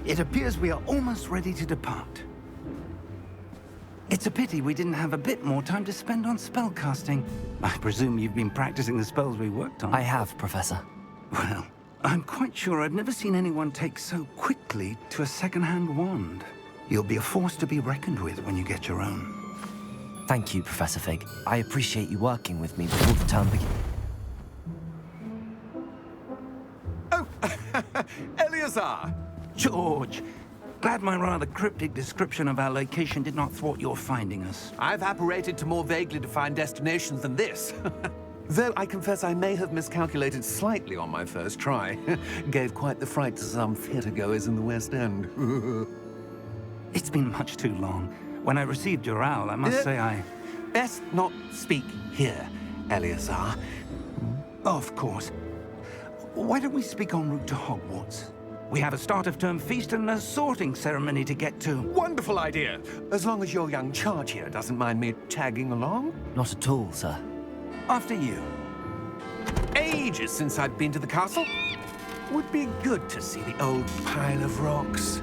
It appears we are almost ready to depart. It's a pity we didn't have a bit more time to spend on spellcasting. I presume you've been practicing the spells we worked on. I have, Professor. Well, I'm quite sure I've never seen anyone take so quickly to a second-hand wand. You'll be a force to be reckoned with when you get your own. Thank you, Professor Fig. I appreciate you working with me before the term begins. Oh, Eleazar! George! Glad my rather cryptic description of our location did not thwart your finding us. I've apparated to more vaguely defined destinations than this. Though I confess I may have miscalculated slightly on my first try. Gave quite the fright to some theatre-goers in the West End. It's been much too long. When I received your owl, I must say I... Best not speak here, Eleazar. Of course. Why don't we speak en route to Hogwarts? We have a start-of-term feast and a sorting ceremony to get to. Wonderful idea! As long as your young charge here doesn't mind me tagging along. Not at all, sir. After you. Ages since I'd been to the castle. Would be good to see the old pile of rocks.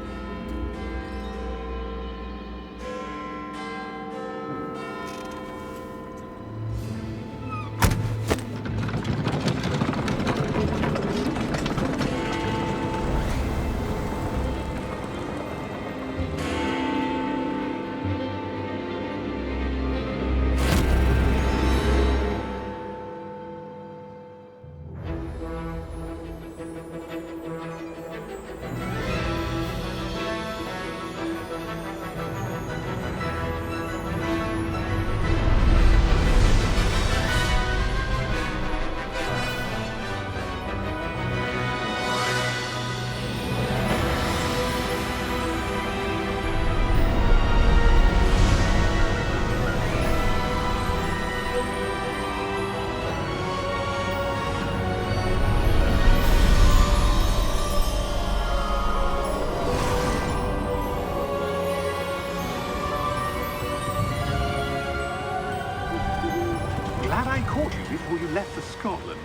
Glad I caught you before you left for Scotland.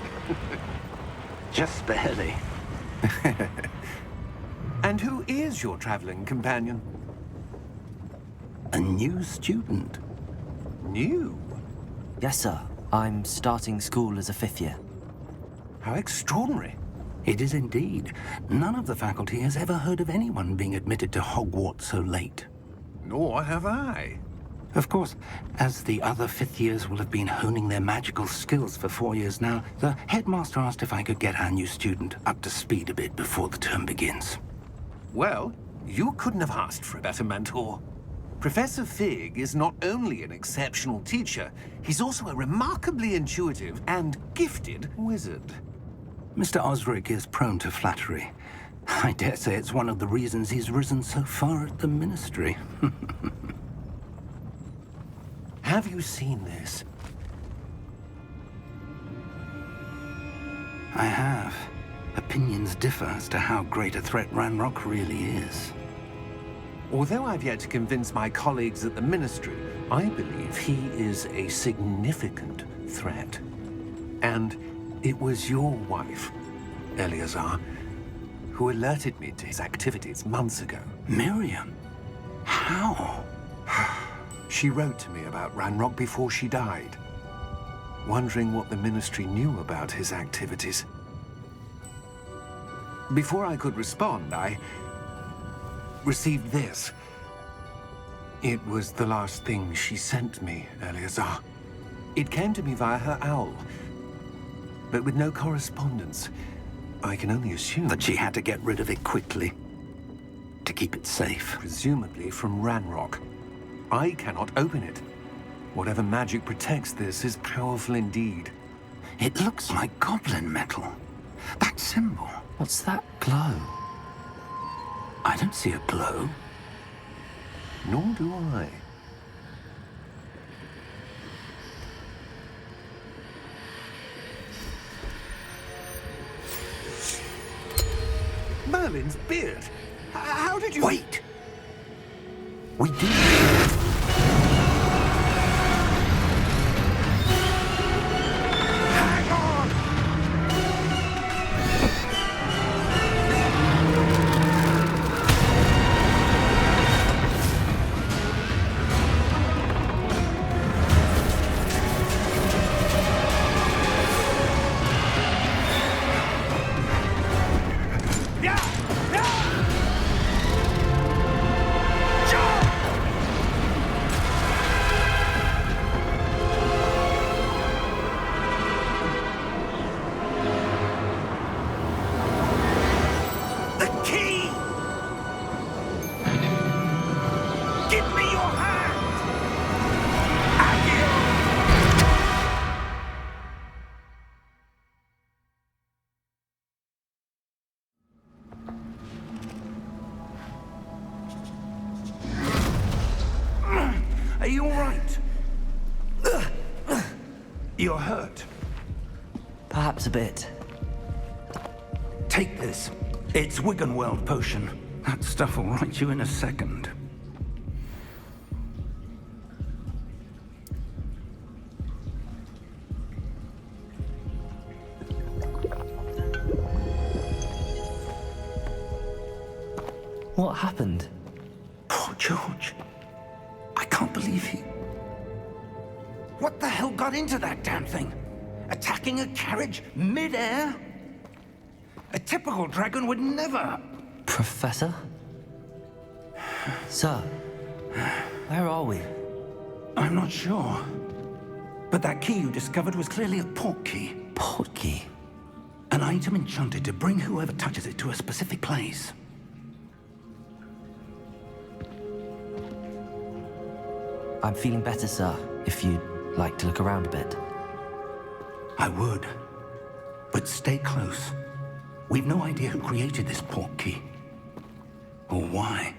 Just barely. And who is your traveling companion? A new student. New? Yes, sir. I'm starting school as a 5th year. How extraordinary. It is indeed. None of the faculty has ever heard of anyone being admitted to Hogwarts so late. Nor have I. Of course, as the other 5th years will have been honing their magical skills for 4 years now, the headmaster asked if I could get our new student up to speed a bit before the term begins. Well, you couldn't have asked for a better mentor. Professor Fig is not only an exceptional teacher, he's also a remarkably intuitive and gifted wizard. Mr. Osric is prone to flattery. I dare say it's one of the reasons he's risen so far at the Ministry. Have you seen this? I have. Opinions differ as to how great a threat Ranrock really is. Although I've yet to convince my colleagues at the Ministry, I believe he is a significant threat. And it was your wife, Eleazar, who alerted me to his activities months ago. Miriam? How? She wrote to me about Ranrock before she died, wondering what the Ministry knew about his activities. Before I could respond, I received this. It was the last thing she sent me, Eleazar. It came to me via her owl, but with no correspondence. I can only assume That she had to get rid of it quickly, to keep it safe. presumably from Ranrock. I cannot open it. Whatever magic protects this is powerful indeed. It looks like goblin metal. That symbol. What's that glow? I don't see a glow. Nor do I. Merlin's beard. How did you... Wait! We did. Hang on! The key! Give me your hand! Are you all right? You're hurt. Perhaps a bit. Take this. It's Wiggenweld potion. That stuff will right you in a second. What happened? Poor George. I can't believe he... What the hell got into that damn thing? Attacking a carriage mid-air? A typical dragon would never... Professor? Sir, where are we? I'm not sure. But that key you discovered was clearly a port key. Port key? An item enchanted to bring whoever touches it to a specific place. I'm feeling better, sir, if you'd like to look around a bit. I would. But stay close. We've no idea who created this port key. Or why.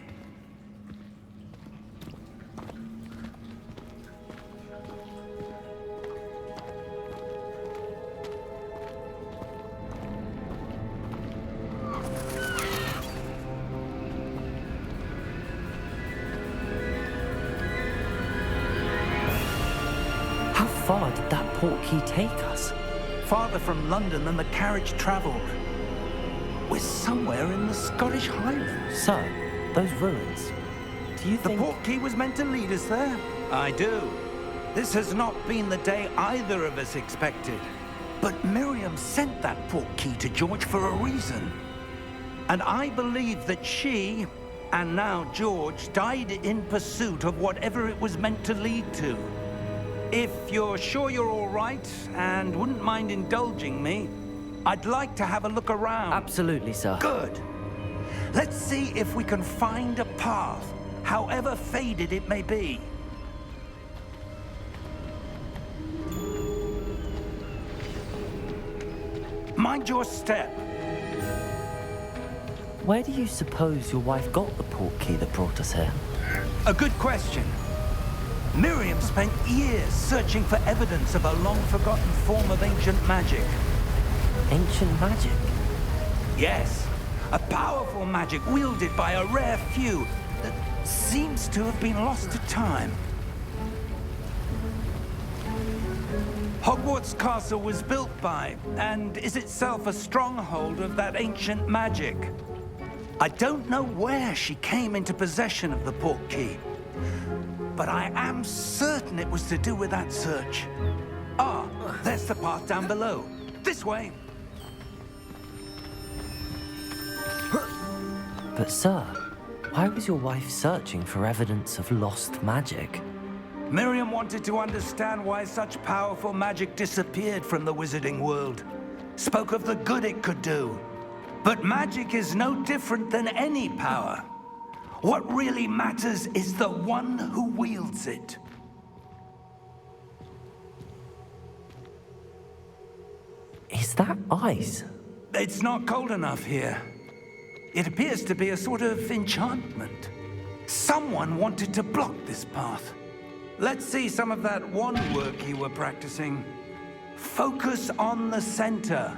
How far did that port key take us? Farther from London than the carriage traveled. We're somewhere in the Scottish Highlands. Sir, those ruins. Do you The think... port key was meant to lead us there? I do. This has not been the day either of us expected. But Miriam sent that port key to George for a reason. And I believe that she, and now George, died in pursuit of whatever it was meant to lead to. If you're sure you're all right and wouldn't mind indulging me, I'd like to have a look around. Absolutely, sir. Good. Let's see if we can find a path, however faded it may be. Mind your step. Where do you suppose your wife got the port key that brought us here? A good question. Miriam spent years searching for evidence of a long-forgotten form of ancient magic. Ancient magic? Yes, a powerful magic wielded by a rare few that seems to have been lost to time. Hogwarts Castle was built by, and is itself a stronghold of that ancient magic. I don't know where she came into possession of the portkey, but I am certain it was to do with that search. Ah, there's the path down below. This way. But sir, why was your wife searching for evidence of lost magic? Miriam wanted to understand why such powerful magic disappeared from the wizarding world. Spoke of the good it could do. But magic is no different than any power. What really matters is the one who wields it. Is that ice? It's not cold enough here. It appears to be a sort of enchantment. Someone wanted to block this path. Let's see some of that wand work you were practicing. Focus on the center.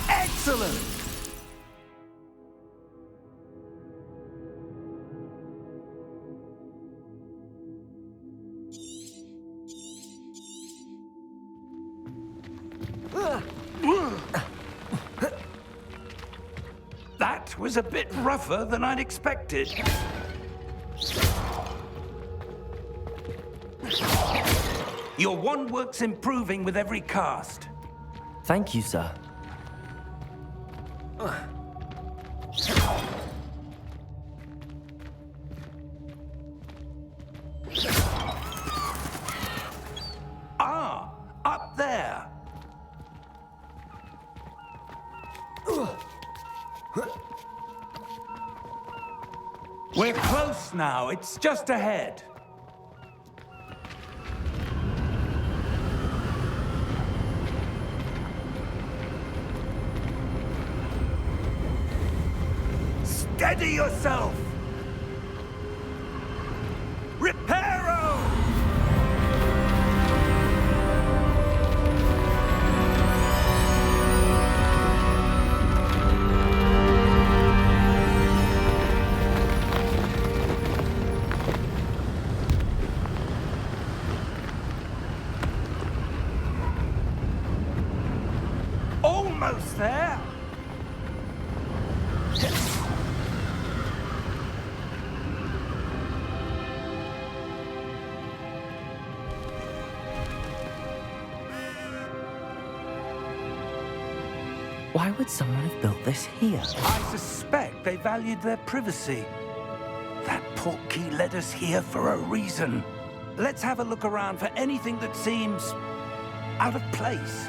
Excellent! That was a bit rougher than I'd expected. Your wand work's improving with every cast. Thank you, sir. Ah, up there. We're close now. It's just ahead. Steady yourself! Reparo! Almost there! Why would someone have built this here? I suspect they valued their privacy. That portkey led us here for a reason. Let's have a look around for anything that seems out of place.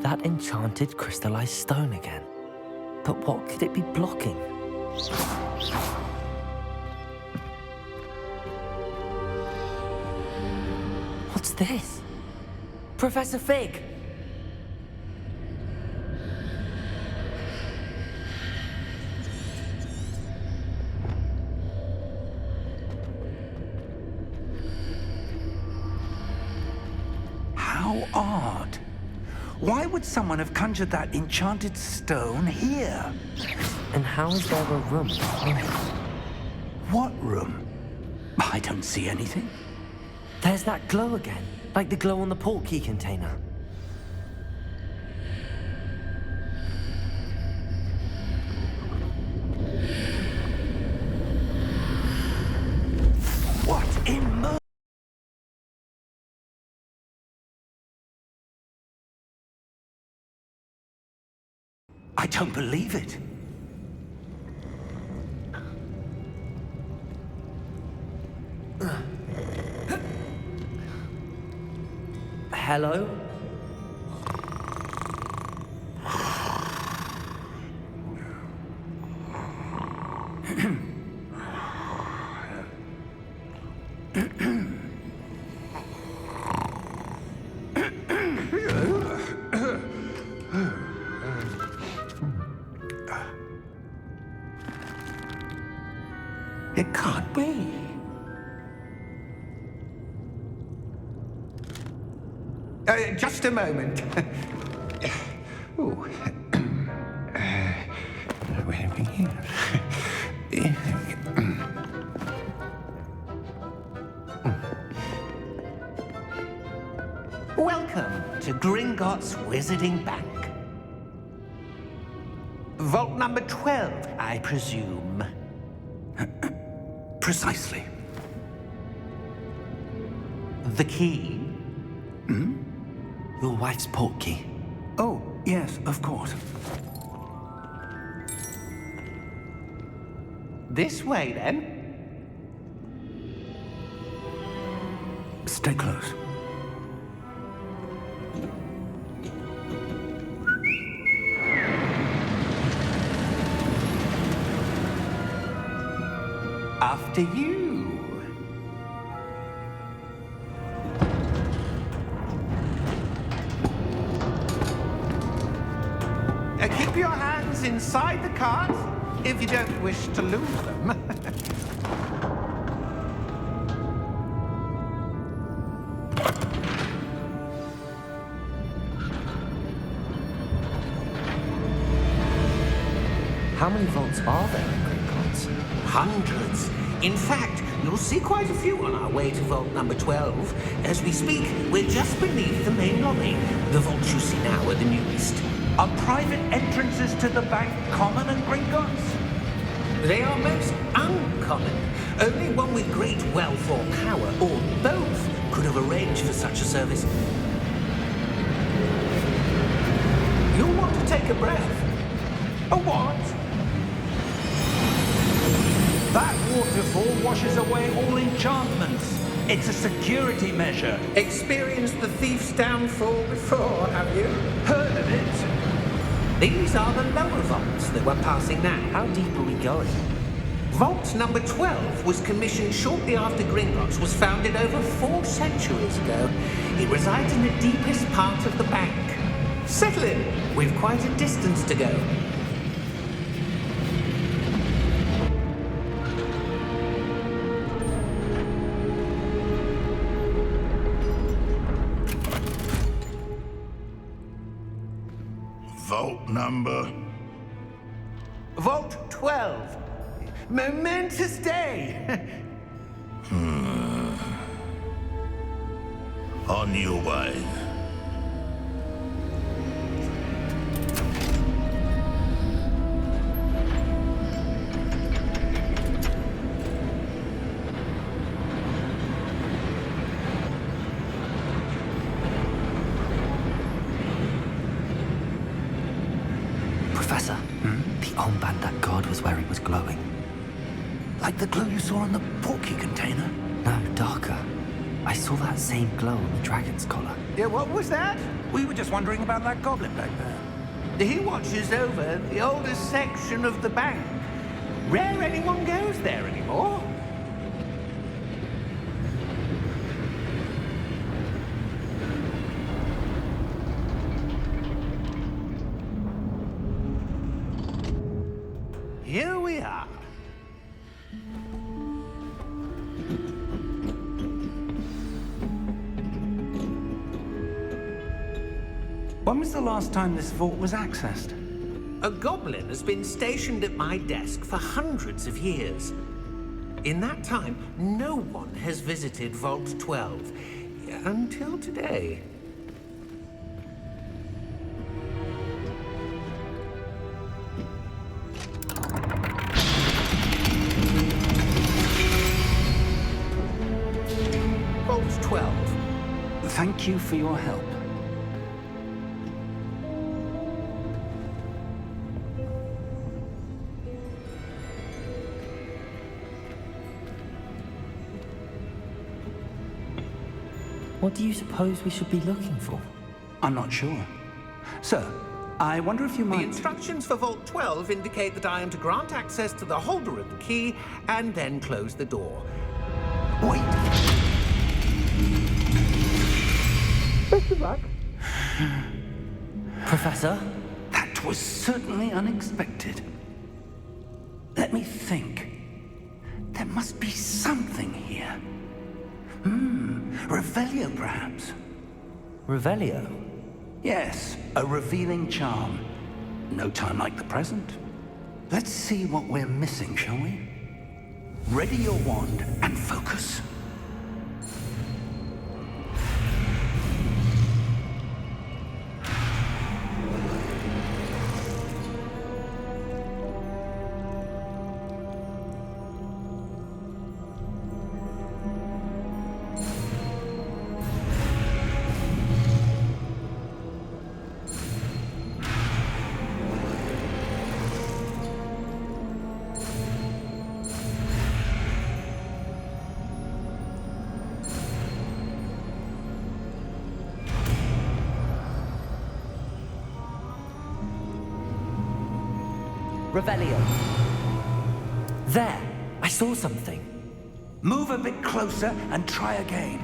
That enchanted crystallized stone again. But what could it be blocking? What's this? Professor Fig! How odd. Why would someone have conjured that enchanted stone here? And how is there a room? What room? I don't see anything. There's that glow again, like the glow on the portkey container. I don't believe it. Hello? It can't be. Just a moment. Ooh. Where are we here? Welcome to Gringotts Wizarding Bank. Vault number 12, I presume. Precisely. The key? Your wife's portkey. Oh, yes, of course. This way, then. Stay close. After you. Keep your hands inside the cart if you don't wish to lose them. How many vaults are there in Gringotts? Hundreds. In fact, you'll see quite a few on our way to vault number 12. As we speak, we're just beneath the main lobby. The vaults you see now are the newest. Are private entrances to the bank common at Gringotts? They are most uncommon. Only one with great wealth or power, or both, could have arranged for such a service. You'll want to take a breath. A what? That waterfall washes away all enchantments. It's a security measure. Experienced the thief's downfall before, have you? Heard of it? These are the lower vaults that we're passing now. How deep are we going? Vault number 12 was commissioned shortly after Gringotts was founded over 4 centuries ago. It resides in the deepest part of the bank. Settle in. We've quite a distance to go. Vault number? Vault 12. Momentous day. On your way. Professor, the armband that guard was wearing was glowing. Like the glow you saw on the portkey container? No, darker. I saw that same glow on the dragon's collar. Yeah, what was that? We were just wondering about that goblin back there. He watches over the oldest section of the bank. Rare anyone goes there anymore. Here we are. When was the last time this vault was accessed? A goblin has been stationed at my desk for hundreds of years. In that time, no one has visited Vault 12 until today. Vault 12. Thank you for your help. What do you suppose we should be looking for? I'm not sure. Sir, I wonder if you The might... instructions for Vault 12 indicate that I am to grant access to the holder of the key and then close the door. Wait! Best of luck. Professor? That was certainly unexpected. Let me think. There must be something here. Revelio, perhaps. Revelio? Yes, a revealing charm. No time like the present. Let's see what we're missing, shall we? Ready your wand and focus. Revelio. There! I saw something. Move a bit closer and try again.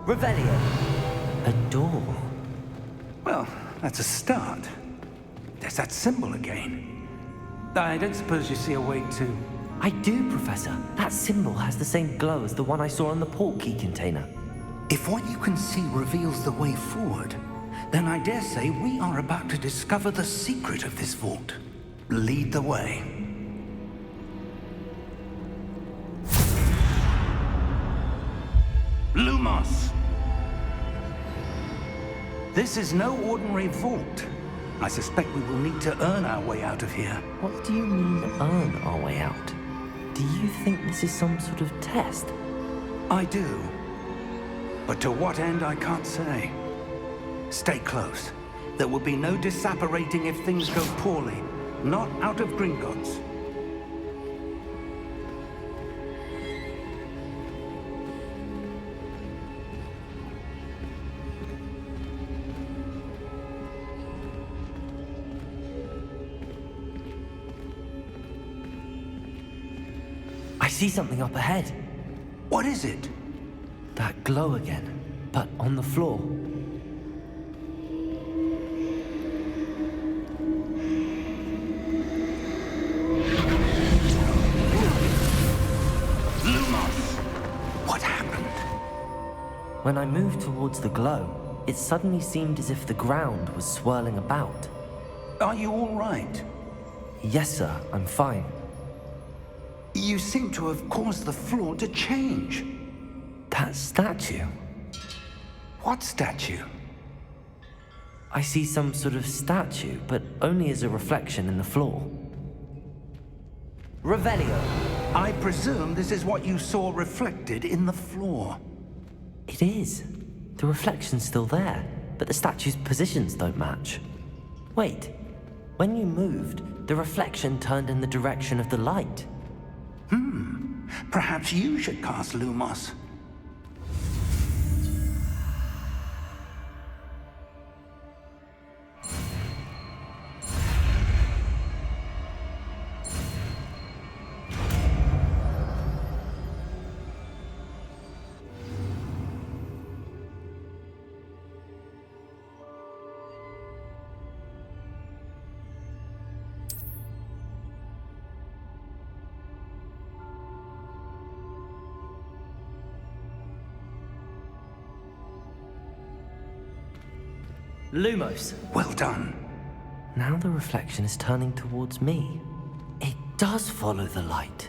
Revelio. A door. Well, that's a start. There's that symbol again. I don't suppose you see a way to... I do, Professor. That symbol has the same glow as the one I saw on the port key container. If what you can see reveals the way forward, then I dare say we are about to discover the secret of this vault. Lead the way. Lumos! This is no ordinary vault. I suspect we will need to earn our way out of here. What do you mean, earn our way out? Do you think this is some sort of test? I do. But to what end, I can't say. Stay close. There will be no disapparating if things go poorly. Not out of Gringotts. I see something up ahead. What is it? That glow again, but on the floor. Lumos! What happened? When I moved towards the glow, it suddenly seemed as if the ground was swirling about. Are you all right? Yes, sir, I'm fine. You seem to have caused the floor to change. That statue. What statue? I see some sort of statue, but only as a reflection in the floor. Revelio. I presume this is what you saw reflected in the floor. It is. The reflection's still there, but the statue's positions don't match. Wait. When you moved, the reflection turned in the direction of the light. Perhaps you should cast Lumos. Lumos. Well done. Now the reflection is turning towards me. It does follow the light.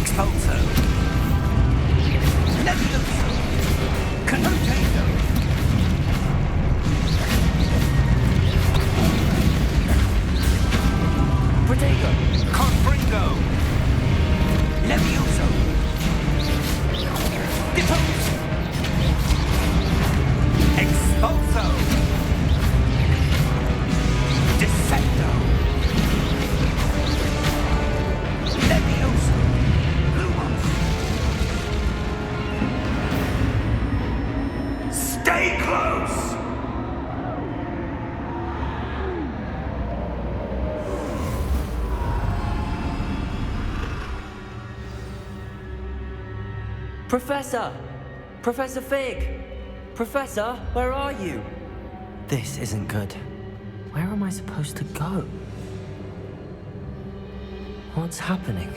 Expulso. Levioso. Contago. Protego. Confringo. Levioso. Depose. Expulso. Descendo. Levioso. Lumos. Stay close. Professor! Professor Fig! Professor, where are you? This isn't good. Where am I supposed to go? What's happening?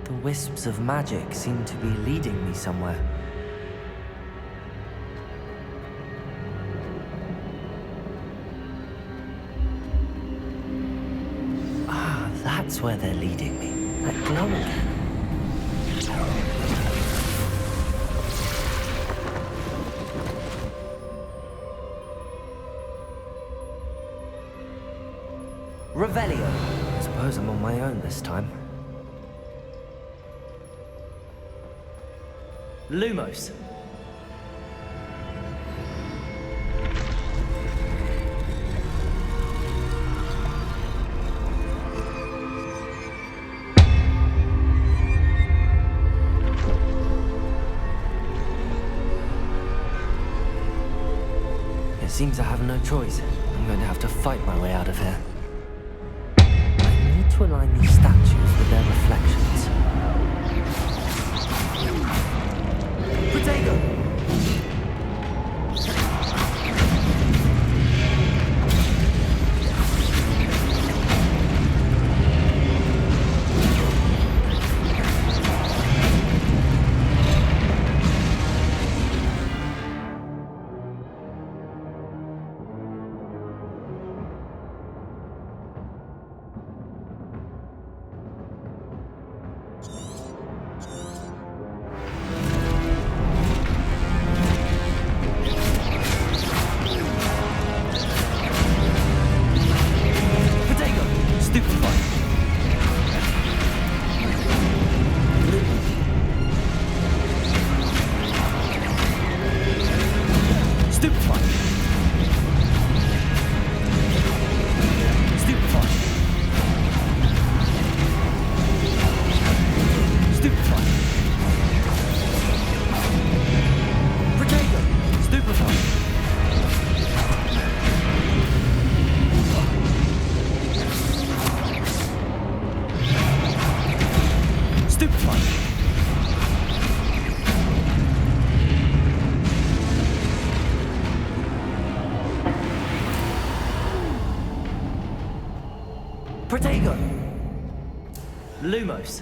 The wisps of magic seem to be leading me somewhere. Ah, that's where they're leading me. That glow again. Revelio. I suppose I'm on my own this time. Lumos. It seems I have no choice. I'm going to have to fight my way out of here. To align these statues with their reflections. Protego! Protego! Lumos.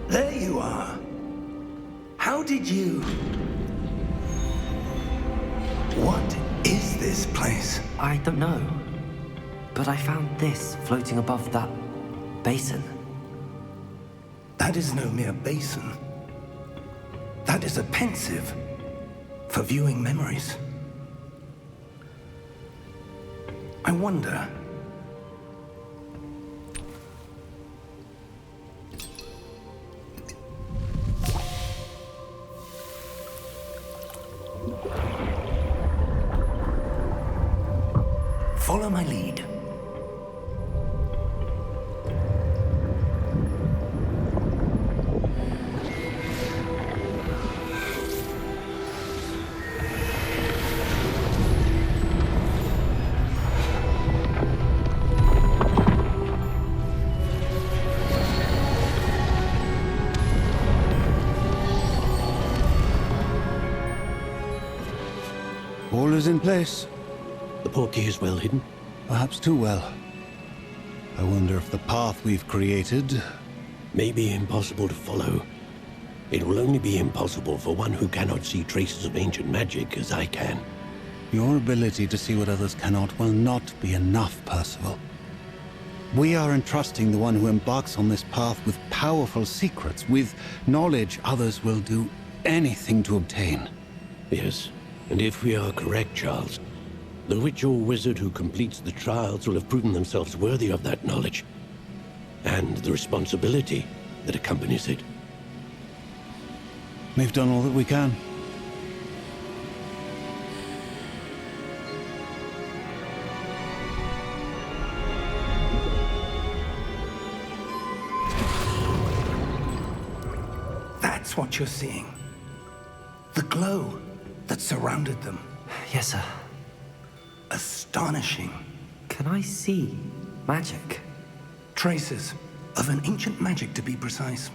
There you are. How did you... What is this place? I don't know. But I found this floating above that basin. That is no mere basin. That is a pensive for viewing memories. I wonder... Follow my lead. All is in place. The portkey is well hidden. Perhaps too well. I wonder if the path we've created... May be impossible to follow. It will only be impossible for one who cannot see traces of ancient magic as I can. Your ability to see what others cannot will not be enough, Percival. We are entrusting the one who embarks on this path with powerful secrets, with knowledge others will do anything to obtain. Yes, and if we are correct, Charles, the witch or wizard who completes the trials will have proven themselves worthy of that knowledge, and the responsibility that accompanies it. We've done all that we can. That's what you're seeing. The glow that surrounded them. Yes, sir. Astonishing. Can I see magic? Traces of an ancient magic, to be precise.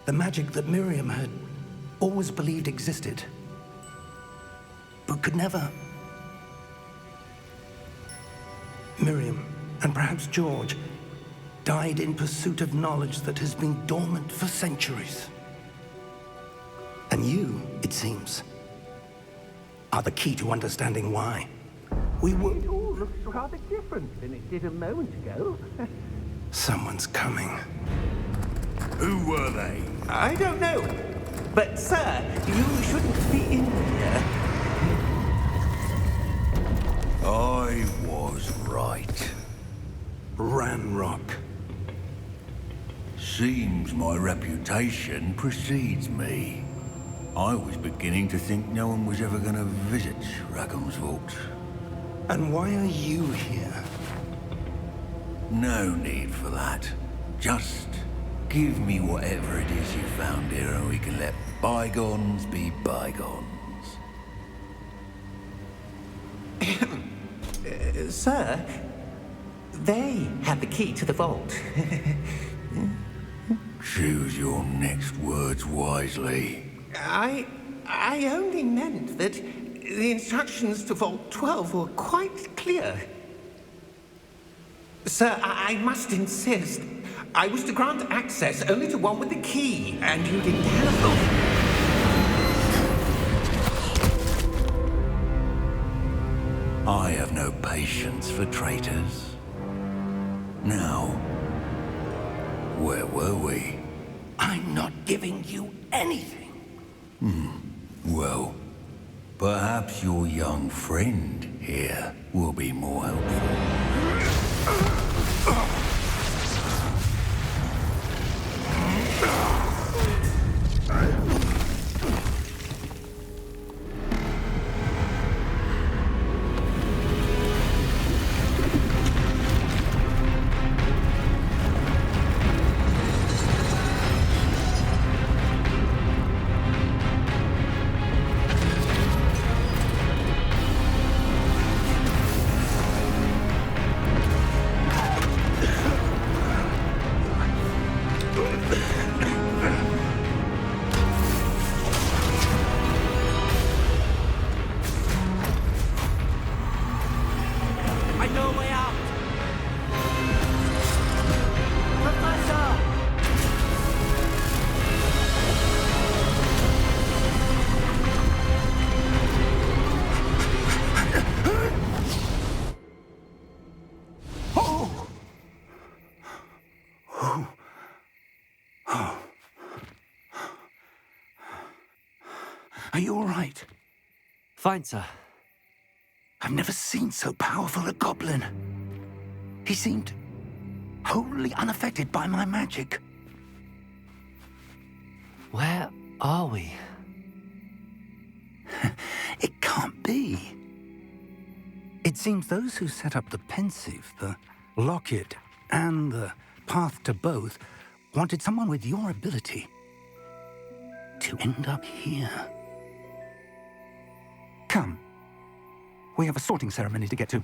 The magic that Miriam had always believed existed, but could never. Miriam, and perhaps George, died in pursuit of knowledge that has been dormant for centuries. And you, it seems, are the key to understanding why. We were... It all looks rather different than it did a moment ago. Someone's coming. Who were they? I don't know. But, sir, you shouldn't be in here. I was right. Ranrock. Seems my reputation precedes me. I was beginning to think no one was ever going to visit Rackham's vault. And why are you here? No need for that. Just give me whatever it is you found here and we can let bygones be bygones. Sir, they have the key to the vault. Choose your next words wisely. I only meant that the instructions to Vault 12 were quite clear. Sir, I must insist. I was to grant access only to one with the key, and you didn't have them. I have no patience for traitors. Now, where were we? I'm not giving you anything. Well, perhaps your young friend here will be more helpful. I know a way out! Professor! Are you all right? Fine, sir. I've never seen so powerful a goblin. He seemed wholly unaffected by my magic. Where are we? seems those who set up the pensive, the locket, and the path to both wanted someone with your ability to end up here. Come. We have a sorting ceremony to get to.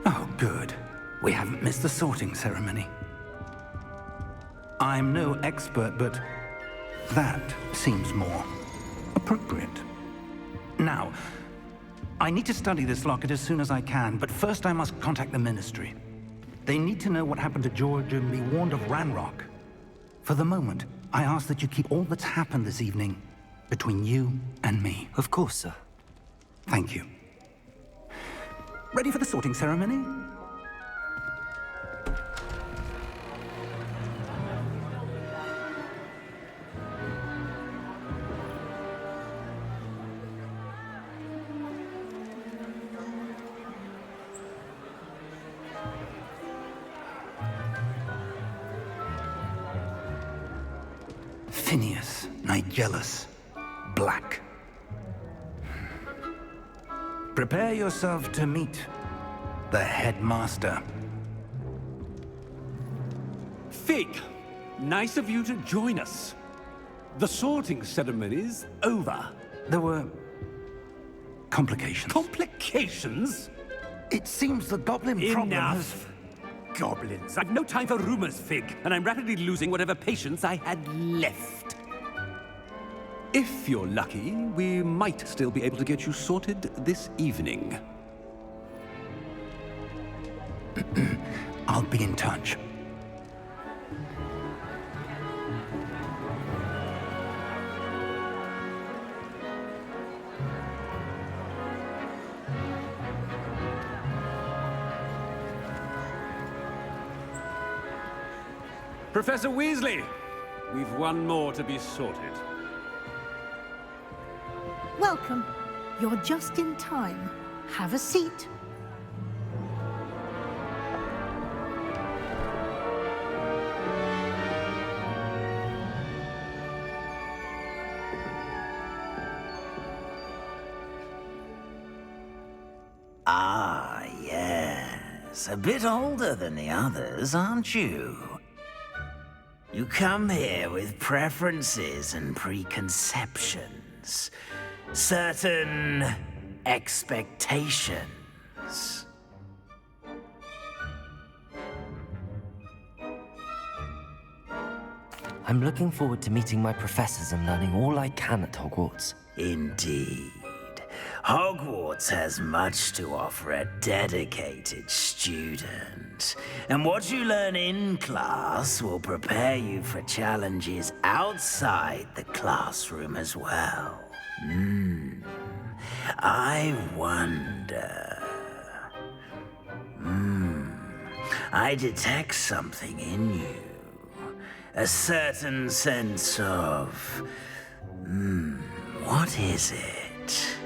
Oh, good. We haven't missed the sorting ceremony. I'm no expert, but that seems more appropriate. Now, I need to study this locket as soon as I can, but first I must contact the Ministry. They need to know what happened to George and be warned of Ranrock. For the moment, I ask that you keep all that's happened this evening between you and me. Of course, sir. Thank you. Ready for the sorting ceremony? Phineas, Nigellus, Black. Prepare yourself to meet the headmaster. Fig, nice of you to join us. The sorting ceremony's over. There were complications. Complications? It seems the goblin problem has... Enough! Goblins. I've no time for rumors, Fig, and I'm rapidly losing whatever patience I had left. If you're lucky, we might still be able to get you sorted this evening. I'll be in touch. Professor Weasley, we've one more to be sorted. Welcome. You're just in time. Have a seat. Ah, yes. A bit older than the others, aren't you? You come here with preferences and preconceptions. Certain expectations. I'm looking forward to meeting my professors and learning all I can at Hogwarts. Indeed. Hogwarts has much to offer a dedicated student. And what you learn in class will prepare you for challenges outside the classroom as well. I wonder... I detect something in you. A certain sense of... what is it?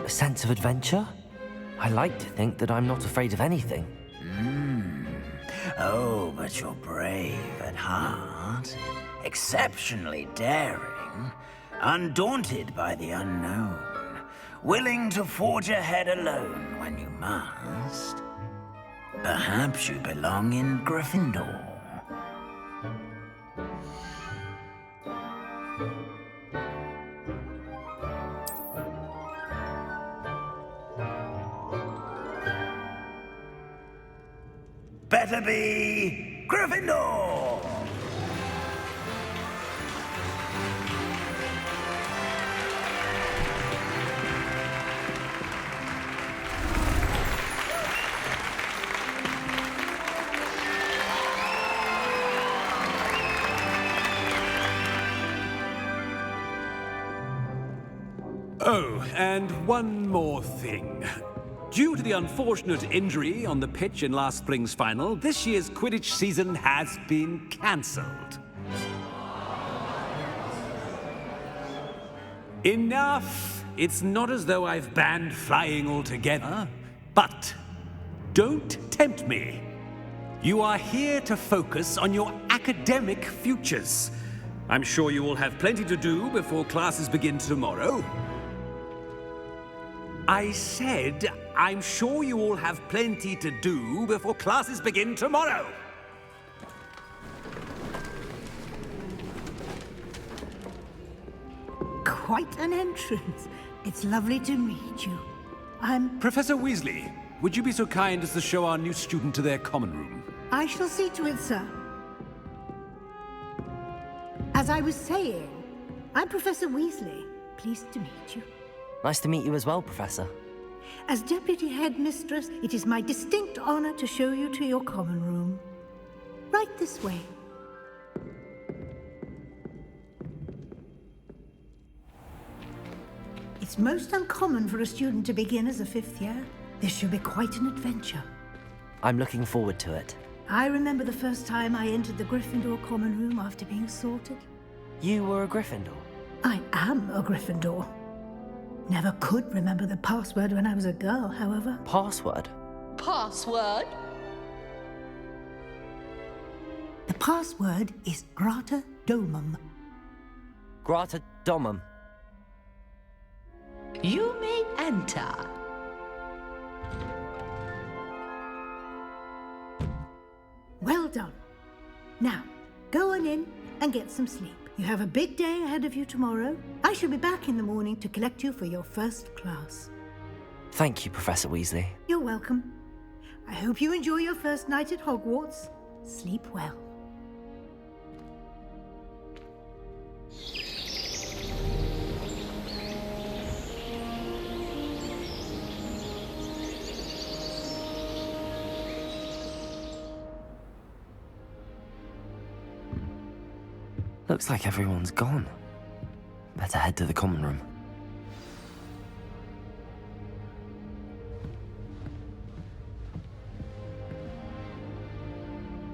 A sense of adventure? I like to think that I'm not afraid of anything. Oh, but you're brave at heart. Exceptionally daring. undaunted by the unknown, willing to forge ahead alone when you must. Perhaps you belong in Gryffindor. Better be Gryffindor! Oh, and one more thing. Due to the unfortunate injury on the pitch in last spring's final, this year's Quidditch season has been cancelled. Enough! It's not as though I've banned flying altogether, but don't tempt me. You are here to focus on your academic futures. I'm sure you will have plenty to do before classes begin tomorrow. I said, I'm sure you all have plenty to do before classes begin tomorrow. Quite an entrance. It's lovely to meet you. Professor Weasley, would you be so kind as to show our new student to their common room? I shall see to it, sir. As I was saying, I'm Professor Weasley. Pleased to meet you. Nice to meet you as well, Professor. As Deputy Headmistress, it is my distinct honor to show you to your common room. Right this way. It's most uncommon for a student to begin as a fifth year. This should be quite an adventure. I'm looking forward to it. I remember the first time I entered the Gryffindor common room after being sorted. You were a Gryffindor? I am a Gryffindor. Never could remember the password when I was a girl, however. Password? Password? The password is Grata Domum. Grata Domum. You may enter. Well done. Now, go on in and get some sleep. You have a big day ahead of you tomorrow. I shall be back in the morning to collect you for your first class. Thank you, Professor Weasley. You're welcome. I hope you enjoy your first night at Hogwarts. Sleep well. Looks like everyone's gone. Better head to the common room.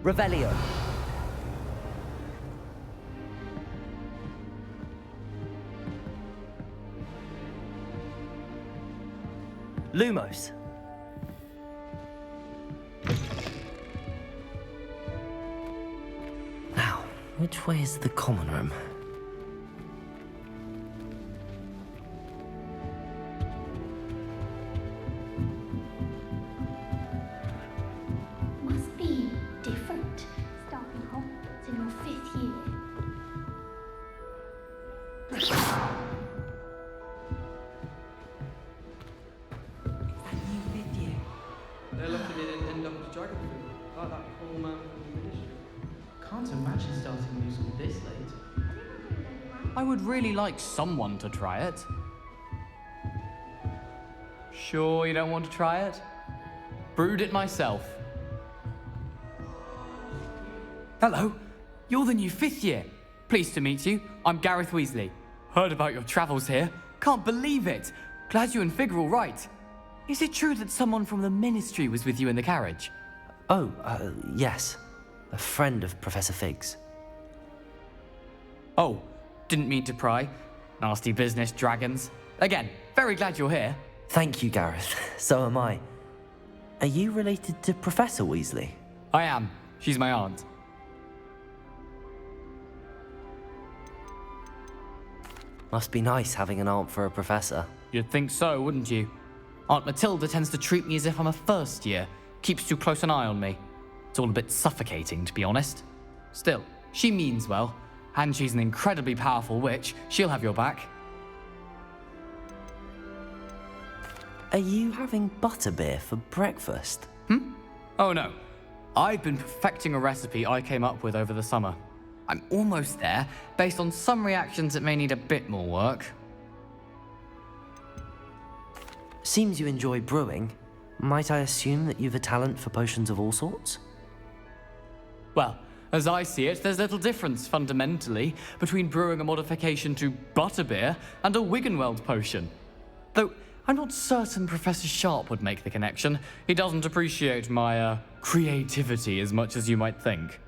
Revelio. Lumos. Now, which way is the common room? Must be different starting Hogwarts in your 5th year. They're lucky they didn't end up as dragon food, like that poor man from the ministry. Can't imagine starting new school this late. I would really like someone to try it. Sure you don't want to try it? Brewed it myself. Hello, you're the new 5th year. Pleased to meet you. I'm Gareth Weasley. Heard about your travels here. Can't believe it. Glad you and Fig are all right. Is it true that someone from the ministry was with you in the carriage? Oh, yes. A friend of Professor Fig's. Oh, didn't mean to pry. Nasty business, dragons. Again, very glad you're here. Thank you, Gareth. So am I. Are you related to Professor Weasley? I am. She's my aunt. Must be nice having an aunt for a professor. You'd think so, wouldn't you? Aunt Matilda tends to treat me as if I'm a first year, keeps too close an eye on me. It's all a bit suffocating, to be honest. Still, she means well, and she's an incredibly powerful witch. She'll have your back. Are you having butterbeer for breakfast? Oh no. I've been perfecting a recipe I came up with over the summer. I'm almost there. Based on some reactions, it may need a bit more work. Seems you enjoy brewing. Might I assume that you've a talent for potions of all sorts? Well, as I see it, there's little difference, fundamentally, between brewing a modification to butterbeer and a Wiggenweld potion. Though, I'm not certain Professor Sharp would make the connection. He doesn't appreciate my, creativity as much as you might think.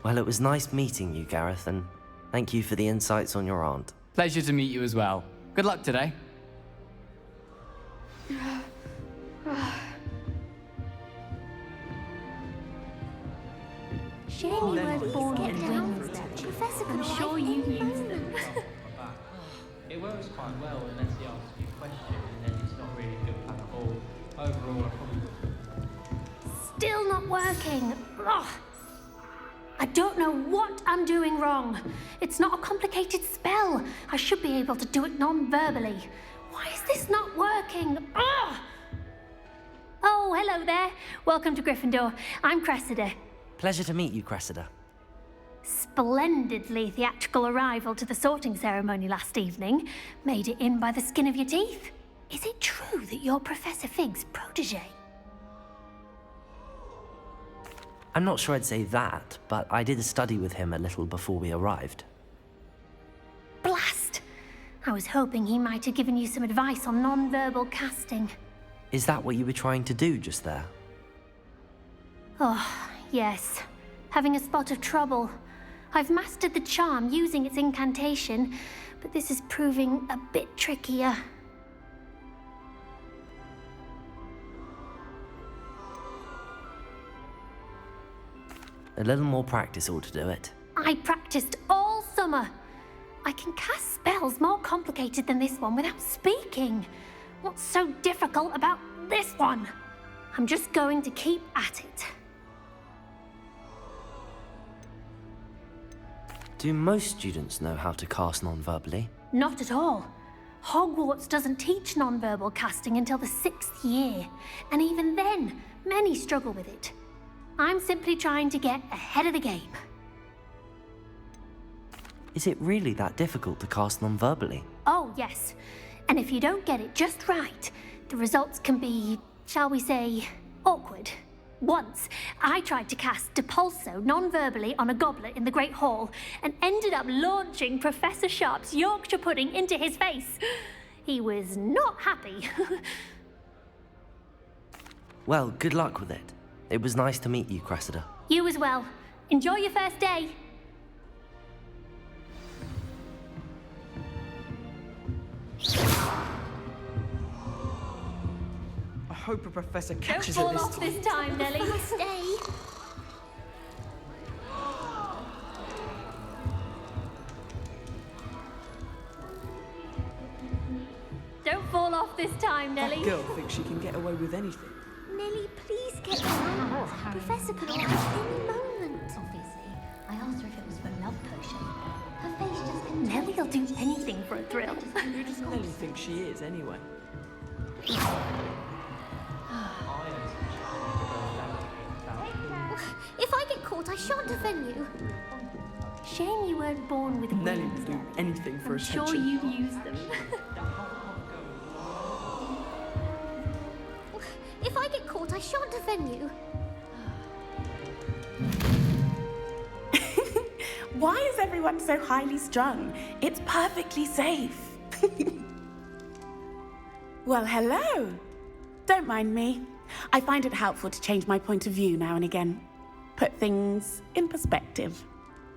Well, it was nice meeting you, Gareth, and thank you for the insights on your aunt. Pleasure to meet you as well. Good luck today. Shame you weren't born with wings then. Professor, I'm sure you used them. It works quite well unless he asks you a question, and then it's not really a good plan at all. Overall, I probably would. Still not working. Ugh. I don't know what I'm doing wrong. It's not a complicated spell. I should be able to do it non-verbally. Why is this not working? Ugh. Oh, hello there. Welcome to Gryffindor. I'm Cressida. Pleasure to meet you, Cressida. Splendidly theatrical arrival to the sorting ceremony last evening. Made it in by the skin of your teeth. Is it true that you're Professor Fig's protege? I'm not sure I'd say that, but I did study with him a little before we arrived. Blast! I was hoping he might have given you some advice on non-verbal casting. Is that what you were trying to do just there? Oh, yes. Having a spot of trouble. I've mastered the charm using its incantation, but this is proving a bit trickier. A little more practice ought to do it. I practiced all summer. I can cast spells more complicated than this one without speaking. What's so difficult about this one? I'm just going to keep at it. Do most students know how to cast non-verbally? Not at all. Hogwarts doesn't teach non-verbal casting until the 6th year, and even then, many struggle with it. I'm simply trying to get ahead of the game. Is it really that difficult to cast non-verbally? Oh, yes. And if you don't get it just right, the results can be, shall we say, awkward. Once, I tried to cast Depulso non-verbally on a goblet in the Great Hall and ended up launching Professor Sharp's Yorkshire pudding into his face. He was not happy. Well, good luck with it. It was nice to meet you, Cressida. You as well. Enjoy your first day. I hope a professor Don't catches it fall this off time. this time, Nelly. Stay. Don't fall off this time, Nelly. That girl thinks she can get away with anything. Nelly, please get down. Professor could arrive any moment. Obviously. I asked her if it was for a love potion. Her face just didn't. Nelly'll do anything for a thrill. Who does Nelly think she is, anyway? If I get caught, I shan't offend you. Shame you weren't born with Nelly wings. will do anything for I'm attention. sure you've used them. If I get caught, I shan't offend you. Why is everyone so highly strung? It's perfectly safe. Well, hello. Don't mind me. I find it helpful to change my point of view now and again. Put things in perspective.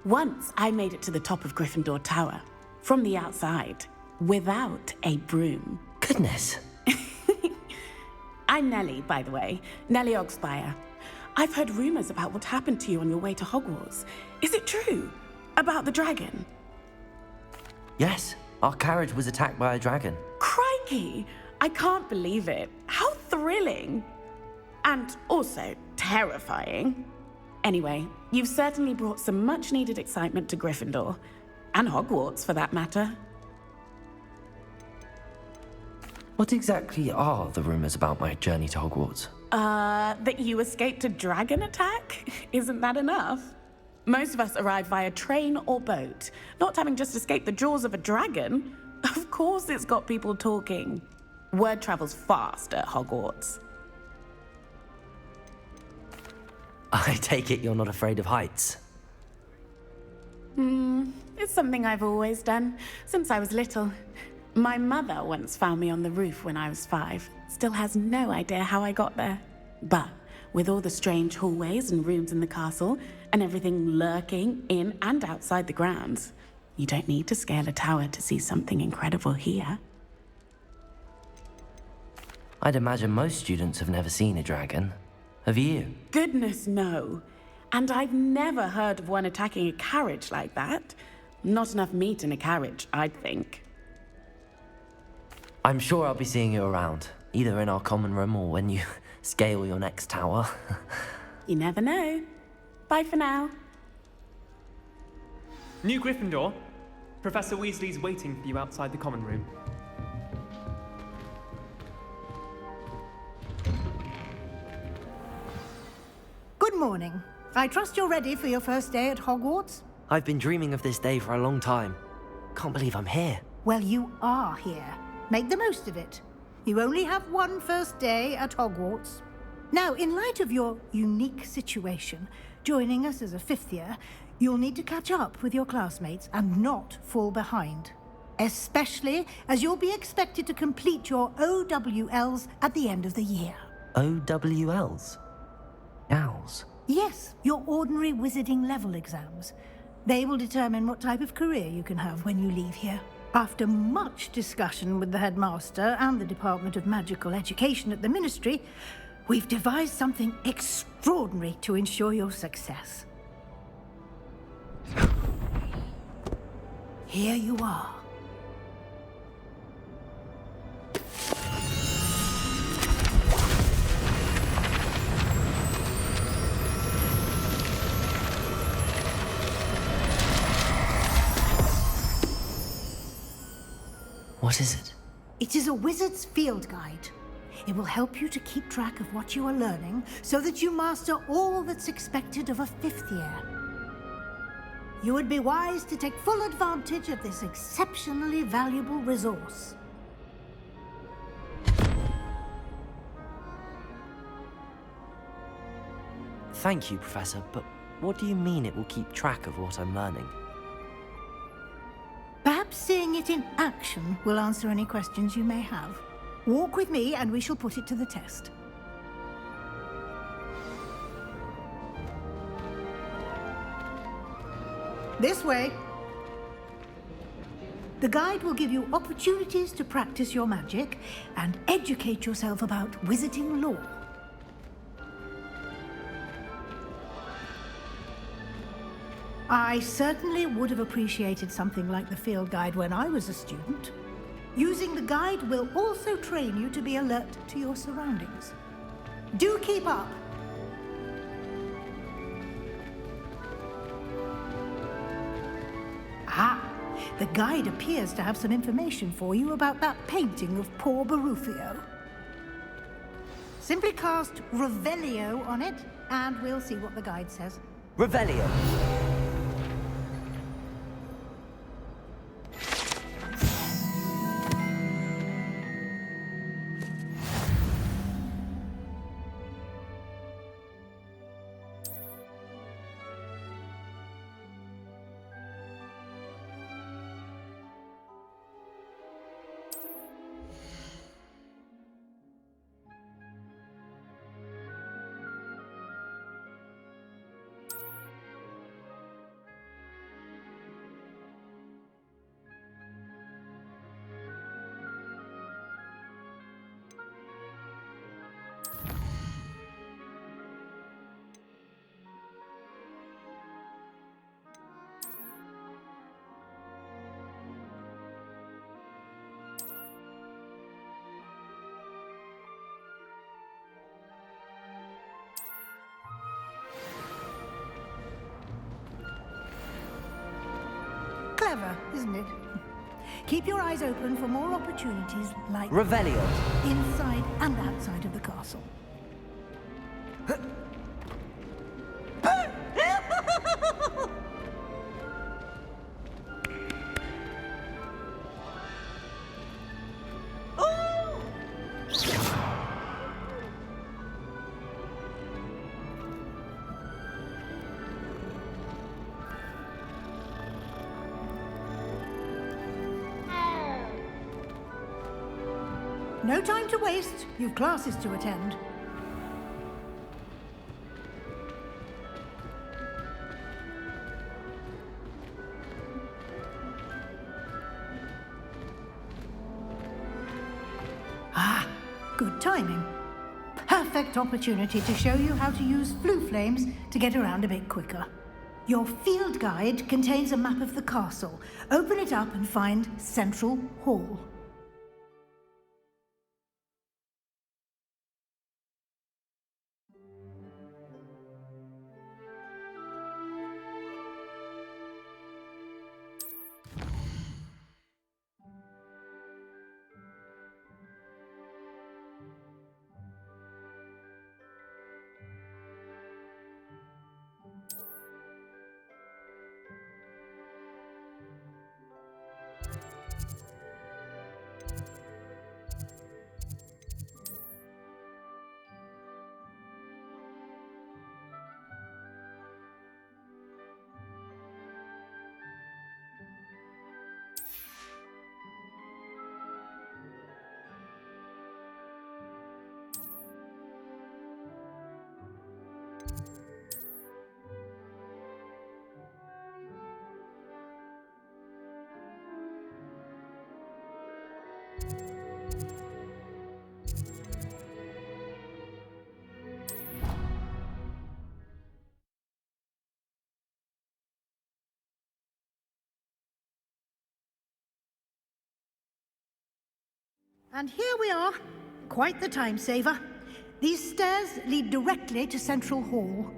Once I made it to the top of Gryffindor Tower, from the outside, without a broom. Goodness. I'm Nellie, by the way. Nellie Ogspire. I've heard rumors about what happened to you on your way to Hogwarts. Is it true? About the dragon? Yes, our carriage was attacked by a dragon. Crikey! I can't believe it. How thrilling! And also terrifying. Anyway, you've certainly brought some much-needed excitement to Gryffindor. And Hogwarts, for that matter. What exactly are the rumors about my journey to Hogwarts? That you escaped a dragon attack? Isn't that enough? Most of us arrive via train or boat, not having just escaped the jaws of a dragon. Of course it's got people talking. Word travels fast at Hogwarts. I take it you're not afraid of heights? It's something I've always done, since I was little. My mother once found me on the roof when I was 5. Still has no idea how I got there. But with all the strange hallways and rooms in the castle, and everything lurking in and outside the grounds, you don't need to scale a tower to see something incredible here. I'd imagine most students have never seen a dragon. Have you? Goodness, no. And I've never heard of one attacking a carriage like that. Not enough meat in a carriage, I'd think. I'm sure I'll be seeing you around, either in our common room or when you scale your next tower. You never know. Bye for now. New Gryffindor. Professor Weasley's waiting for you outside the common room. Good morning. I trust you're ready for your first day at Hogwarts? I've been dreaming of this day for a long time. Can't believe I'm here. Well, you are here. Make the most of it. You only have one first day at Hogwarts. Now, in light of your unique situation, joining us as a 5th year, you'll need to catch up with your classmates and not fall behind. Especially as you'll be expected to complete your OWLs at the end of the year. OWLs? Owls? Yes, your ordinary wizarding level exams. They will determine what type of career you can have when you leave here. After much discussion with the headmaster and the Department of Magical Education at the Ministry, we've devised something extraordinary to ensure your success. Here you are. What is it? It is a wizard's field guide. It will help you to keep track of what you are learning so that you master all that's expected of a 5th year. You would be wise to take full advantage of this exceptionally valuable resource. Thank you, Professor, but what do you mean it will keep track of what I'm learning? Perhaps seeing it in action will answer any questions you may have. Walk with me and we shall put it to the test. This way. The guide will give you opportunities to practice your magic and educate yourself about wizarding lore. I certainly would have appreciated something like the field guide when I was a student. Using the guide will also train you to be alert to your surroundings. Do keep up! Ah, the guide appears to have some information for you about that painting of poor Barufio. Simply cast Revelio on it, and we'll see what the guide says. Revelio. Clever, isn't it? Keep your eyes open for more opportunities like Revelio. inside and outside of the castle. No time to waste. You've classes to attend. Ah, good timing. Perfect opportunity to show you how to use flue flames to get around a bit quicker. Your field guide contains a map of the castle. Open it up and find Central Hall. And here we are. Quite the time saver. These stairs lead directly to Central Hall.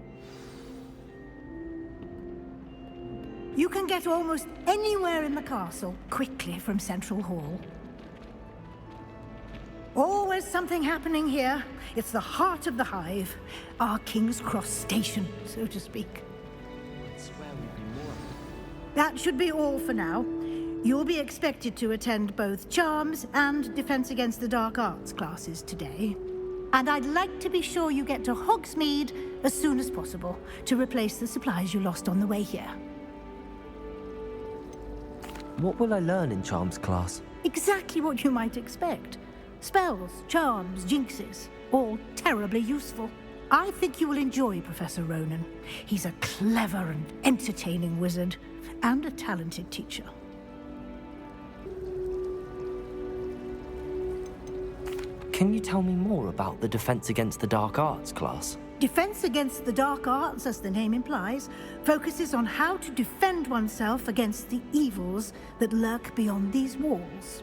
You can get almost anywhere in the castle quickly from Central Hall. Always something happening here. It's the heart of the hive. Our King's Cross station, so to speak. I swear we'd be more. That should be all for now. You'll be expected to attend both Charms and Defense Against the Dark Arts classes today. And I'd like to be sure you get to Hogsmeade as soon as possible to replace the supplies you lost on the way here. What will I learn in Charms class? Exactly what you might expect. Spells, charms, jinxes, all terribly useful. I think you will enjoy Professor Ronan. He's a clever and entertaining wizard, and a talented teacher. Can you tell me more about the Defense Against the Dark Arts class? Defense Against the Dark Arts, as the name implies, focuses on how to defend oneself against the evils that lurk beyond these walls.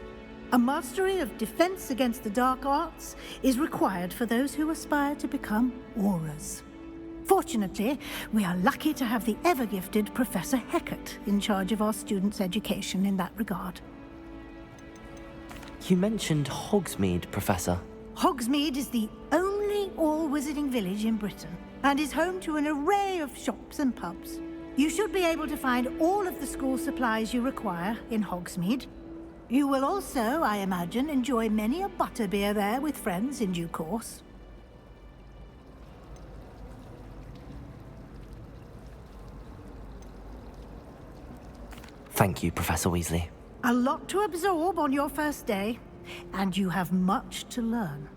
A mastery of Defense Against the Dark Arts is required for those who aspire to become Aurors. Fortunately, we are lucky to have the ever-gifted Professor Hecat in charge of our students' education in that regard. You mentioned Hogsmeade, Professor. Hogsmeade is the only all-wizarding village in Britain and is home to an array of shops and pubs. You should be able to find all of the school supplies you require in Hogsmeade. You will also, I imagine, enjoy many a butterbeer there with friends in due course. Thank you, Professor Weasley. A lot to absorb on your first day, and you have much to learn.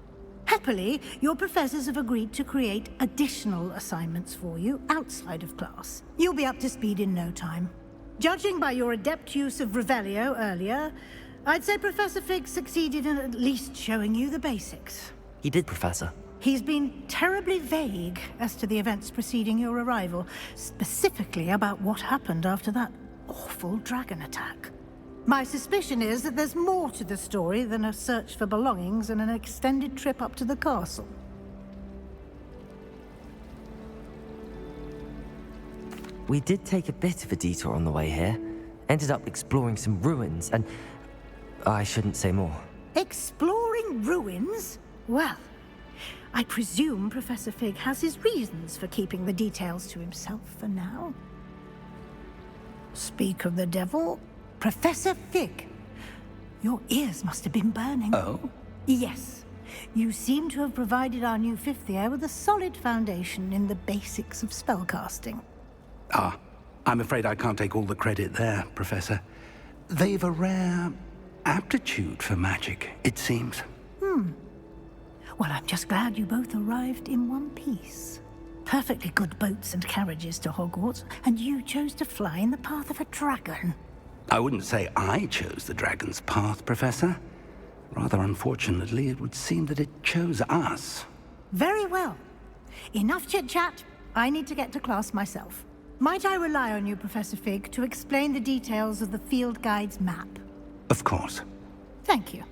Happily, your professors have agreed to create additional assignments for you outside of class. You'll be up to speed in no time. Judging by your adept use of Revelio earlier, I'd say Professor Fig succeeded in at least showing you the basics. He did, Professor. He's been terribly vague as to the events preceding your arrival, specifically about what happened after that awful dragon attack. My suspicion is that there's more to the story than a search for belongings and an extended trip up to the castle. We did take a bit of a detour on the way here. Ended up exploring some ruins, and I shouldn't say more. Exploring ruins? Well, I presume Professor Fig has his reasons for keeping the details to himself for now. Speak of the devil, Professor Fig. Your ears must have been burning. Oh? Yes. You seem to have provided our new fifth year with a solid foundation in the basics of spellcasting. Ah, I'm afraid I can't take all the credit there, Professor. They've a rare aptitude for magic, it seems. Well, I'm just glad you both arrived in one piece. Perfectly good boats and carriages to Hogwarts, and you chose to fly in the path of a dragon. I wouldn't say I chose the dragon's path, Professor. Rather unfortunately, it would seem that it chose us. Very well. Enough chit-chat. I need to get to class myself. Might I rely on you, Professor Fig, to explain the details of the field guide's map? Of course. Thank you.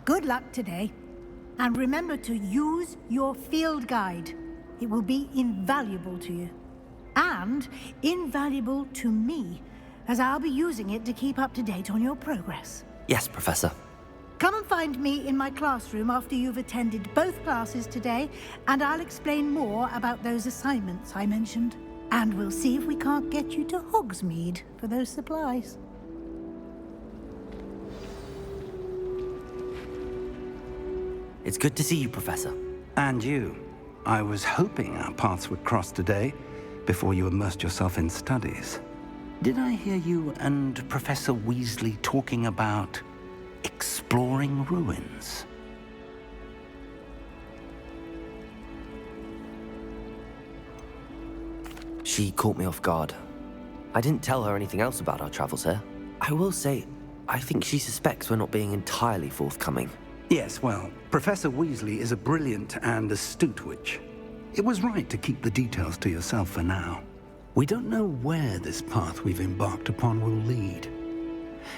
Good luck today. And remember to use your field guide. It will be invaluable to you. And invaluable to me, as I'll be using it to keep up to date on your progress. Yes, Professor. Come and find me in my classroom after you've attended both classes today, and I'll explain more about those assignments I mentioned. And we'll see if we can't get you to Hogsmeade for those supplies. It's good to see you, Professor. And you. I was hoping our paths would cross today, before you immersed yourself in studies. Did I hear you and Professor Weasley talking about exploring ruins? She caught me off guard. I didn't tell her anything else about our travels here. I will say, I think she suspects we're not being entirely forthcoming. Yes, well, Professor Weasley is a brilliant and astute witch. It was right to keep the details to yourself for now. We don't know where this path we've embarked upon will lead.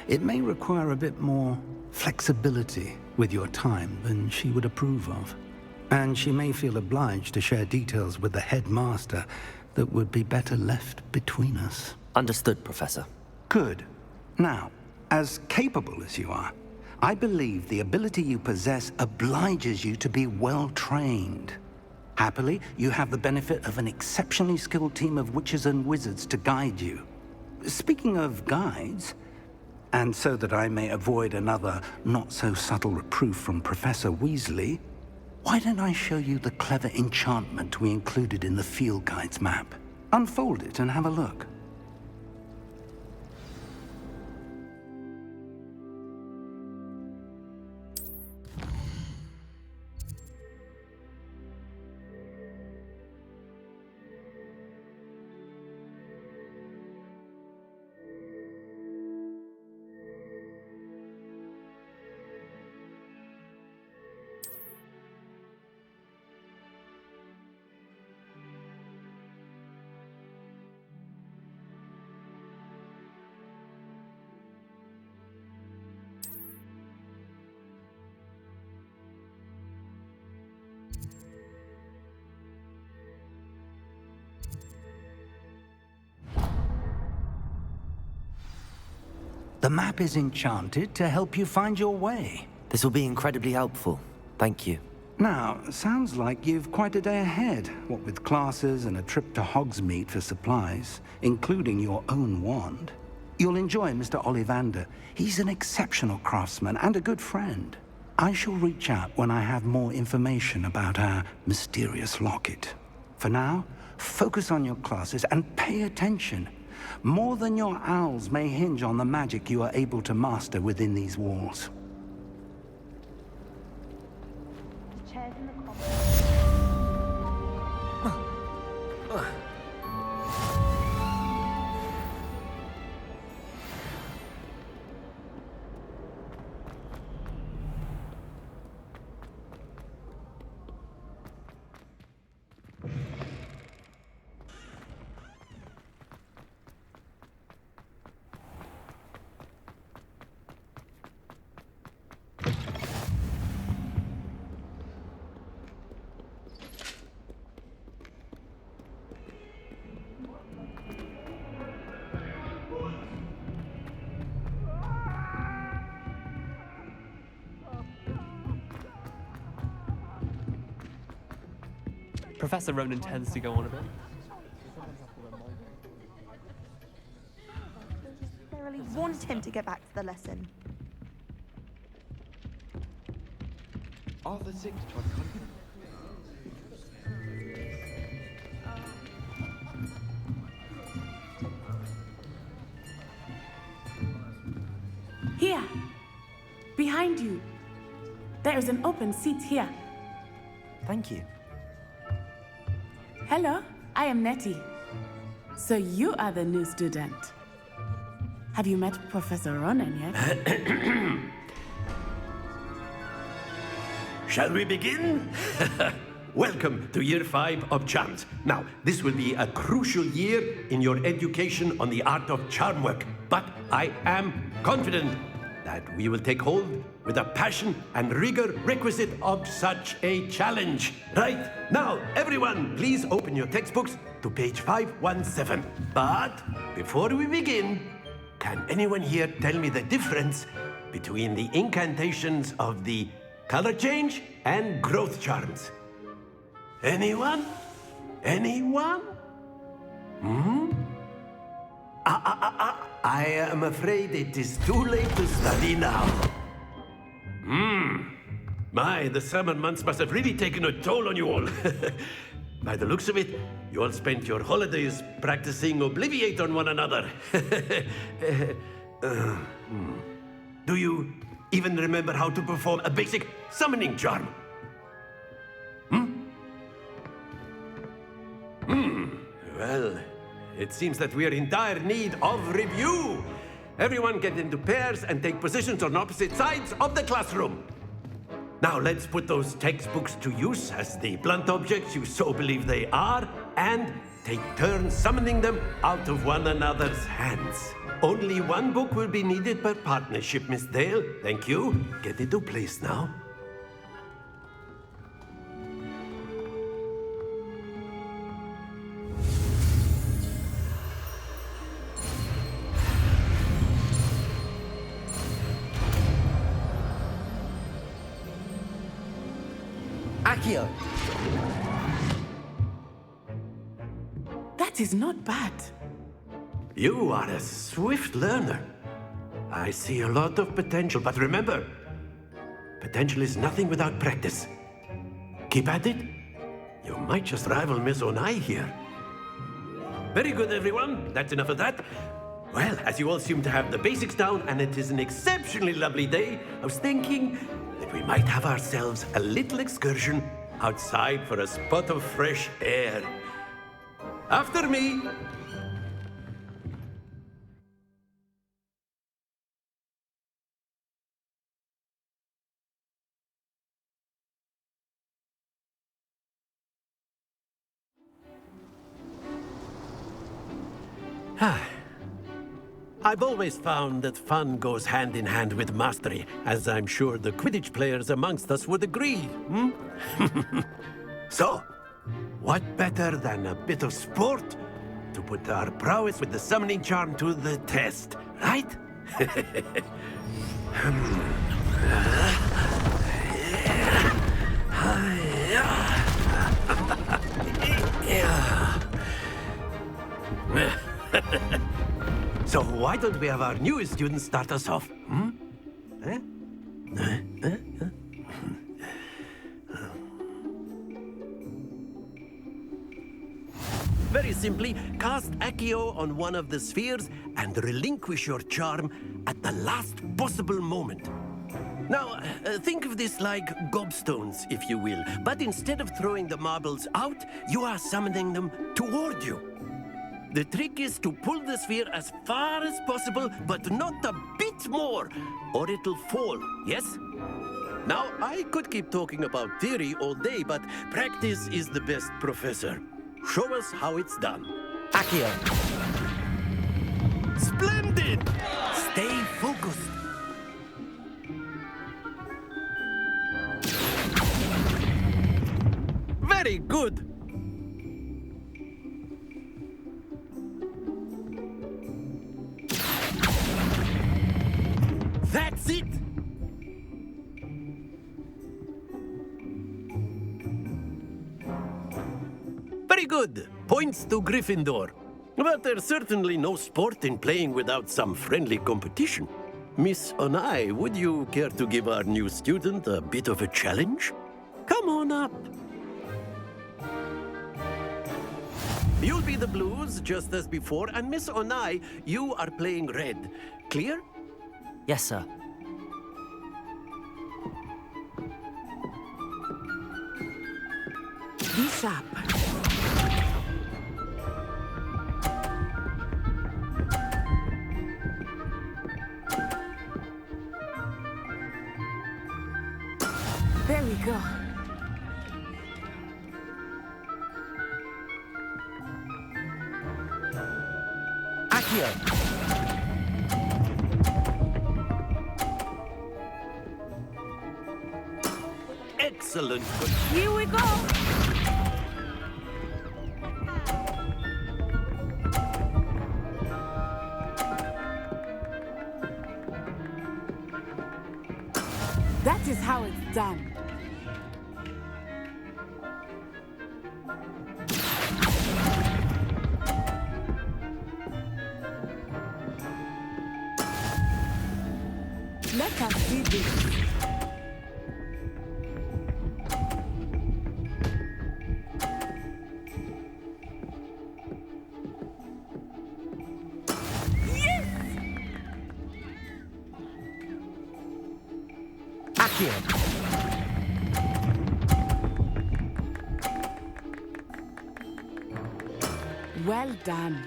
It may require a bit more flexibility with your time than she would approve of. And she may feel obliged to share details with the headmaster that would be better left between us. Understood, Professor. Good. Now, as capable as you are, I believe the ability you possess obliges you to be well-trained. Happily, you have the benefit of an exceptionally skilled team of witches and wizards to guide you. Speaking of guides, and so that I may avoid another not-so-subtle reproof from Professor Weasley, why don't I show you the clever enchantment we included in the field guide's map? Unfold it and have a look. The map is enchanted to help you find your way. This will be incredibly helpful. Thank you. Now, sounds like you've quite a day ahead, what with classes and a trip to Hogsmeade for supplies, including your own wand. You'll enjoy Mr. Ollivander. He's an exceptional craftsman and a good friend. I shall reach out when I have more information about our mysterious locket. For now, focus on your classes and pay attention. More than your owls may hinge on the magic you are able to master within these walls. Professor Ronan tends to go on a bit. I really want him to get back to the lesson. Arthur 6 tried to hunt him. Here. Behind you. There is an open seat here. Thank you. Hello, I am Nettie. So you are the new student. Have you met Professor Ronan yet? Shall we begin? Welcome to Year 5 of Charms. Now, this will be a crucial year in your education on the art of charm work, but I am confident that we will take hold with the passion and rigor requisite of such a challenge. Right? Now, everyone, please open your textbooks to page 517. But before we begin, can anyone here tell me the difference between the incantations of the color change and growth charms? Anyone? Anyone? I am afraid it is too late to study now. My, the summer months must have really taken a toll on you all. By the looks of it, you all spent your holidays practicing Obliviate on one another. Do you even remember how to perform a basic summoning charm? Well, it seems that we are in dire need of review. Everyone get into pairs and take positions on opposite sides of the classroom. Now let's put those textbooks to use as the blunt objects you so believe they are, and take turns summoning them out of one another's hands. Only one book will be needed per partnership, Miss Dale. Thank you. Get into place now. Accio! That is not bad. You are a swift learner. I see a lot of potential, but remember, potential is nothing without practice. Keep at it. You might just rival Miss Onai here. Very good, everyone. That's enough of that. Well, as you all seem to have the basics down, and it is an exceptionally lovely day, I was thinking that we might have ourselves a little excursion outside for a spot of fresh air. After me. I've always found that fun goes hand in hand with mastery, as I'm sure the Quidditch players amongst us would agree. So, what better than a bit of sport to put our prowess with the summoning charm to the test, right? So why don't we have our newest student start us off? Very simply, cast Accio on one of the spheres and relinquish your charm at the last possible moment. Now, think of this like gobstones, if you will, but instead of throwing the marbles out, you are summoning them toward you. The trick is to pull the sphere as far as possible, but not a bit more, or it'll fall, yes? Now, I could keep talking about theory all day, but practice is the best professor. Show us how it's done. Accio! Splendid! Stay focused. Very good. That's it! Very good. Points to Gryffindor. But there's certainly no sport in playing without some friendly competition. Miss Onai, would you care to give our new student a bit of a challenge? Come on up. You'll be the blues, just as before, and Miss Onai, you are playing red. Clear? Yes, sir. Be sharp. There we go. Accio! Excellent. Here we go. That is how it's done. Let us see this. Accio! Well done.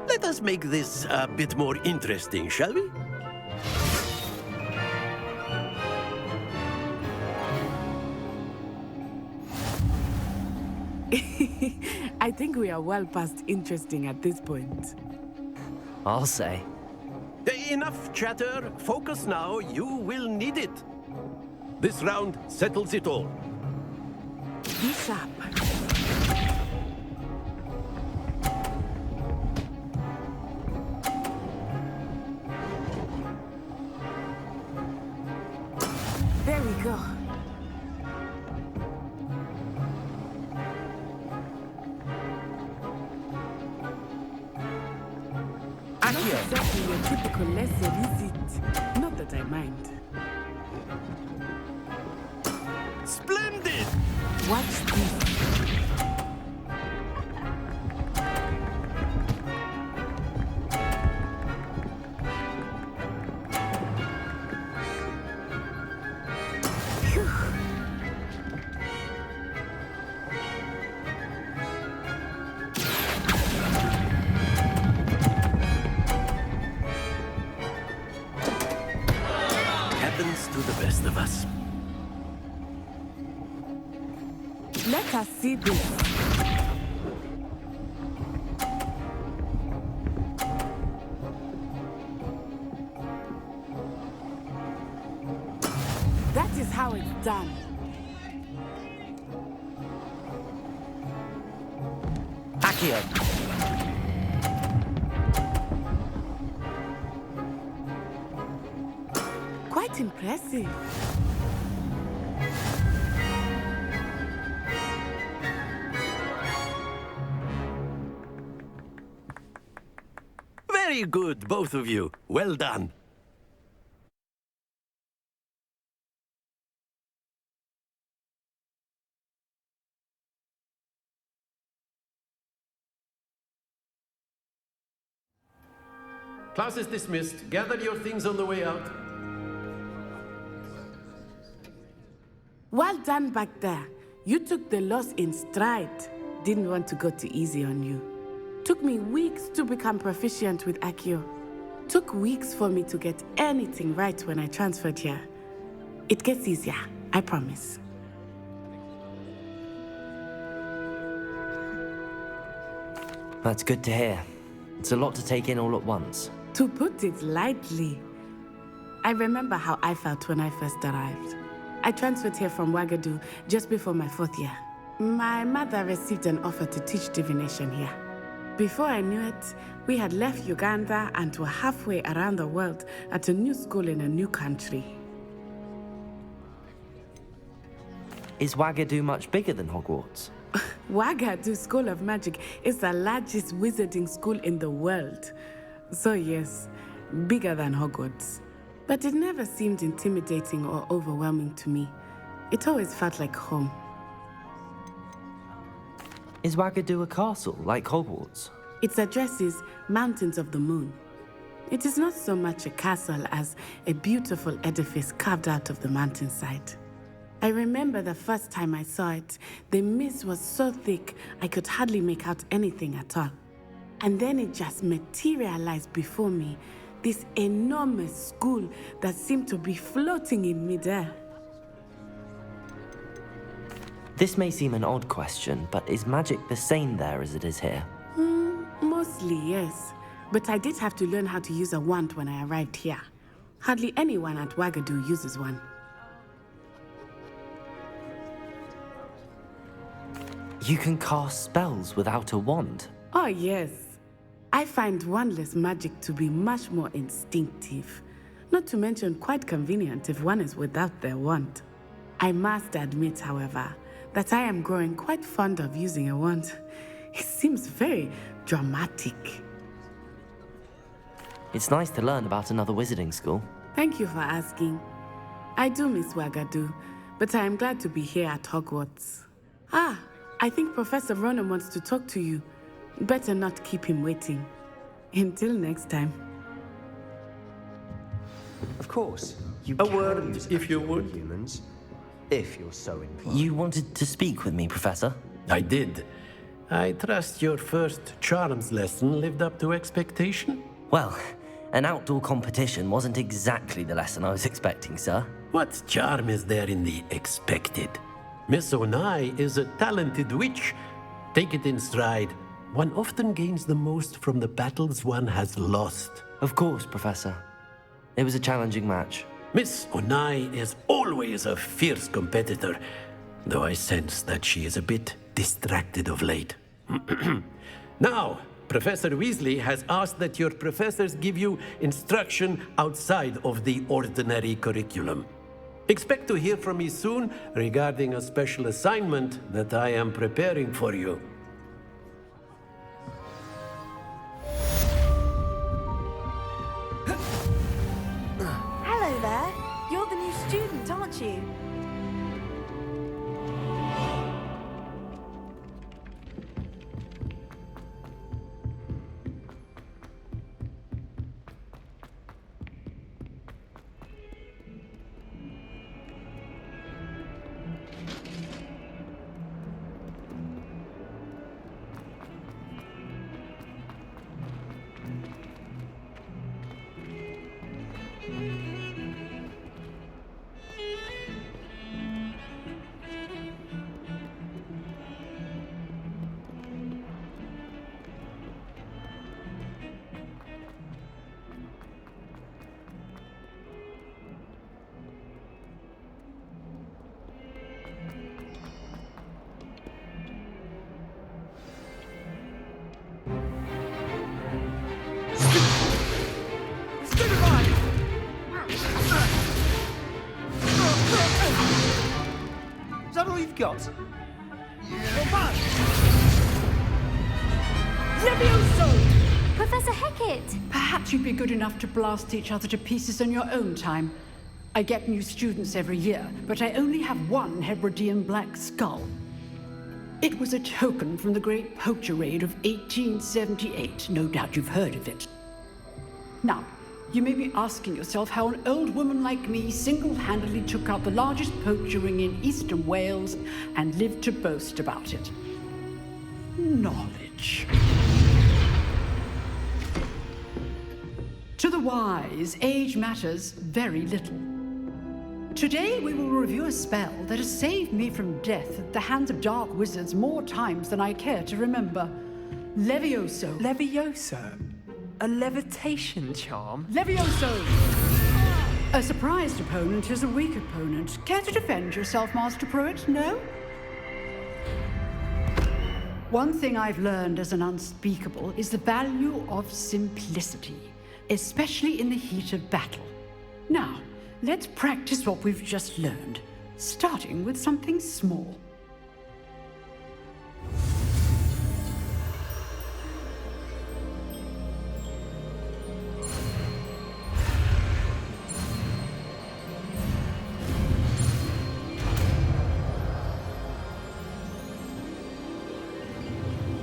Let us make this a bit more interesting, shall we? I think we are well past interesting at this point. I'll say. Enough chatter. Focus now. You will need it. This round settles it all. Be sharp. There we go. Not exactly your typical lesson, is it? Not that I mind. Splendid! Watch this. Happens to the best of us. Let us see this. That is how it's done. Accio! Quite impressive. Very good, both of you. Well done. Class is dismissed. Gather your things on the way out. Well done back there. You took the loss in stride. Didn't want to go too easy on you. Took me weeks to become proficient with Accio. Took weeks for me to get anything right when I transferred here. It gets easier, I promise. That's good to hear. It's a lot to take in all at once. To put it lightly, I remember how I felt when I first arrived. I transferred here from Wagadu just before my 4th year. My mother received an offer to teach divination here. Before I knew it, we had left Uganda and were halfway around the world at a new school in a new country. Is Wagadu much bigger than Hogwarts? Wagadu School of Magic is the largest wizarding school in the world. So yes, bigger than Hogwarts. But it never seemed intimidating or overwhelming to me. It always felt like home. Is Wagadu a castle, like Hogwarts? Its address is Mountains of the Moon. It is not so much a castle as a beautiful edifice carved out of the mountainside. I remember the first time I saw it, the mist was so thick I could hardly make out anything at all. And then it just materialized before me, this enormous school that seemed to be floating in midair. This may seem an odd question, but is magic the same there as it is here? Mostly, yes. But I did have to learn how to use a wand when I arrived here. Hardly anyone at Wagadu uses one. You can cast spells without a wand? Oh, yes. I find wandless magic to be much more instinctive. Not to mention quite convenient if one is without their wand. I must admit, however, that I am growing quite fond of using a wand. It seems very dramatic. It's nice to learn about another wizarding school. Thank you for asking. I do miss Wagadu, but I am glad to be here at Hogwarts. I think Professor Ronan wants to talk to you. Better not keep him waiting. Until next time. Of course. A word, if you would. Humans, if you're so inclined. You wanted to speak with me, Professor? I did. I trust your first charms lesson lived up to expectation? Well, an outdoor competition wasn't exactly the lesson I was expecting, sir. What charm is there in the expected? Miss Onai is a talented witch. Take it in stride. One often gains the most from the battles one has lost. Of course, Professor. It was a challenging match. Miss Onai is always a fierce competitor, though I sense that she is a bit distracted of late. Now, Professor Weasley has asked that your professors give you instruction outside of the ordinary curriculum. Expect to hear from me soon regarding a special assignment that I am preparing for you. Hello there. You're the new student, aren't you? Is that all you've got? Levioso! Professor Hecat! Perhaps you'd be good enough to blast each other to pieces in your own time. I get new students every year, but I only have one Hebridean black skull. It was a token from the Great Poacher Raid of 1878. No doubt you've heard of it. Now, you may be asking yourself how an old woman like me single-handedly took out the largest poacher ring in eastern Wales and lived to boast about it. Knowledge. To the wise, age matters very little. Today we will review a spell that has saved me from death at the hands of dark wizards more times than I care to remember. Levioso. Levioso? A levitation charm? Levioso! A surprised opponent is a weak opponent. Care to defend yourself, Master Pruitt? No? one thing I've learned as an unspeakable is the value of simplicity, especially in the heat of battle. Now, let's practice what we've just learned, starting with something small.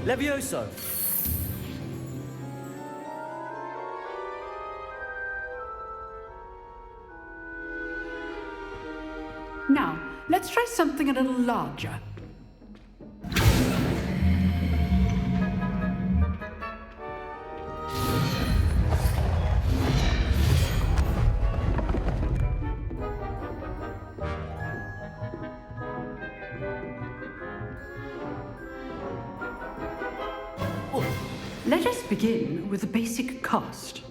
Levioso! Now, let's try something a little larger. Let us begin with the basic cast.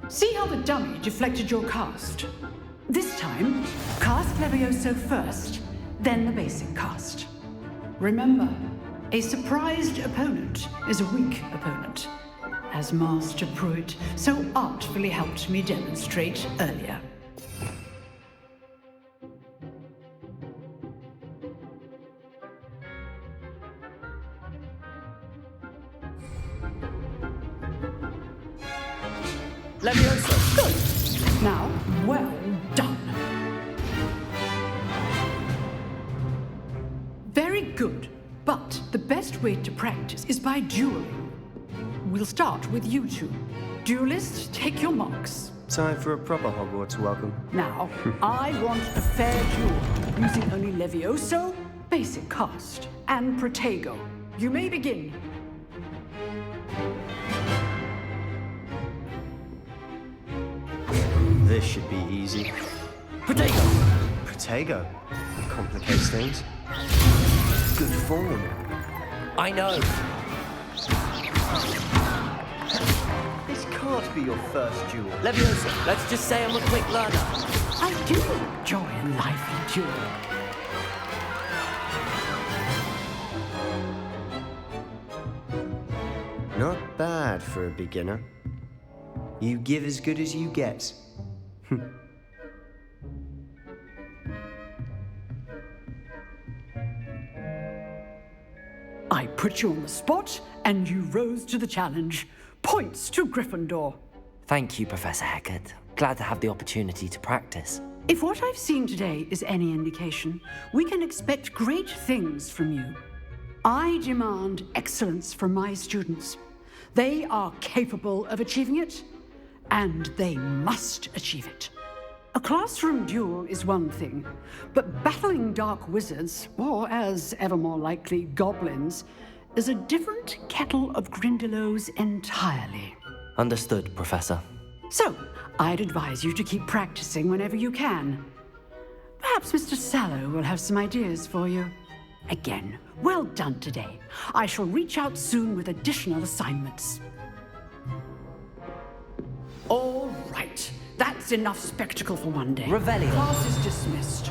See how the dummy deflected your cast? This time, cast Levioso first, then the basic cast. Remember, a surprised opponent is a weak opponent, as Master Pruitt so artfully helped me demonstrate earlier. Levioso! Good. Now, well done. Very good. But the best way to practice is by dueling. We'll start with you two. Duelists, take your marks. Time for a proper Hogwarts welcome. Now, I want a fair duel, using only Levioso, basic cast, and Protego. You may begin. This should be easy. Protego! Protego. Complicates things. Good form. I know. This can't be your first duel. Leviosa, let's just say I'm a quick learner. I do enjoy a lively duel. Not bad for a beginner. You give as good as you get. I put you on the spot, and you rose to the challenge. Points to Gryffindor. Thank you, Professor Hecat. Glad to have the opportunity to practice. If what I've seen today is any indication, we can expect great things from you. I demand excellence from my students. They are capable of achieving it, and they must achieve it. A classroom duel is one thing, but battling dark wizards, or as ever more likely, goblins, is a different kettle of Grindylows entirely. Understood, Professor. So, I'd advise you to keep practicing whenever you can. Perhaps Mr. Sallow will have some ideas for you. Again, well done today. I shall reach out soon with additional assignments. All right. That's enough spectacle for one day. Revelio. Class is dismissed.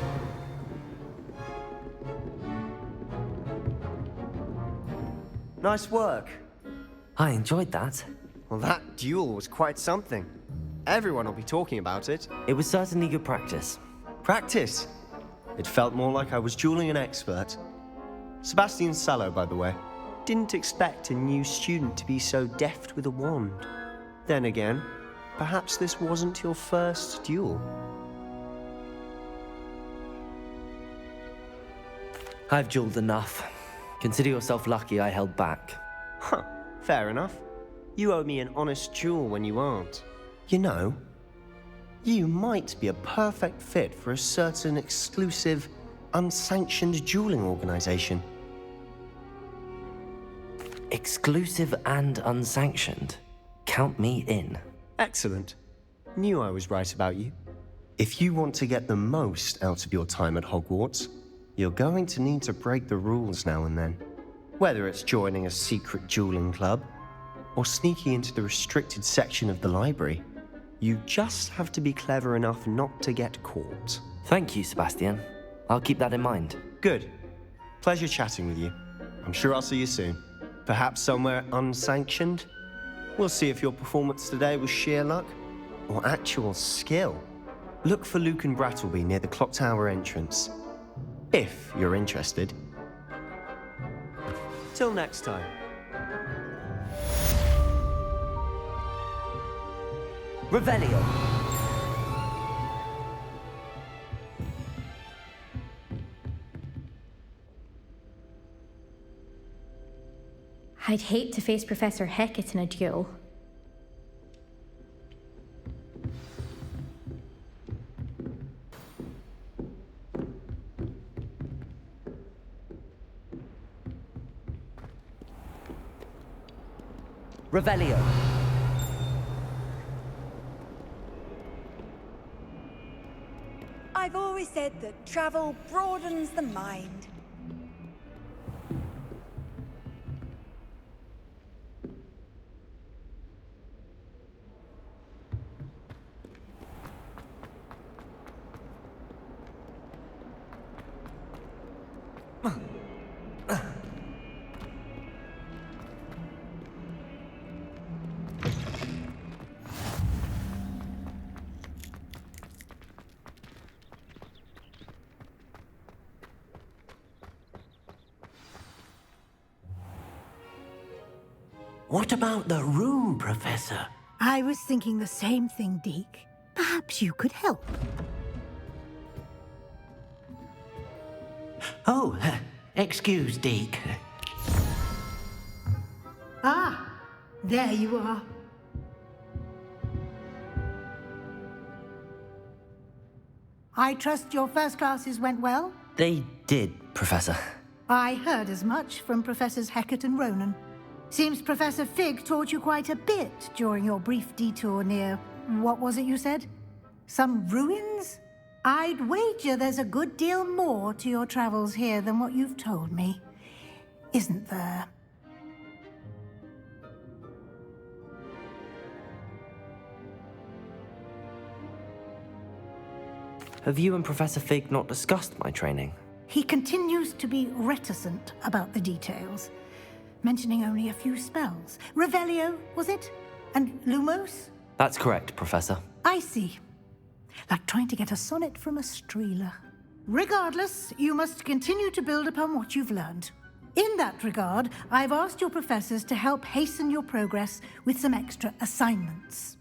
Nice work. I enjoyed that. Well, that duel was quite something. Everyone will be talking about it. It was certainly good practice. Practice? It felt more like I was dueling an expert. Sebastian Sallow, by the way. Didn't expect a new student to be so deft with a wand. Then again, perhaps this wasn't your first duel. I've dueled enough. Consider yourself lucky I held back. Huh, fair enough. You owe me an honest duel when you aren't. You know, you might be a perfect fit for a certain exclusive, unsanctioned dueling organization. Exclusive and unsanctioned? Count me in. Excellent. Knew I was right about you. If you want to get the most out of your time at Hogwarts, you're going to need to break the rules now and then. Whether it's joining a secret dueling club, or sneaking into the restricted section of the library, you just have to be clever enough not to get caught. Thank you, Sebastian. I'll keep that in mind. Good. Pleasure chatting with you. I'm sure I'll see you soon. Perhaps somewhere unsanctioned? We'll see if your performance today was sheer luck or actual skill. Look for Luke and Brattleby near the clock tower entrance. If you're interested. Till next time. Revelio. I'd hate to face Professor Hecat in a duel. Revelio. I've always said that travel broadens the mind. What about the room, Professor? I was thinking the same thing, Deke. Perhaps you could help. Oh, excuse, Deke. Ah, there you are. I trust your first classes went well? They did, Professor. I heard as much from Professors Hecat and Ronan. Seems Professor Fig taught you quite a bit during your brief detour near... what was it you said? Some ruins? I'd wager there's a good deal more to your travels here than what you've told me. Isn't there? Have you and Professor Fig not discussed my training? He continues to be reticent about the details, mentioning only a few spells. Revelio, was it? And Lumos? That's correct, Professor. I see. Like trying to get a sonnet from a streeler. Regardless, you must continue to build upon what you've learned. In that regard, I've asked your professors to help hasten your progress with some extra assignments.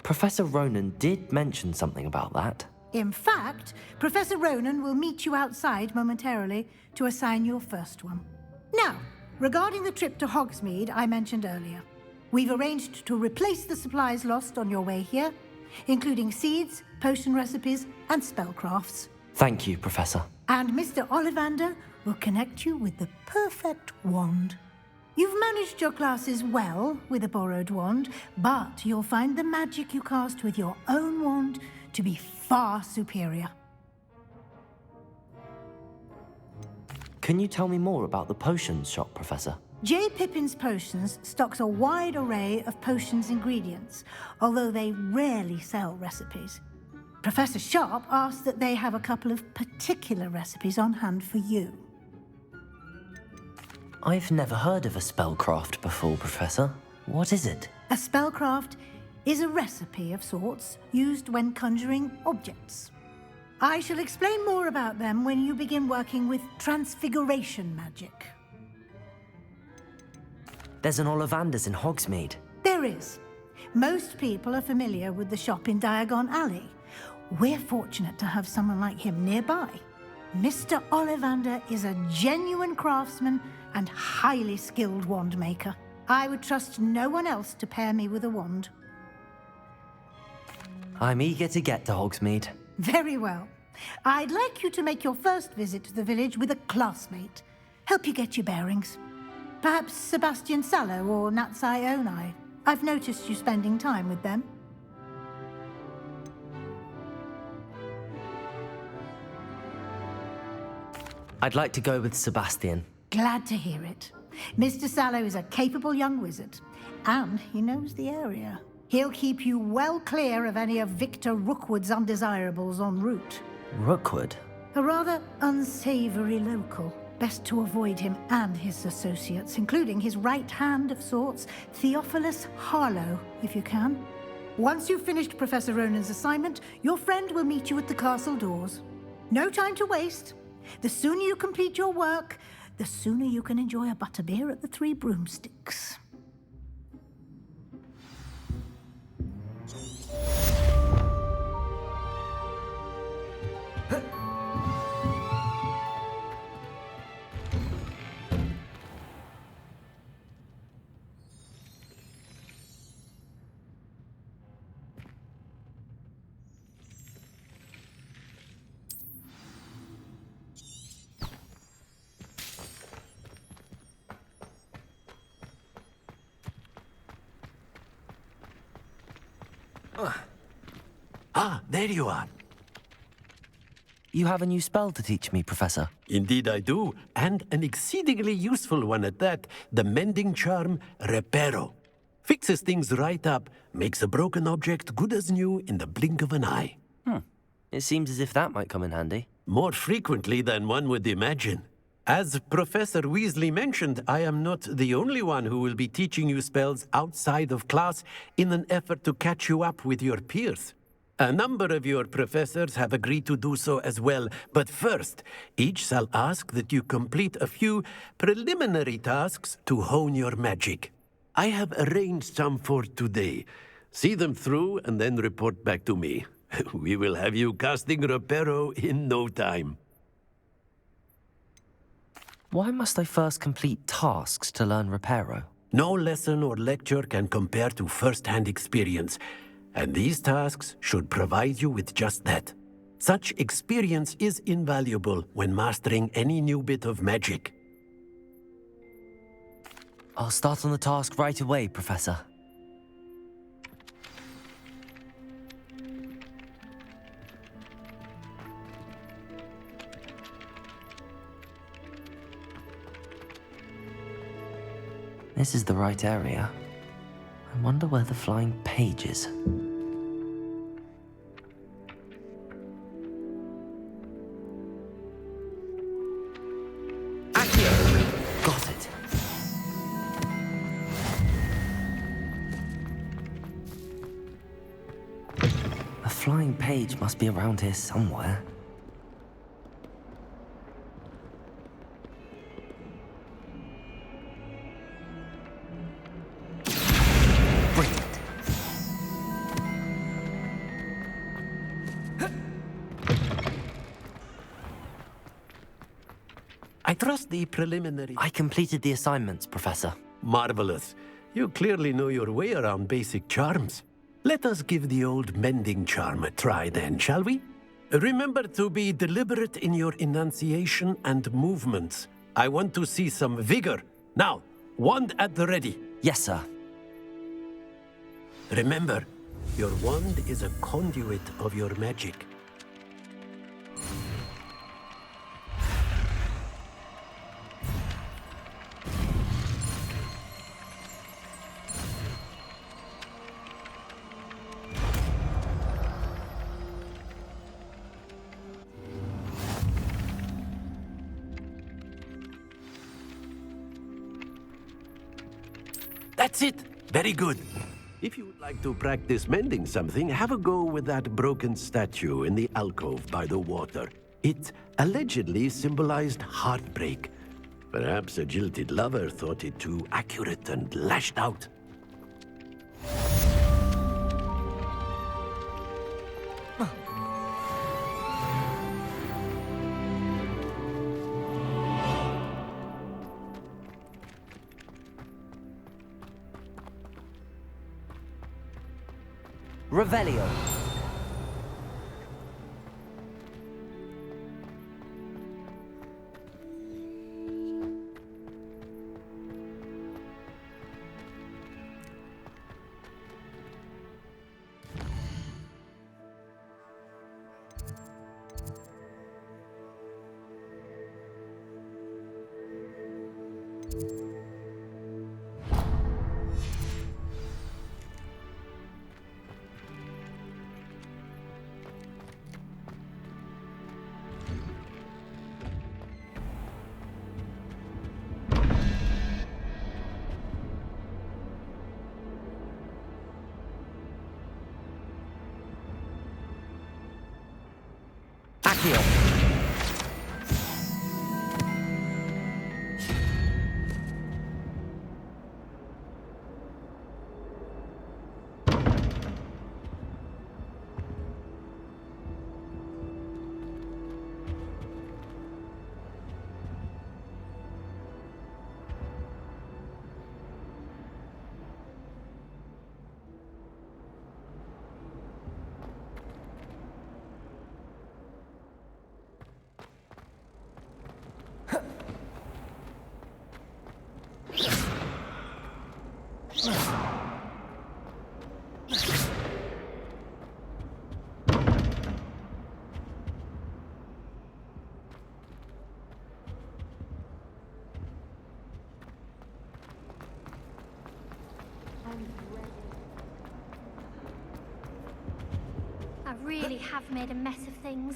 Professor Ronan did mention something about that. In fact, Professor Ronan will meet you outside momentarily to assign your first one. Now, regarding the trip to Hogsmeade I mentioned earlier, we've arranged to replace the supplies lost on your way here, including seeds, potion recipes, and spellcrafts. Thank you, Professor. And Mr. Ollivander will connect you with the perfect wand. You've managed your classes well with a borrowed wand, but you'll find the magic you cast with your own wand to be far superior. Can you tell me more about the potions shop, Professor? J. Pippin's Potions stocks a wide array of potions ingredients, although they rarely sell recipes. Professor Sharp asked that they have a couple of particular recipes on hand for you. I've never heard of a spellcraft before, Professor. What is it? A spellcraft is a recipe of sorts used when conjuring objects. I shall explain more about them when you begin working with transfiguration magic. There's an Ollivander's in Hogsmeade. There is. Most people are familiar with the shop in Diagon Alley. We're fortunate to have someone like him nearby. Mr. Ollivander is a genuine craftsman and highly skilled wand maker. I would trust no one else to pair me with a wand. I'm eager to get to Hogsmeade. Very well. I'd like you to make your first visit to the village with a classmate. Help you get your bearings. Perhaps Sebastian Sallow or Natsai Onai. I've noticed you spending time with them. I'd like to go with Sebastian. Glad to hear it. Mr. Sallow is a capable young wizard, and he knows the area. He'll keep you well clear of any of Victor Rookwood's undesirables en route. Rookwood? A rather unsavory local. Best to avoid him and his associates, including his right hand of sorts, Theophilus Harlow, if you can. Once you've finished Professor Ronan's assignment, your friend will meet you at the castle doors. No time to waste. The sooner you complete your work, the sooner you can enjoy a butterbeer at the Three Broomsticks. Ah, there you are. You have a new spell to teach me, Professor. Indeed I do, and an exceedingly useful one at that. The mending charm, Reparo. Fixes things right up, makes a broken object good as new in the blink of an eye. It seems as if that might come in handy. More frequently than one would imagine. As Professor Weasley mentioned, I am not the only one who will be teaching you spells outside of class in an effort to catch you up with your peers. A number of your professors have agreed to do so as well, but first, each shall ask that you complete a few preliminary tasks to hone your magic. I have arranged some for today. See them through and then report back to me. We will have you casting Reparo in no time. Why must I first complete tasks to learn Reparo? No lesson or lecture can compare to first-hand experience, and these tasks should provide you with just that. Such experience is invaluable when mastering any new bit of magic. I'll start on the task right away, Professor. This is the right area. I wonder where the flying page is. Got it. A flying page must be around here somewhere. I trust the preliminary... I completed the assignments, Professor. Marvelous. You clearly know your way around basic charms. Let us give the old mending charm a try then, shall we? Remember to be deliberate in your enunciation and movements. I want to see some vigor. Now, wand at the ready. Yes, sir. Remember, your wand is a conduit of your magic. That's it! Very good. If you would like to practice mending something, have a go with that broken statue in the alcove by the water. It allegedly symbolized heartbreak. Perhaps a jilted lover thought it too accurate and lashed out. Revelio. Accio. I really have made a mess of things.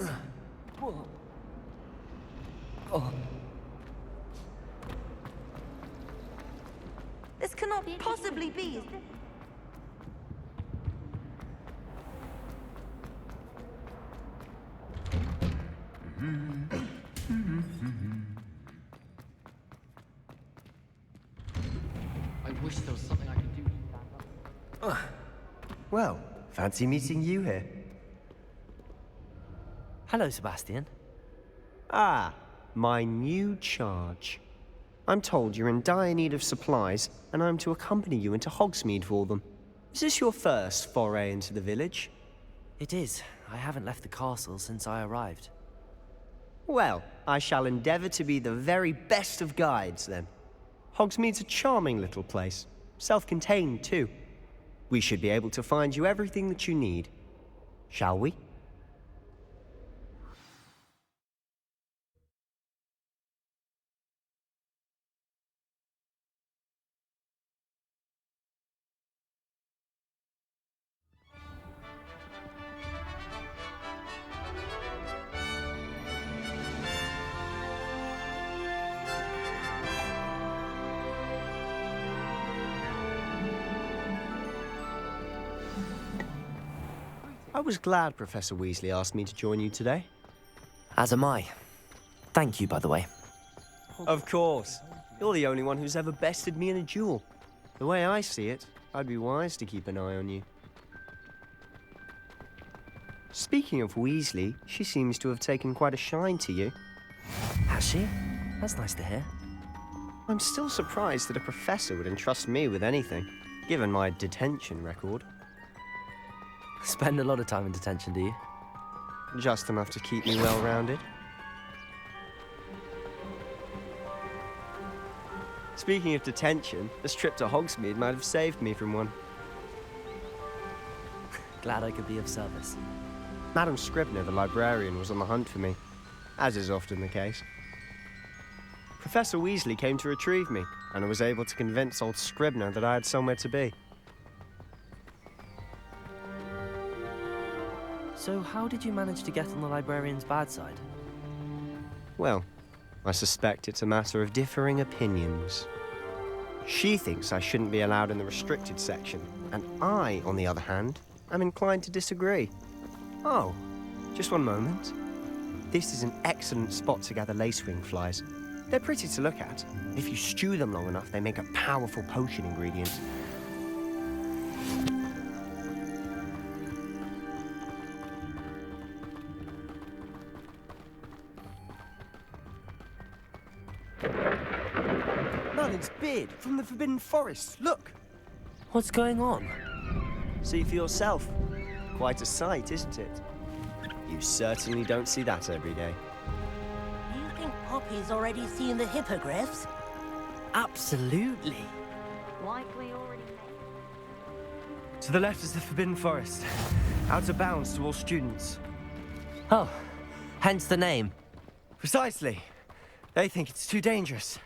This cannot possibly be. I wish there was something I could do. Well, fancy meeting you here. Hello, Sebastian. Ah, my new charge. I'm told you're in dire need of supplies, and I'm to accompany you into Hogsmeade for them. Is this your first foray into the village? It is. I haven't left the castle since I arrived. Well, I shall endeavor to be the very best of guides, then. Hogsmeade's a charming little place. Self-contained, too. We should be able to find you everything that you need. Shall we? I was glad Professor Weasley asked me to join you today. As am I. Thank you, by the way. Of course. You're the only one who's ever bested me in a duel. The way I see it, I'd be wise to keep an eye on you. Speaking of Weasley, she seems to have taken quite a shine to you. Has she? That's nice to hear. I'm still surprised that a professor would entrust me with anything, given my detention record. Spend a lot of time in detention, do you? Just enough to keep me well-rounded. Speaking of detention, this trip to Hogsmeade might have saved me from one. Glad I could be of service. Madam Scribner, the librarian, was on the hunt for me, as is often the case. Professor Weasley came to retrieve me, and I was able to convince old Scribner that I had somewhere to be. So how did you manage to get on the librarian's bad side? Well, I suspect it's a matter of differing opinions. She thinks I shouldn't be allowed in the restricted section, and I, on the other hand, am inclined to disagree. Oh, just one moment. This is an excellent spot to gather lacewing flies. They're pretty to look at. If you stew them long enough, they make a powerful potion ingredient. Merlin's beard from the Forbidden Forest. Look! What's going on? See for yourself. Quite a sight, isn't it? You certainly don't see that every day. Do you think Poppy's already seen the hippogriffs? Absolutely. Likely already To the left is the Forbidden Forest. Out of bounds to all students. Oh, hence the name. Precisely. They think it's too dangerous.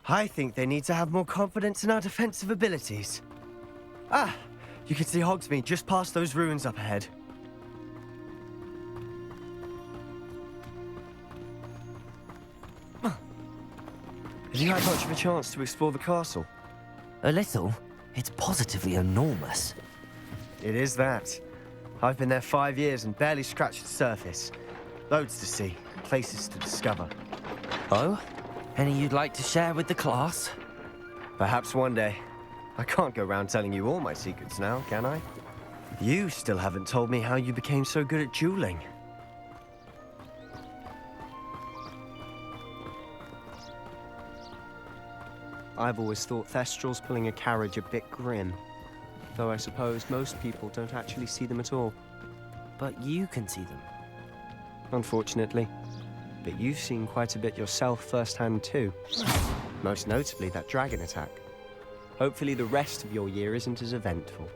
I think they need to have more confidence in our defensive abilities. Ah, you can see Hogsmeade just past those ruins up ahead. Have you had much of a chance to explore the castle? A little. It's positively enormous. It is that. I've been there 5 years and barely scratched the surface. Loads to see, places to discover. Oh? Any you'd like to share with the class? Perhaps one day. I can't go around telling you all my secrets now, can I? You still haven't told me how you became so good at dueling. I've always thought Thestrals pulling a carriage a bit grim. Though I suppose most people don't actually see them at all. But you can see them. Unfortunately. But you've seen quite a bit yourself firsthand too. Most notably that dragon attack. Hopefully the rest of your year isn't as eventful.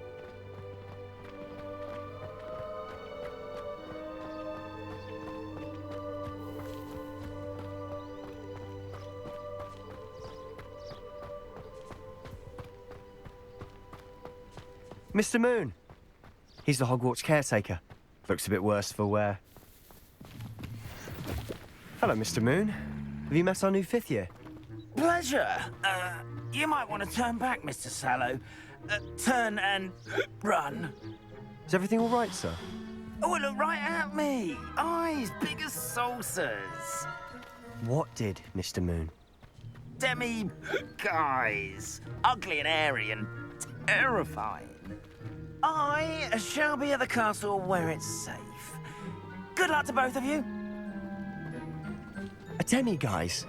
Mr. Moon! He's the Hogwarts caretaker. Looks a bit worse for wear. Hello, Mr. Moon. Have you met our new 5th year? Pleasure. You might want to turn back, Mr. Sallow. Turn and run. Is everything all right, sir? Oh, look right at me. Eyes big as saucers. What did, Mr. Moon? Guys. Ugly and airy and terrifying. I shall be at the castle where it's safe. Good luck to both of you. A demi-guise?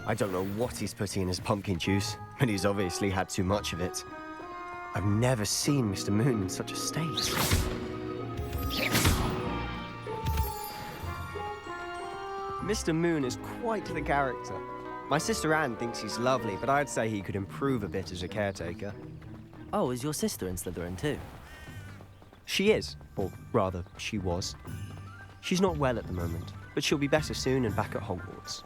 I don't know what he's putting in his pumpkin juice, but he's obviously had too much of it. I've never seen Mr. Moon in such a state. Mr. Moon is quite the character. My sister Anne thinks he's lovely, but I'd say he could improve a bit as a caretaker. Oh, is your sister in Slytherin too? She is, or rather, she was. She's not well at the moment, but she'll be better soon and back at Hogwarts.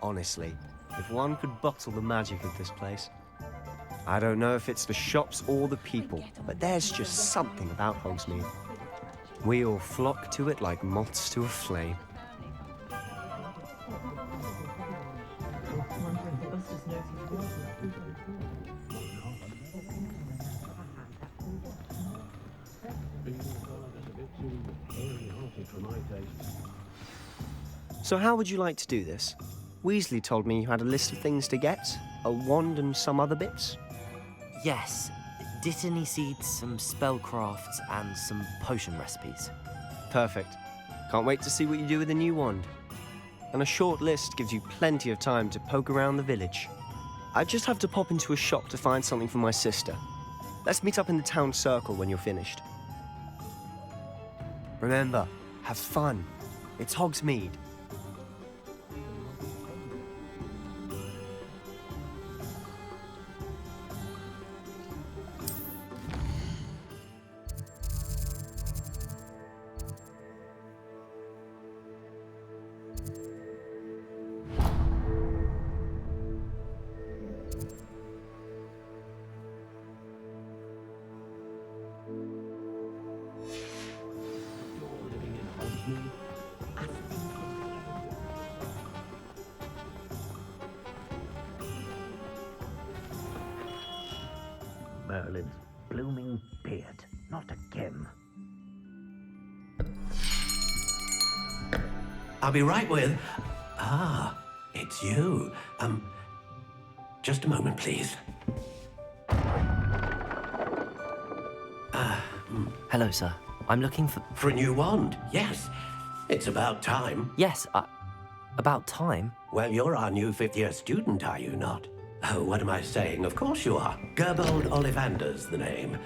Honestly, if one could bottle the magic of this place. I don't know if it's the shops or the people, but there's just something about Hogsmeade. We all flock to it like moths to a flame. So how would you like to do this? Weasley told me you had a list of things to get, a wand and some other bits. Yes. Dittany seeds, some spellcrafts, and some potion recipes. Perfect. Can't wait to see what you do with the new wand. And a short list gives you plenty of time to poke around the village. I just have to pop into a shop to find something for my sister. Let's meet up in the town circle when you're finished. Remember, have fun. It's Hogsmeade. Merlin's blooming beard, not again. I'll be right with... Ah, it's you. Just a moment, please. Hello, sir. I'm looking for... For a new wand, yes. It's about time. Yes, about time? Well, you're our new 5th year student, are you not? Oh, what am I saying? Of course you are. Gerbold Ollivander's the name.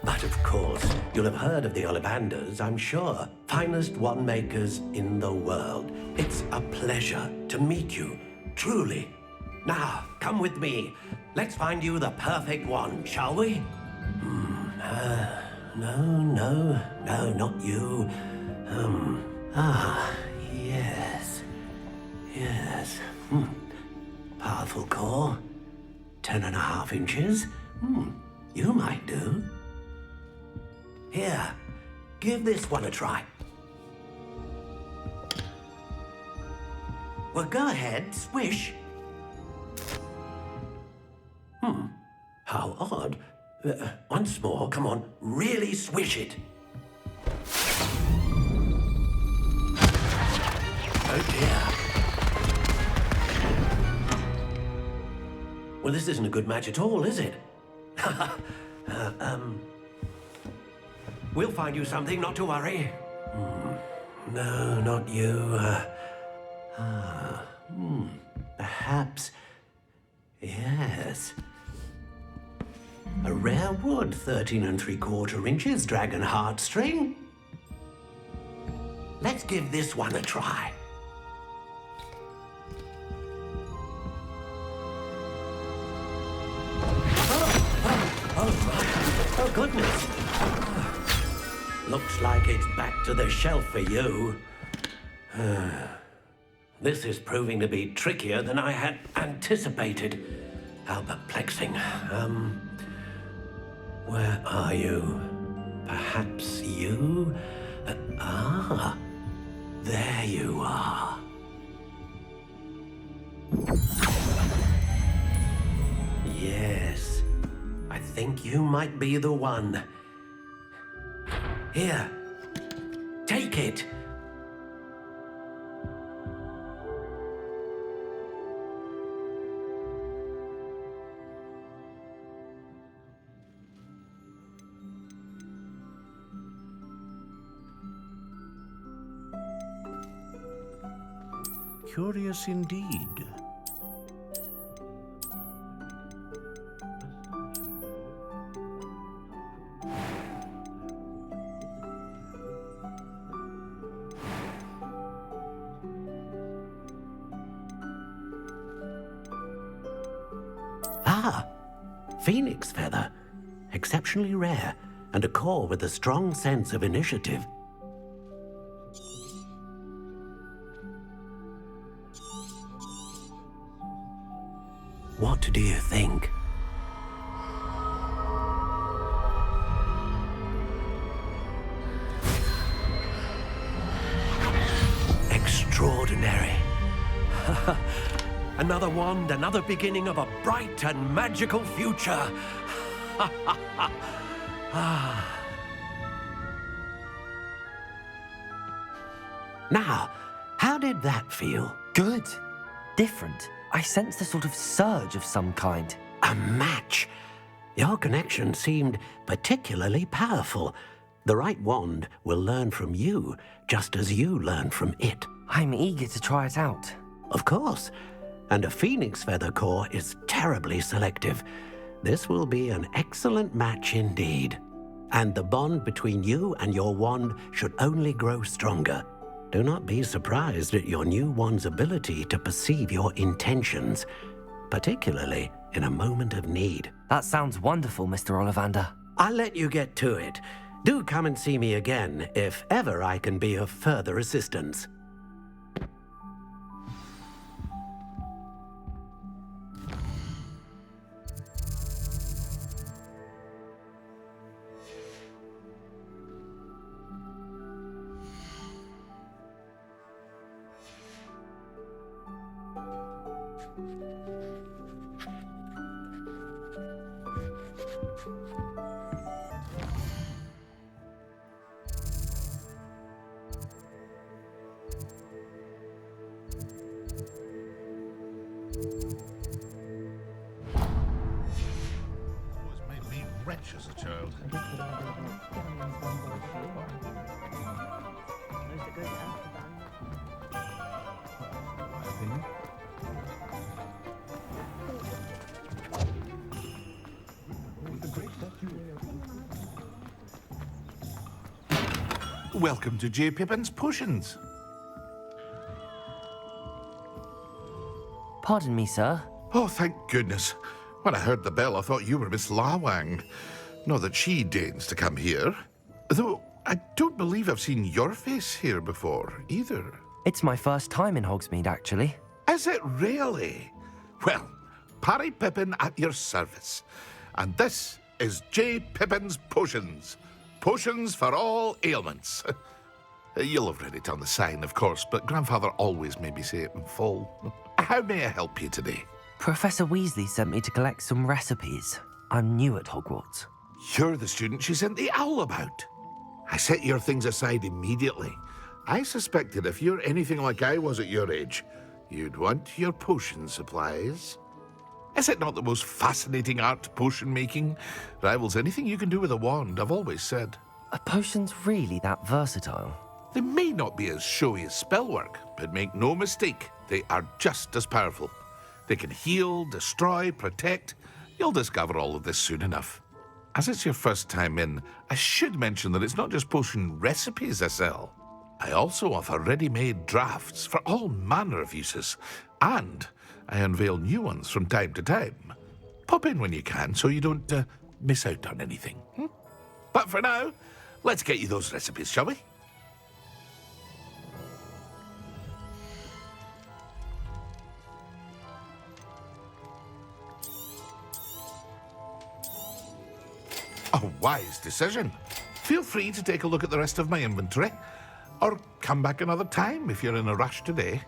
But of course, you'll have heard of the Ollivanders, I'm sure. Finest wand makers in the world. It's a pleasure to meet you, truly. Now, come with me. Let's find you the perfect wand, shall we? No, not you. Yes. Powerful core. 10.5 inches. You might do. Here, give this one a try. Well, go ahead, swish. How odd. Once more, come on, really swish it. Oh dear. Well, this isn't a good match at all, is it? We'll find you something, not to worry. No, not you. Perhaps. Yes. A rare wood, 13 3/4 inches, dragon heartstring. Let's give this one a try. Oh, goodness. Looks like it's back to the shelf for you. This is proving to be trickier than I had anticipated. How perplexing. Where are you? Perhaps you? There you are. Yes, I think you might be the one. Here, take it. Curious indeed. Phoenix feather. Exceptionally rare, and a core with a strong sense of initiative. What do you think? Extraordinary. Another wand, another beginning of a bright and magical future. Now, how did that feel? Good. Different. I sensed a sort of surge of some kind. A match. Your connection seemed particularly powerful. The right wand will learn from you, just as you learn from it. I'm eager to try it out. Of course. And a phoenix feather core is terribly selective. This will be an excellent match indeed. And the bond between you and your wand should only grow stronger. Do not be surprised at your new wand's ability to perceive your intentions, particularly in a moment of need. That sounds wonderful, Mr. Ollivander. I'll let you get to it. Do come and see me again if ever I can be of further assistance. Always made me wretch as a child. Welcome to J. Pippin's Potions. Pardon me, sir. Oh, thank goodness. When I heard the bell, I thought you were Miss Lawang. Not that she deigns to come here. Though, I don't believe I've seen your face here before, either. It's my first time in Hogsmeade, actually. Is it really? Well, Parry Pippin at your service. And this is J. Pippin's Potions. Potions for all ailments. You'll have read it on the sign, of course, but Grandfather always made me say it in full. How may I help you today? Professor Weasley sent me to collect some recipes. I'm new at Hogwarts. You're the student she sent the owl about. I set your things aside immediately. I suspected if you're anything like I was at your age, you'd want your potion supplies. Is it not the most fascinating art, potion making? Rivals anything you can do with a wand, I've always said. Are potions really that versatile? They may not be as showy as spellwork, but make no mistake, they are just as powerful. They can heal, destroy, protect. You'll discover all of this soon enough. As it's your first time in, I should mention that it's not just potion recipes I sell. I also offer ready-made drafts for all manner of uses, and I unveil new ones from time to time. Pop in when you can so you don't miss out on anything. But for now, let's get you those recipes, shall we? A wise decision. Feel free to take a look at the rest of my inventory, or come back another time if you're in a rush today.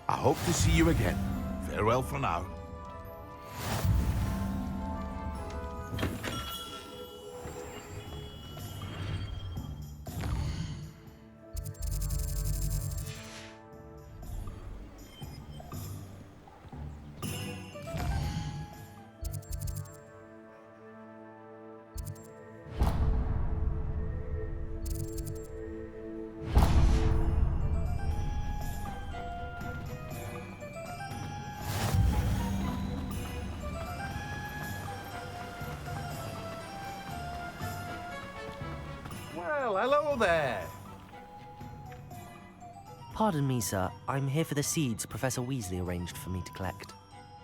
I hope to see you again. Farewell for now. Well, hello there. Pardon me, sir. I'm here for the seeds Professor Weasley arranged for me to collect.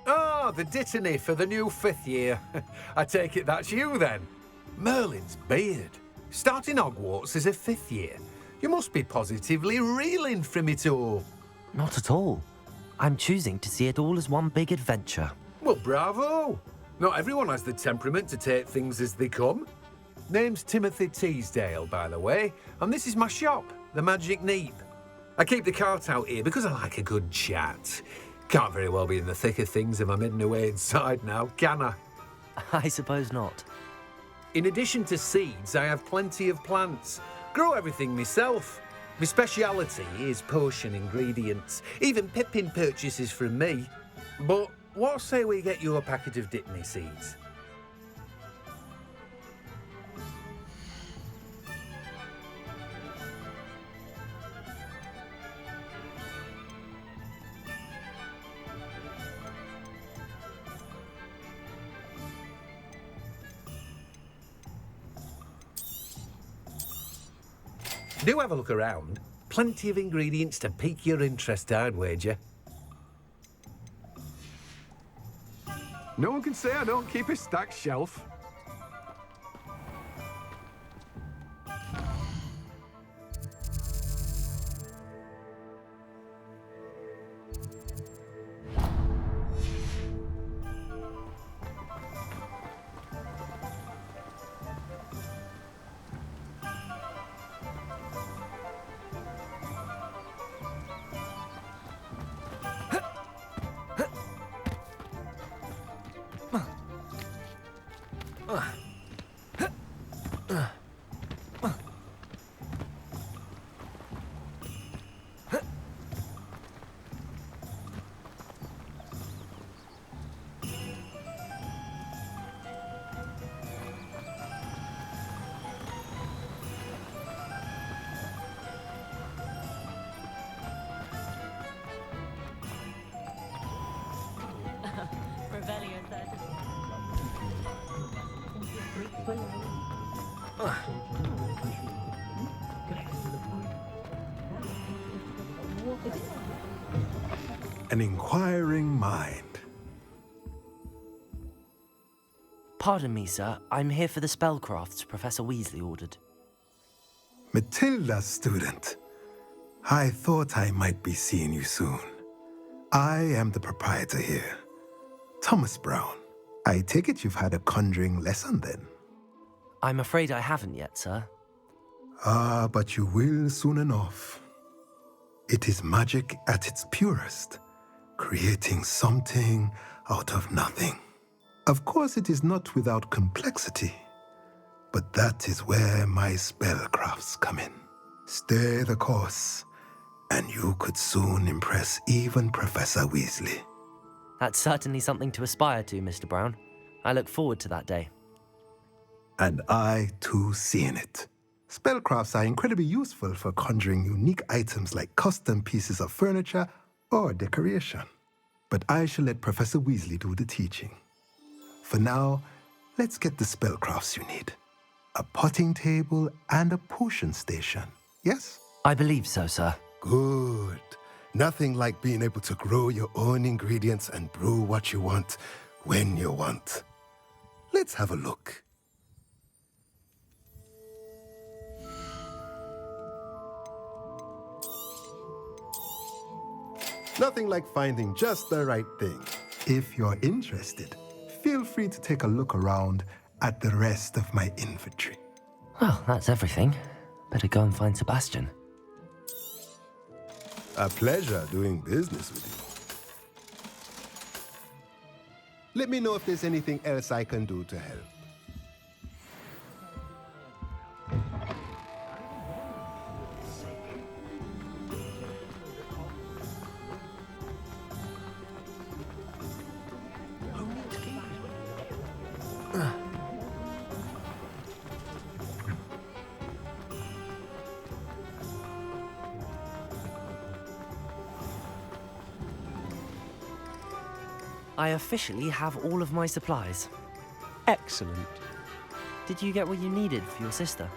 Oh, the dittany for the new 5th year. I take it that's you, then. Merlin's beard. Starting Hogwarts as a 5th year. You must be positively reeling from it all. Not at all. I'm choosing to see it all as one big adventure. Well, bravo. Not everyone has the temperament to take things as they come. Name's Timothy Teasdale, by the way, and this is my shop, the Magic Neep. I keep the cart out here because I like a good chat. Can't very well be in the thick of things if I'm hidden away inside now, can I? I suppose not. In addition to seeds, I have plenty of plants. Grow everything myself. My speciality is potion ingredients. Even Pippin purchases from me. But what say we get you a packet of Dittany seeds? Do have a look around. Plenty of ingredients to pique your interest, I'd wager. No one can say I don't keep a stacked shelf. An inquiring mind. Pardon me, sir. I'm here for the spellcrafts Professor Weasley ordered. Matilda, student. I thought I might be seeing you soon. I am the proprietor here, Thomas Brown. I take it you've had a conjuring lesson then? I'm afraid I haven't yet, sir. Ah, but you will soon enough. It is magic at its purest, creating something out of nothing. Of course, it is not without complexity, but that is where my spellcrafts come in. Stay the course, and you could soon impress even Professor Weasley. That's certainly something to aspire to, Mr. Brown. I look forward to that day. And I, too, see in it. Spellcrafts are incredibly useful for conjuring unique items like custom pieces of furniture or decoration. But I shall let Professor Weasley do the teaching. For now, let's get the spellcrafts you need. A potting table and a potion station, yes? I believe so, sir. Good. Nothing like being able to grow your own ingredients and brew what you want when you want. Let's have a look. Nothing like finding just the right thing. If you're interested, feel free to take a look around at the rest of my inventory. Well, that's everything. Better go and find Sebastian. A pleasure doing business with you. Let me know if there's anything else I can do to help. I officially have all of my supplies. Excellent. Did you get what you needed for your sister?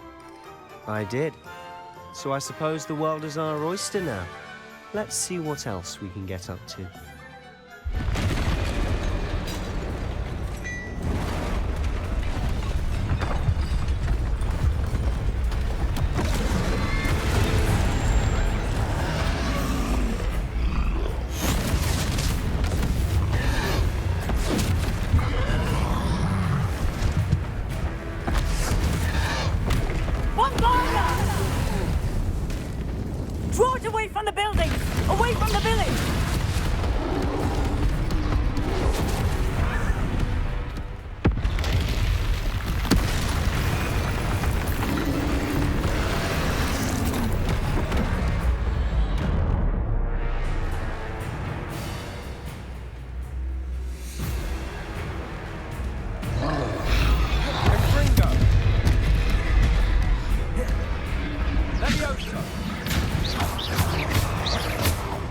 I did. So I suppose the world is our oyster now. Let's see what else we can get up to. Draw it away from the buildings! Away from the village!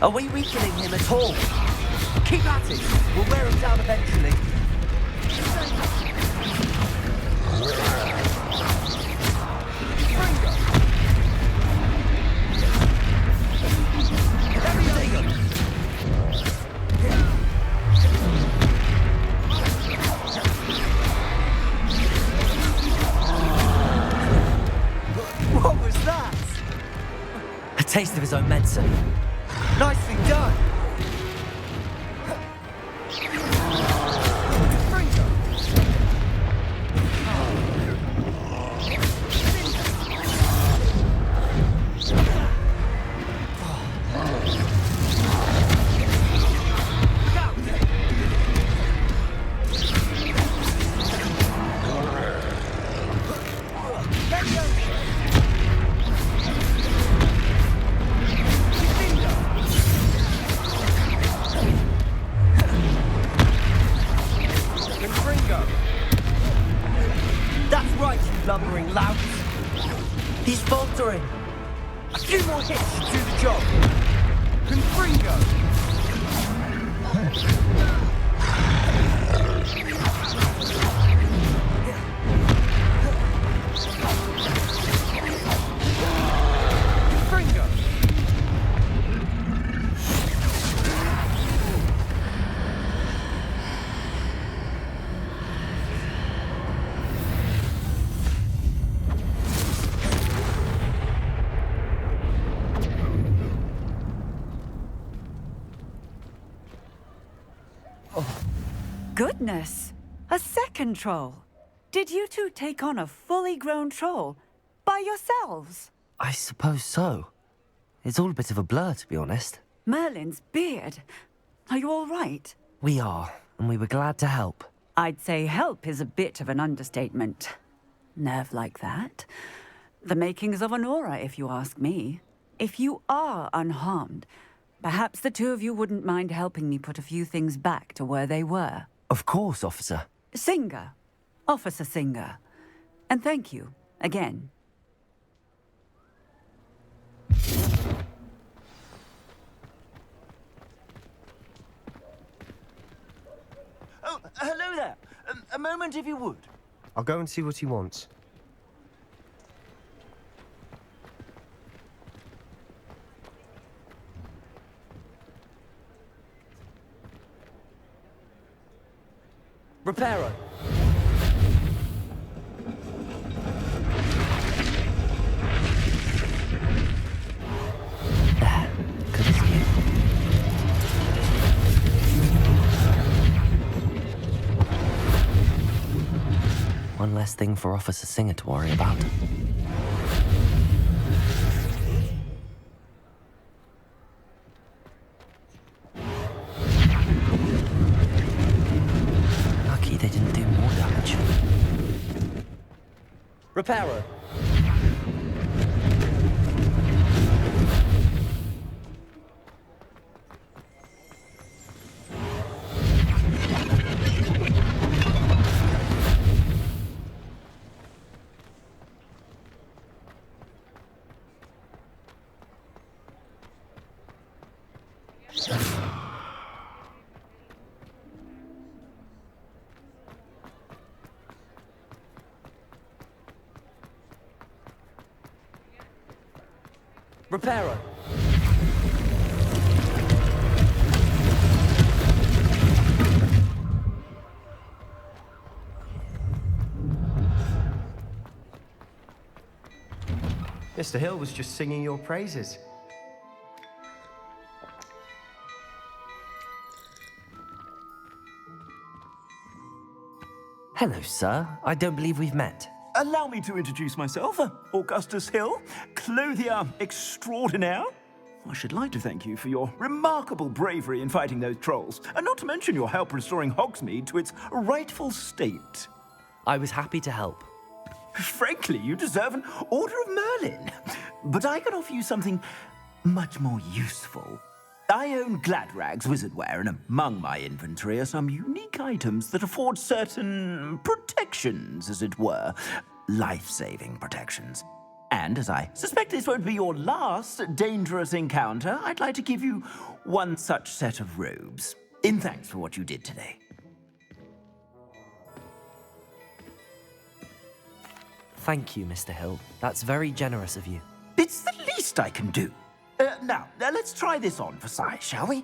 Are we weakening him at all? Keep at it! We'll wear him down eventually. What was that? A taste of his own medicine. Nicely done! That's right, you lumbering lout. He's faltering. A few more hits should do the job. Confringo! Goodness! A second troll! Did you two take on a fully grown troll by yourselves? I suppose so. It's all a bit of a blur, to be honest. Merlin's beard. Are you all right? We are, and we were glad to help. I'd say help is a bit of an understatement. Nerve like that. The makings of an aura, if you ask me. If you are unharmed, perhaps the two of you wouldn't mind helping me put a few things back to where they were. Of course, officer. Singer. Officer Singer. And thank you, again. Oh, hello there. A moment if you would. I'll go and see what he wants. Reparo. Good as new. One less thing for Officer Singer to worry about. Lucky they didn't do more damage. Reparo. Reparo. Mr. Hill was just singing your praises. Hello, sir. I don't believe we've met. Allow me to introduce myself, Augustus Hill, clothier extraordinaire. I should like to thank you for your remarkable bravery in fighting those trolls, and not to mention your help restoring Hogsmeade to its rightful state. I was happy to help. Frankly, you deserve an Order of Merlin. But I can offer you something much more useful. I own Gladrag's wizardware, and among my inventory are some unique items that afford certain protections, as it were. Life-saving protections. And as I suspect this won't be your last dangerous encounter, I'd like to give you one such set of robes, in thanks for what you did today. Thank you, Mr. Hill. That's very generous of you. It's the least I can do. Now, let's try this on for size, shall we?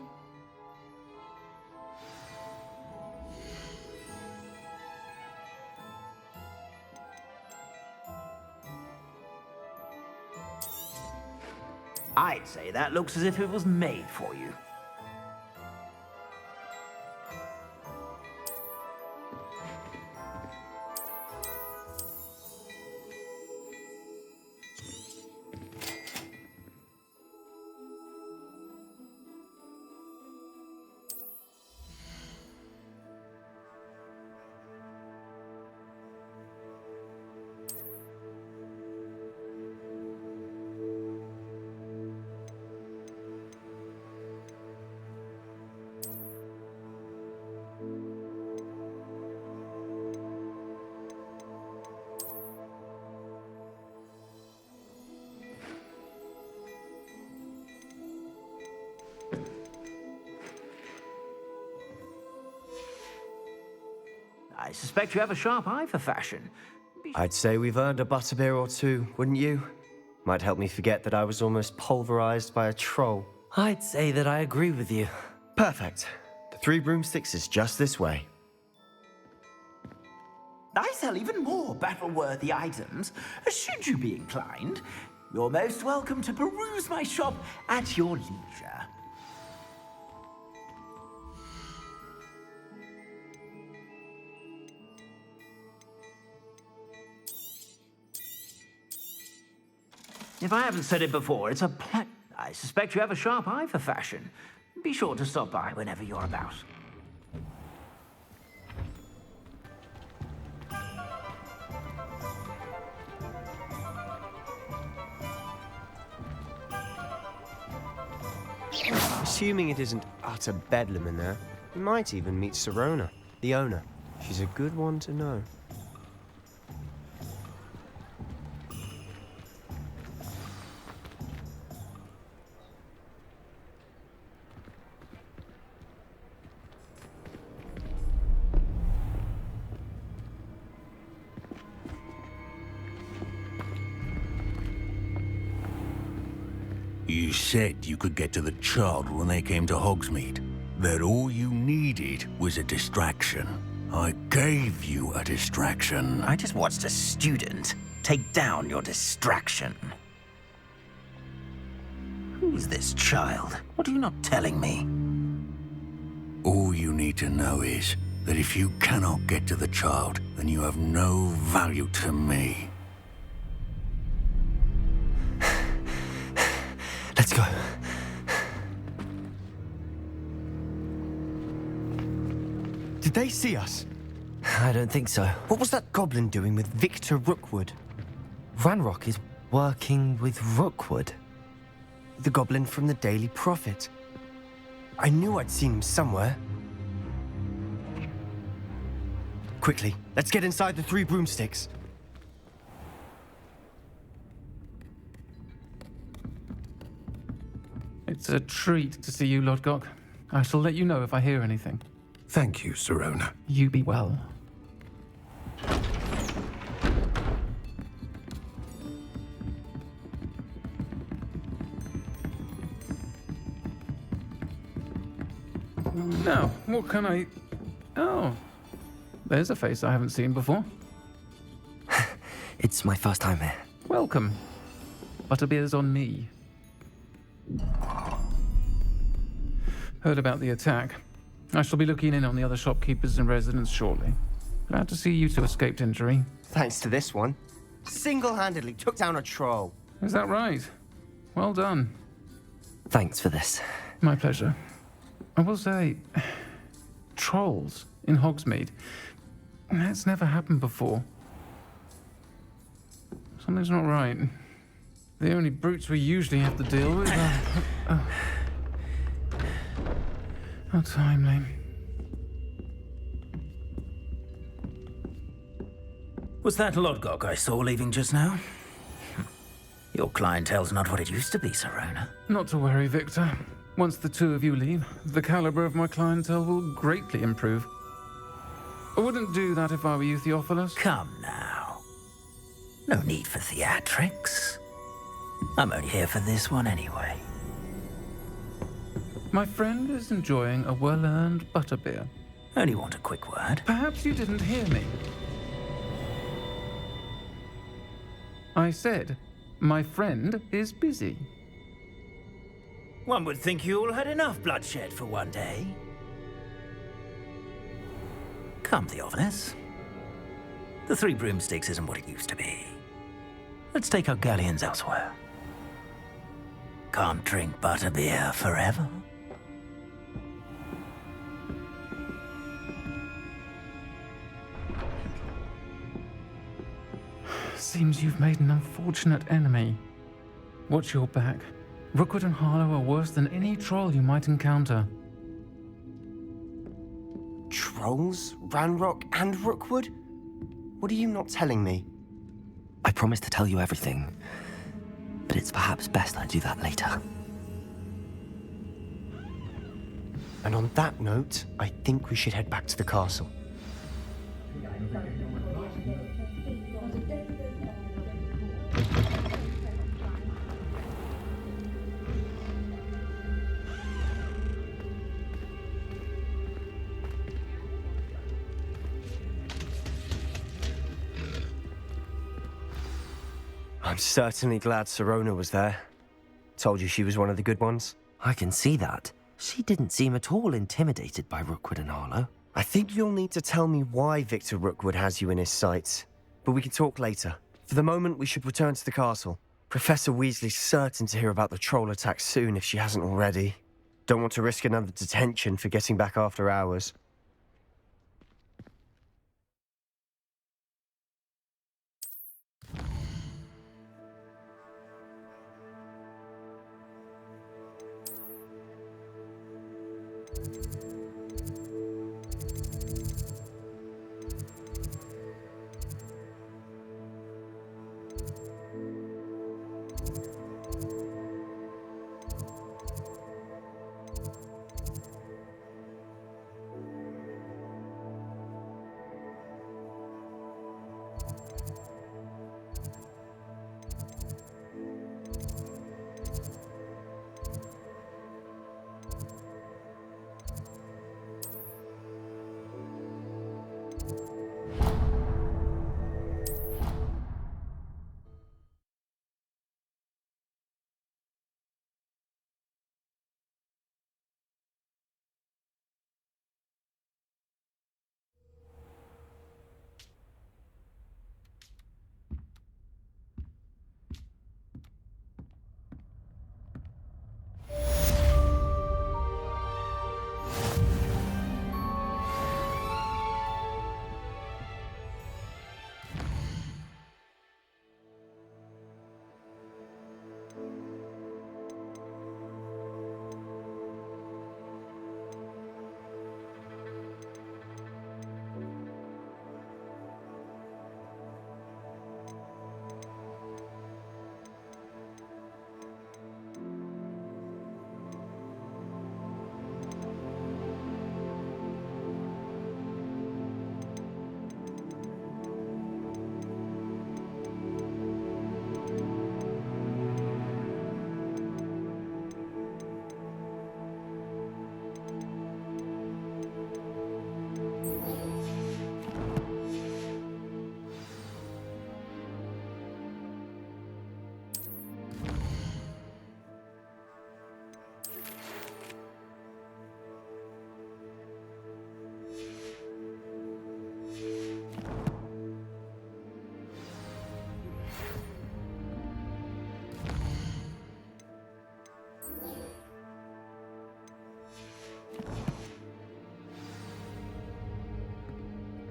I'd say that looks as if it was made for you. I suspect you have a sharp eye for fashion. I'd say we've earned a butterbeer or two, wouldn't you? Might help me forget that I was almost pulverized by a troll. I'd say that I agree with you. Perfect. The 3 broomsticks is just this way. I sell even more battle-worthy items. Should you be inclined, you're most welcome to peruse my shop at your leisure. If I haven't said it before, it's a I suspect you have a sharp eye for fashion. Be sure to stop by whenever you're about. Assuming it isn't utter bedlam in there, you might even meet Sirona, the owner. She's a good one to know. You said you could get to the child when they came to Hogsmeade. That all you needed was a distraction. I gave you a distraction. I just watched a student take down your distraction. Who's this child? What are you not telling me? All you need to know is that if you cannot get to the child, then you have no value to me. Let's go. Did they see us? I don't think so. What was that goblin doing with Victor Rookwood? Ranrock is working with Rookwood. The goblin from the Daily Prophet. I knew I'd seen him somewhere. Quickly, let's get inside the 3 broomsticks. It's a treat to see you, Lodgok. I shall let you know if I hear anything. Thank you, Sirona. You be well. Now, what can I... Oh, there's a face I haven't seen before. It's my first time here. Welcome. Butterbeer's on me. Heard about the attack. I shall be looking in on the other shopkeepers and residents shortly. Glad to see you two escaped injury. Thanks to this one. Single-handedly took down a troll. Is that right? Well done. Thanks for this. My pleasure. I will say, trolls in Hogsmeade. That's never happened before. Something's not right. The only brutes we usually have to deal with are... How timely. Was that Lodgok I saw leaving just now? Your clientele's not what it used to be, Sirona. Not to worry, Victor. Once the 2 of you leave, the caliber of my clientele will greatly improve. I wouldn't do that if I were you, Theophilus. Come now. No need for theatrics. I'm only here for this one anyway. My friend is enjoying a well-earned butterbeer. Only want a quick word. Perhaps you didn't hear me. I said, my friend is busy. One would think you all had enough bloodshed for one day. Come, Theophilus. The 3 broomsticks isn't what it used to be. Let's take our galleons elsewhere. Can't drink butterbeer forever. Seems you've made an unfortunate enemy. Watch your back. Rookwood and Harlow are worse than any troll you might encounter. Trolls? Ranrock and Rookwood? What are you not telling me? I promised to tell you everything, but it's perhaps best I do that later. And on that note, I think we should head back to the castle. I'm certainly glad Sirona was there. Told you she was one of the good ones. I can see that. She didn't seem at all intimidated by Rookwood and Harlow. I think you'll need to tell me why Victor Rookwood has you in his sights. But we can talk later. For the moment, we should return to the castle. Professor Weasley's certain to hear about the troll attack soon if she hasn't already. Don't want to risk another detention for getting back after hours.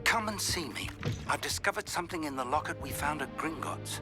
Come and see me. I've discovered something in the locket we found at Gringotts.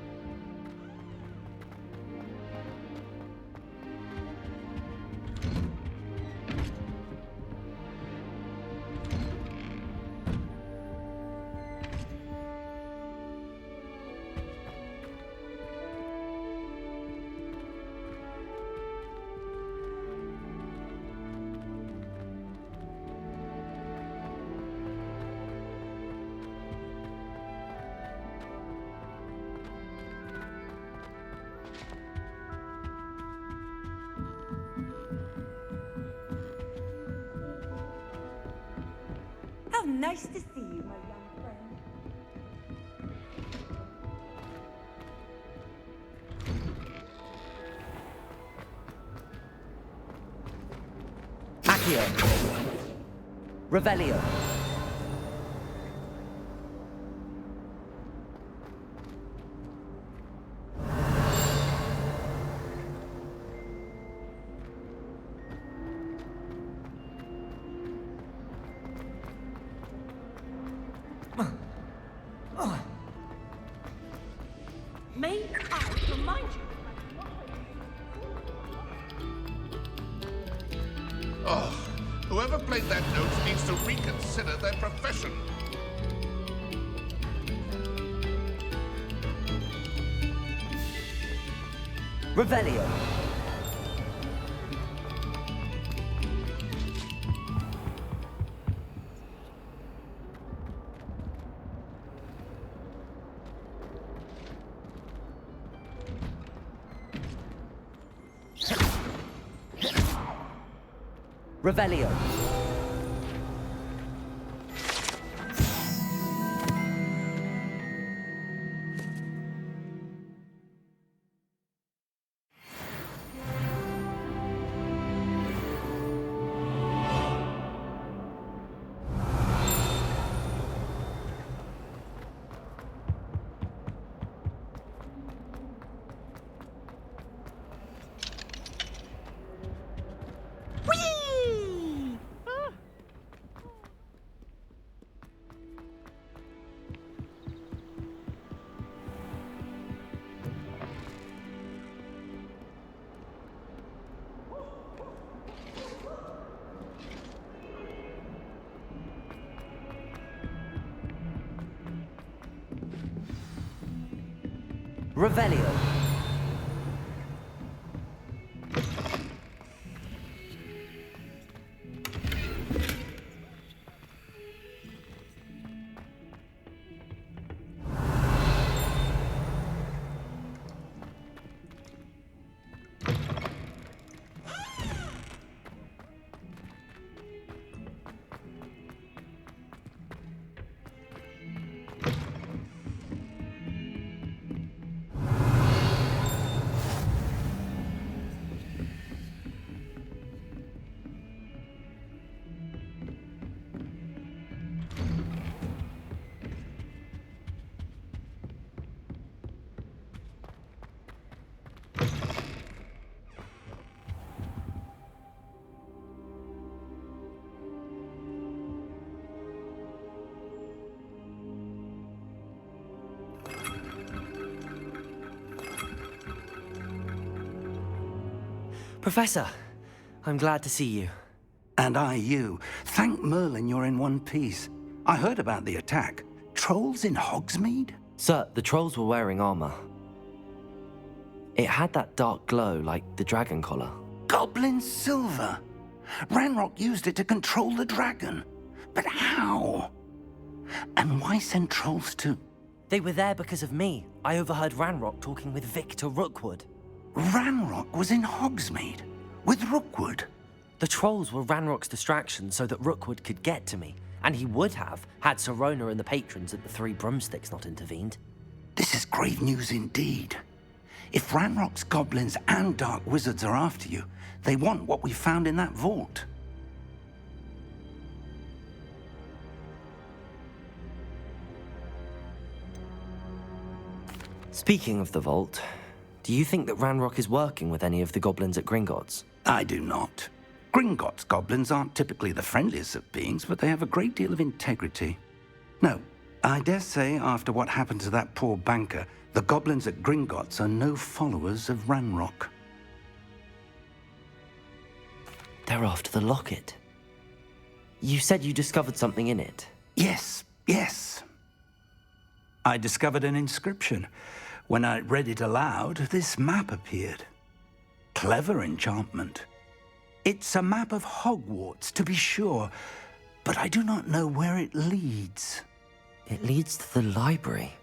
How nice to see you, my young friend. Accio. Revelio. May I remind you? Oh, whoever played that note needs to reconsider their profession. Revelio. Revelio. Revelio. Professor, I'm glad to see you. And I you. Thank Merlin you're in one piece. I heard about the attack. Trolls in Hogsmeade? Sir, the trolls were wearing armor. It had that dark glow like the dragon collar. Goblin silver. Ranrock used it to control the dragon. But how? And why send trolls to... They were there because of me. I overheard Ranrock talking with Victor Rookwood. Ranrock was in Hogsmeade with Rookwood. The trolls were Ranrock's distraction so that Rookwood could get to me, and he would have had Serona and the patrons at the Three Broomsticks not intervened. This is grave news indeed. If Ranrock's goblins and dark wizards are after you, they want what we found in that vault. Speaking of the vault, do you think that Ranrock is working with any of the goblins at Gringotts? I do not. Gringotts goblins aren't typically the friendliest of beings, but they have a great deal of integrity. No, I dare say after what happened to that poor banker, the goblins at Gringotts are no followers of Ranrock. They're after the locket. You said you discovered something in it. Yes. I discovered an inscription. When I read it aloud, this map appeared. Clever enchantment. It's a map of Hogwarts, to be sure, but I do not know where it leads. It leads to the library.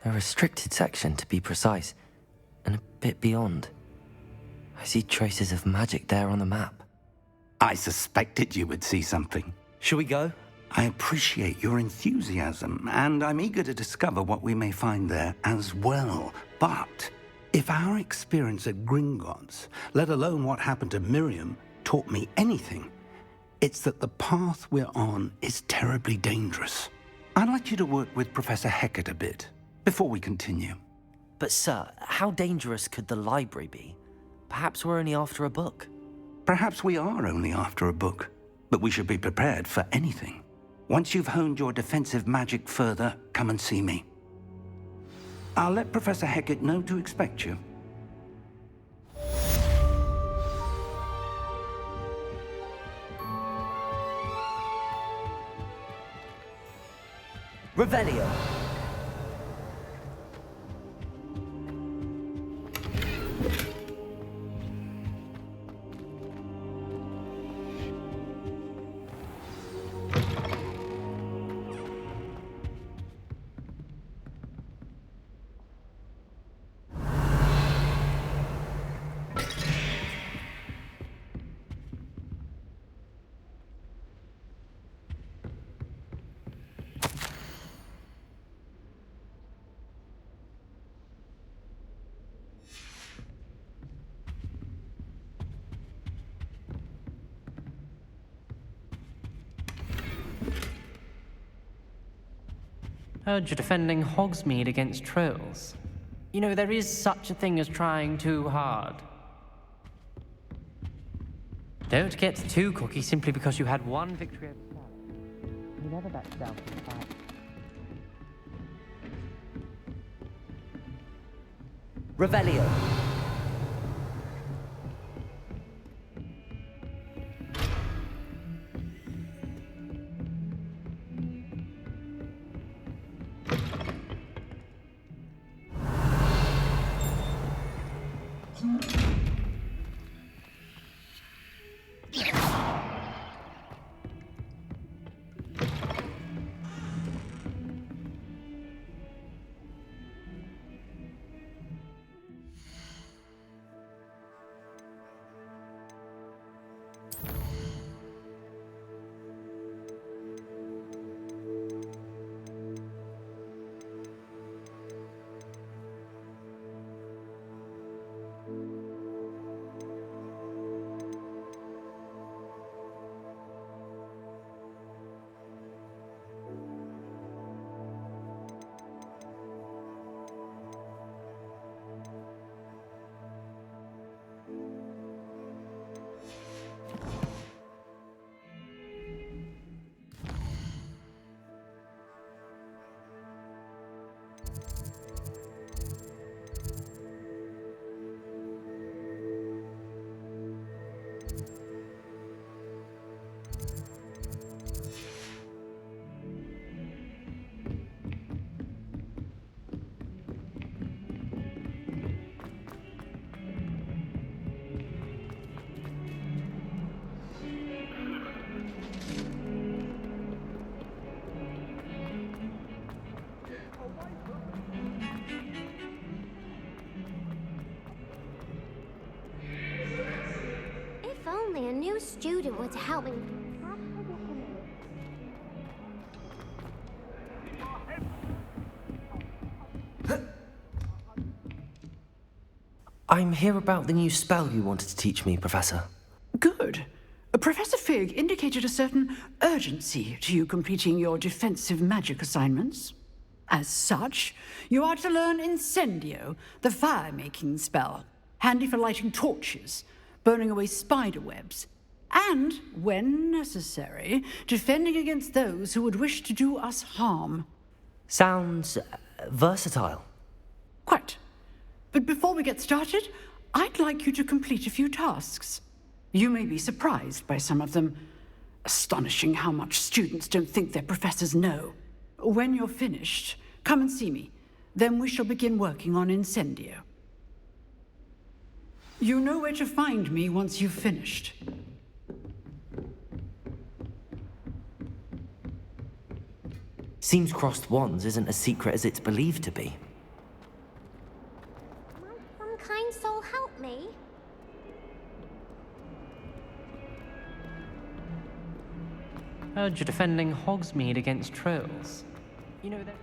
A restricted section, to be precise, and a bit beyond. I see traces of magic there on the map. I suspected you would see something. Shall we go? I appreciate your enthusiasm, and I'm eager to discover what we may find there as well. But if our experience at Gringotts, let alone what happened to Miriam, taught me anything, it's that the path we're on is terribly dangerous. I'd like you to work with Professor Hecat a bit before we continue. But sir, how dangerous could the library be? Perhaps we're only after a book. Perhaps we are only after a book, but we should be prepared for anything. Once you've honed your defensive magic further, come and see me. I'll let Professor Hecat know to expect you. Revelio. Heard you're defending Hogsmeade against trolls. You know, there is such a thing as trying too hard. Don't get too cocky simply because you had one victory over Sam. You never back down from the fight. Revelio. If only a new student were to help me. I'm here about the new spell you wanted to teach me, Professor. Good. Professor Fig indicated a certain urgency to you completing your defensive magic assignments. As such, you are to learn Incendio, the fire-making spell, handy for lighting torches, burning away spider webs, and, when necessary, defending against those who would wish to do us harm. Sounds versatile. Quite. But before we get started, I'd like you to complete a few tasks. You may be surprised by some of them. Astonishing how much students don't think their professors know. When you're finished, come and see me. Then we shall begin working on Incendio. You know where to find me once you've finished. Seems crossed wands isn't as secret as it's believed to be. Might some kind soul help me? Heard you're defending Hogsmeade against trolls. You know that.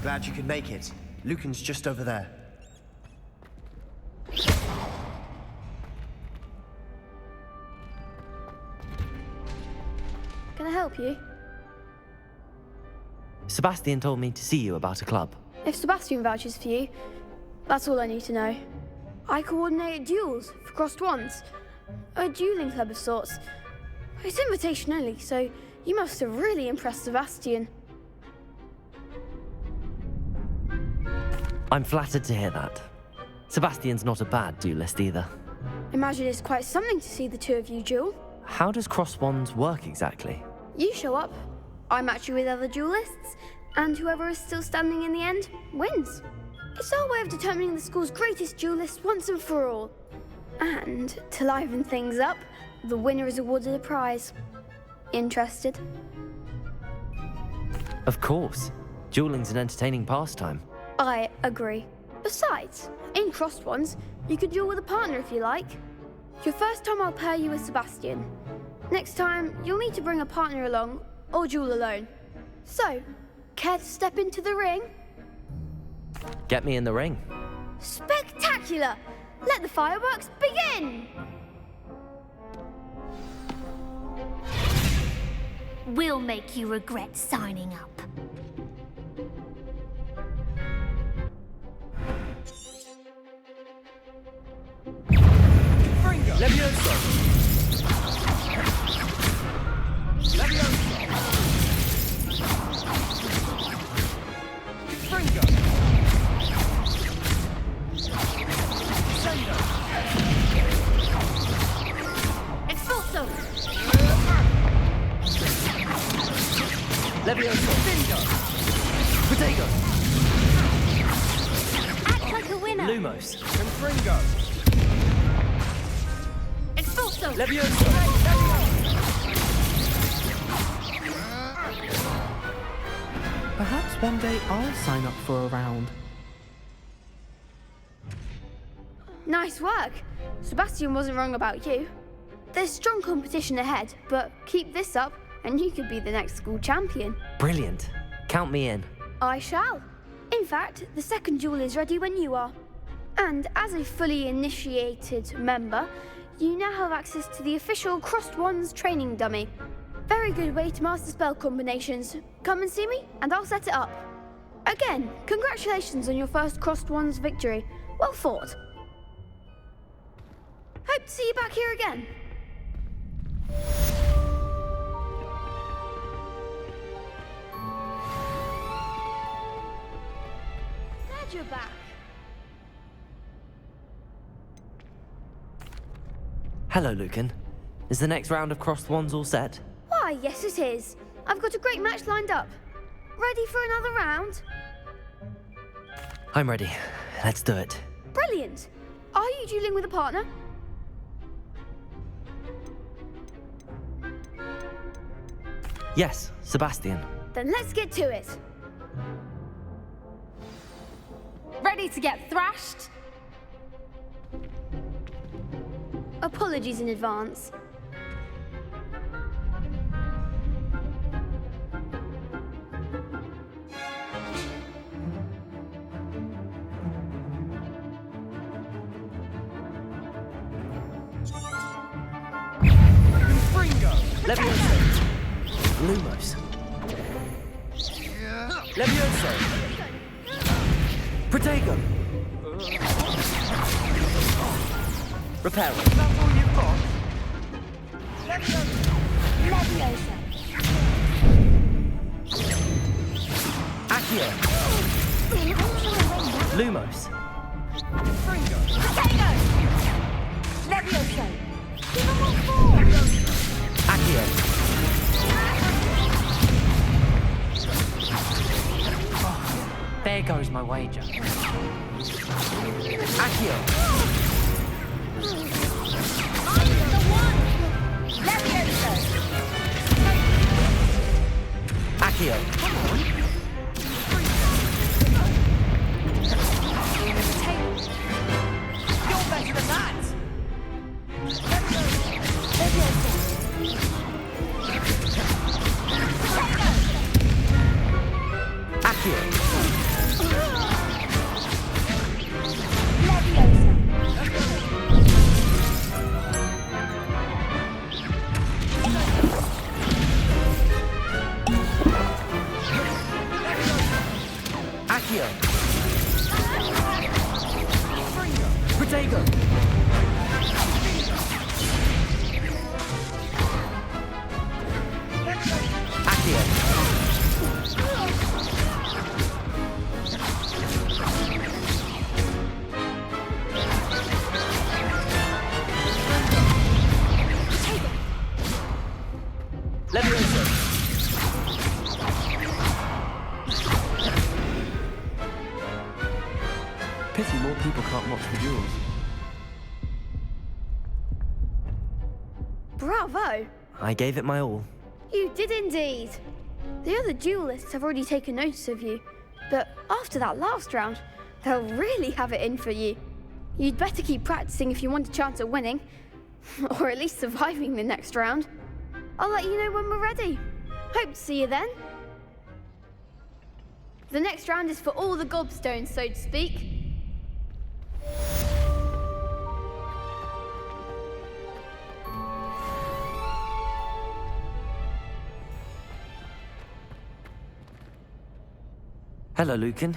Glad you could make it. Lucan's just over there. Can I help you? Sebastian told me to see you about a club. If Sebastian vouches for you, that's all I need to know. I coordinated duels for crossed wands. A dueling club of sorts. It's invitation only, so you must have really impressed Sebastian. I'm flattered to hear that. Sebastian's not a bad duelist either. Imagine it's quite something to see the two of you duel. How does cross wands work exactly? You show up, I match you with other duelists, and whoever is still standing in the end wins. It's our way of determining the school's greatest duelist once and for all. And to liven things up, the winner is awarded a prize. Interested? Of course. Dueling's an entertaining pastime. I agree. Besides, in crossed ones, you could duel with a partner if you like. Your first time I'll pair you with Sebastian. Next time, you'll need to bring a partner along, or duel alone. So, care to step into the ring? Get me in the ring. Spectacular! Let the fireworks begin! We'll make you regret signing up. Levioso! Levioso! Fringo! Sendo! Expulso! Levioso! Findo! Protego! Act like a winner! Lumos! Confringo! Expulso! Levioso! Perhaps one day I'll sign up for a round. Nice work. Sebastian wasn't wrong about you. There's strong competition ahead, but keep this up and you could be the next school champion. Brilliant. Count me in. I shall. In fact, the second duel is ready when you are. And as a fully initiated member, you now have access to the official Crossed Wands training dummy. Very good way to master spell combinations. Come and see me, and I'll set it up. Again, congratulations on your first Crossed Wands victory. Well fought. Hope to see you back here again. Glad you're back. Hello, Lucan. Is the next round of crossed wands all set? Why, yes it is. I've got a great match lined up. Ready for another round? I'm ready. Let's do it. Brilliant. Are you dueling with a partner? Yes, Sebastian. Then let's get to it. Ready to get thrashed? Apologies in advance. Levioso! Lumos! Levioso! Protego! Reparo! That's all you've got? Leviosa! Accio! Lumos! Fringo! Potato! Leviosa! Give them all four! Accio! There goes my wager. Accio! Leviosa! Accio! You're better than that! Accio! Accio! Protego! Pity more people can't watch the duels. Bravo! I gave it my all. You did indeed. The other duelists have already taken notice of you, but after that last round, they'll really have it in for you. You'd better keep practicing if you want a chance at winning, or at least surviving the next round. I'll let you know when we're ready. Hope to see you then. The next round is for all the gobstones, so to speak. Hello, Lucan.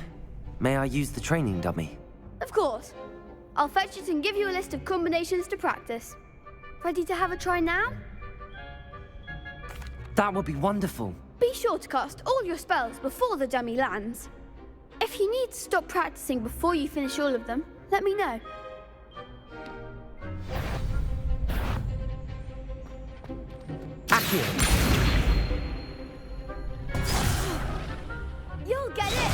May I use the training dummy? Of course. I'll fetch it and give you a list of combinations to practice. Ready to have a try now? That would be wonderful. Be sure to cast all your spells before the dummy lands. If you need to stop practicing before you finish all of them, let me know. Accio! You'll get it!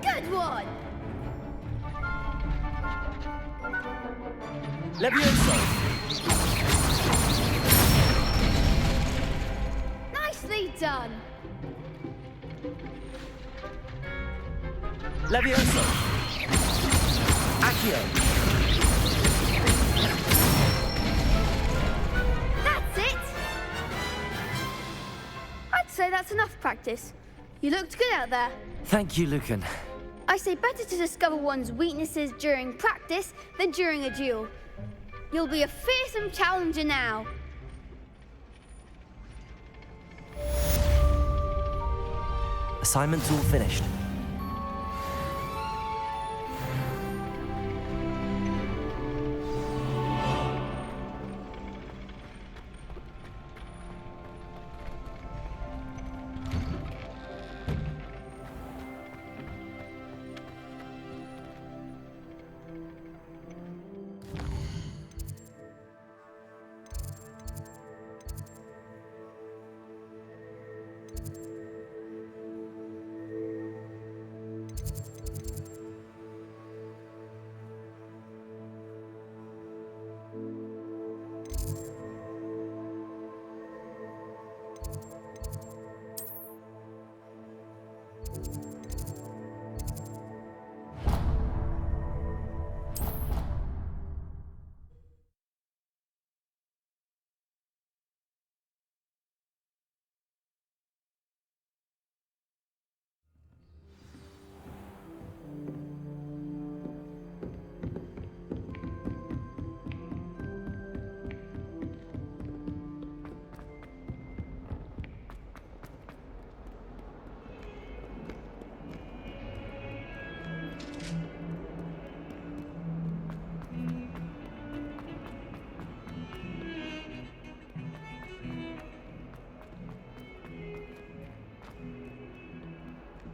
Good one! Levioso! Nicely done! Levioso! Accio! That's it! I'd say that's enough practice. You looked good out there. Thank you, Lucan. I say better to discover one's weaknesses during practice than during a duel. You'll be a fearsome challenger now. Assignment's all finished.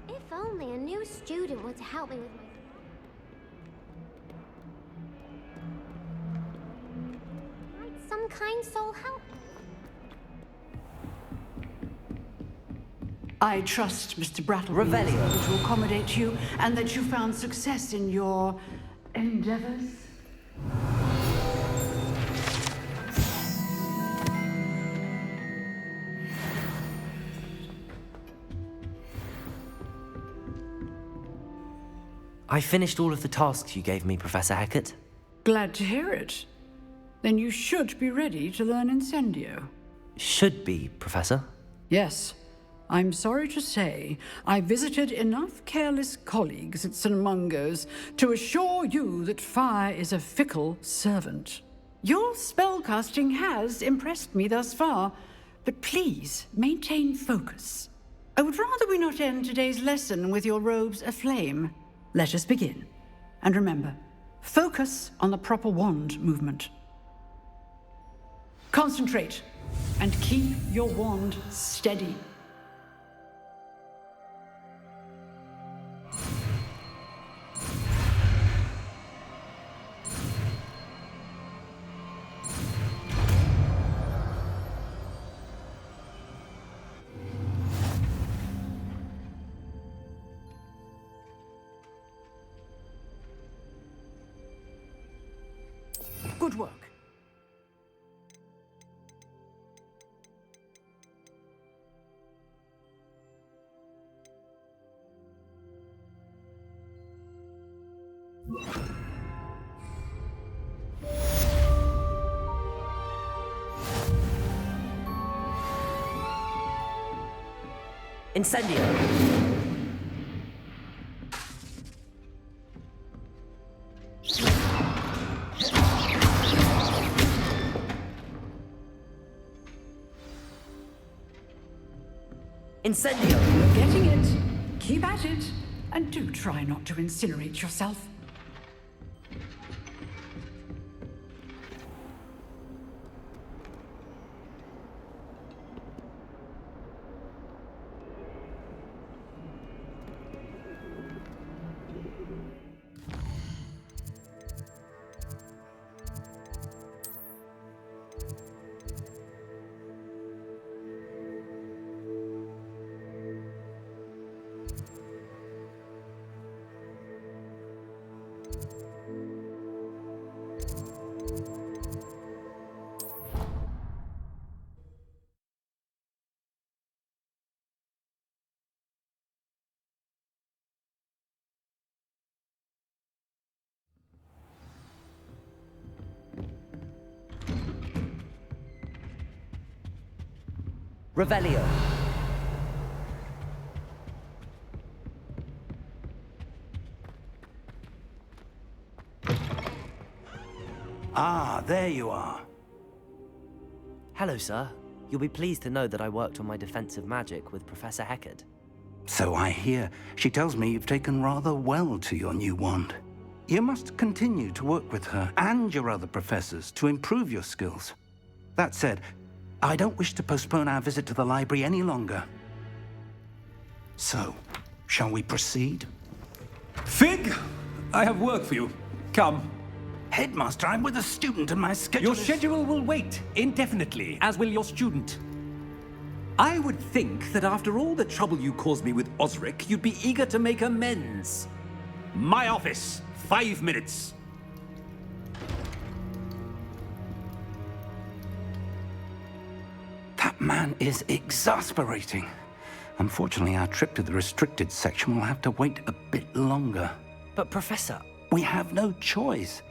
If only a new student were to help me with my... Might some kind soul help me? I trust, Mr. Brattleby, Revelio. to accommodate you, and that you found success in your endeavors. I finished all of the tasks you gave me, Professor Hecat. Glad to hear it. Then you should be ready to learn Incendio. Should be, Professor. Yes. I'm sorry to say, I visited enough careless colleagues at St. Mungo's to assure you that fire is a fickle servant. Your spellcasting has impressed me thus far, but please maintain focus. I would rather we not end today's lesson with your robes aflame. Let us begin. And remember, focus on the proper wand movement. Concentrate, and keep your wand steady. Good work. Incendio! Incendio! You're getting it. Keep at it. And do try not to incinerate yourself. Revelio. Ah, there you are. Hello, sir. You'll be pleased to know that I worked on my defensive magic with Professor Heckard. So I hear. She tells me you've taken rather well to your new wand. You must continue to work with her and your other professors to improve your skills. That said, I don't wish to postpone our visit to the library any longer. So, shall we proceed? Fig, I have work for you. Come. Headmaster, I'm with a student and my schedule Your schedule will wait indefinitely, as will your student. I would think that after all the trouble you caused me with Osric, you'd be eager to make amends. My office, 5 minutes. That man is exasperating. Unfortunately, our trip to the restricted section will have to wait a bit longer. But, Professor... We have no choice.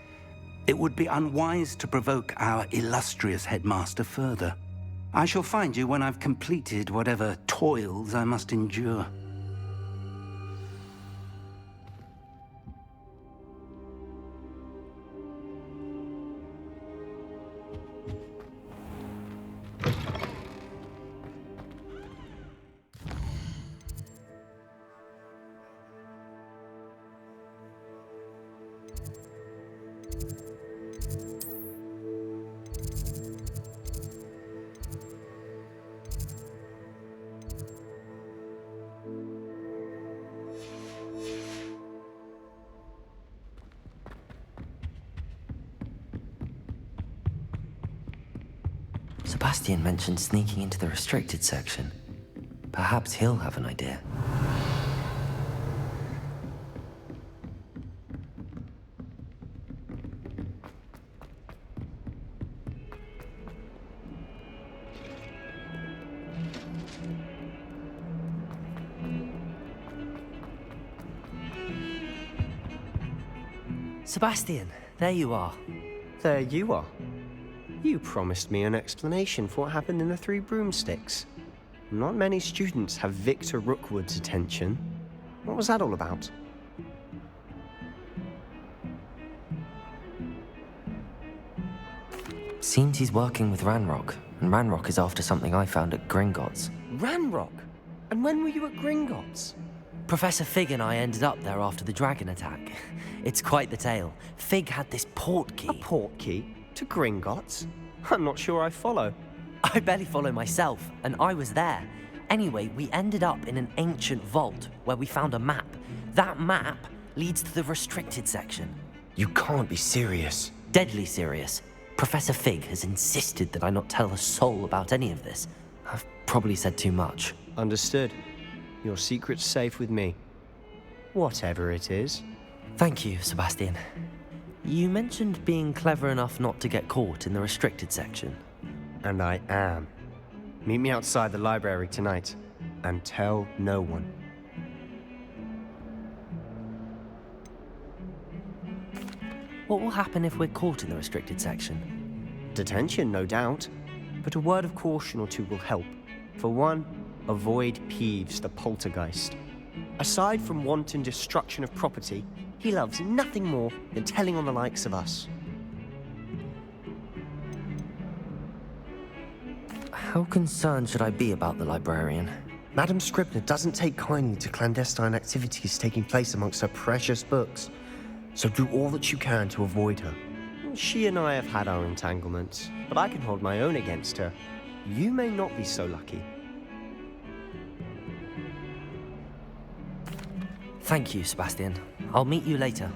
It would be unwise to provoke our illustrious headmaster further. I shall find you when I've completed whatever toils I must endure. Sebastian mentioned sneaking into the restricted section. Perhaps he'll have an idea. Sebastian, there you are. There you are. You promised me an explanation for what happened in the Three Broomsticks. Not many students have Victor Rookwood's attention. What was that all about? Seems he's working with Ranrock, and Ranrock is after something I found at Gringotts. Ranrock? And when were you at Gringotts? Professor Fig and I ended up there after the dragon attack. It's quite the tale. Fig had this port key. A port key? To Gringotts? I'm not sure I follow. I barely follow myself, and I was there. Anyway, we ended up in an ancient vault where we found a map. That map leads to the restricted section. You can't be serious. Deadly serious. Professor Fig has insisted that I not tell a soul about any of this. I've probably said too much. Understood. Your secret's safe with me. Whatever it is. Thank you, Sebastian. You mentioned being clever enough not to get caught in the restricted section. And I am. Meet me outside the library tonight, and tell no one. What will happen if we're caught in the restricted section? Detention, no doubt. But a word of caution or two will help. For one, avoid Peeves, the poltergeist. Aside from wanton destruction of property, he loves nothing more than telling on the likes of us. How concerned should I be about the librarian? Madame Scribner doesn't take kindly to clandestine activities taking place amongst her precious books, so do all that you can to avoid her. She and I have had our entanglements, but I can hold my own against her. You may not be so lucky. Thank you, Sebastian. I'll meet you later.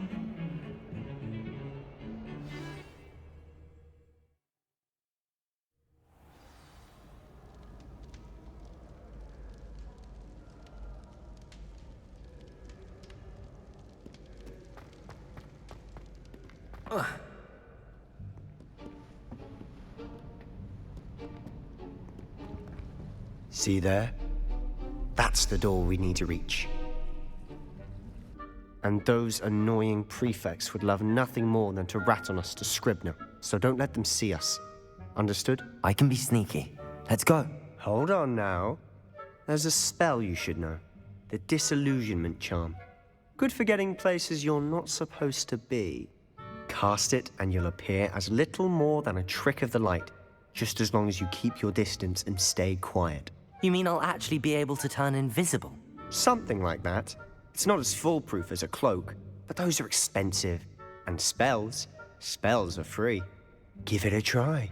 See there? That's the door we need to reach. And those annoying prefects would love nothing more than to rat on us to Scribner, so don't let them see us. Understood? I can be sneaky. Let's go. Hold on now. There's a spell you should know. The Disillusionment Charm. Good for getting places you're not supposed to be. Cast it and you'll appear as little more than a trick of the light, just as long as you keep your distance and stay quiet. You mean I'll actually be able to turn invisible? Something like that. It's not as foolproof as a cloak, but those are expensive. And spells are free. Give it a try.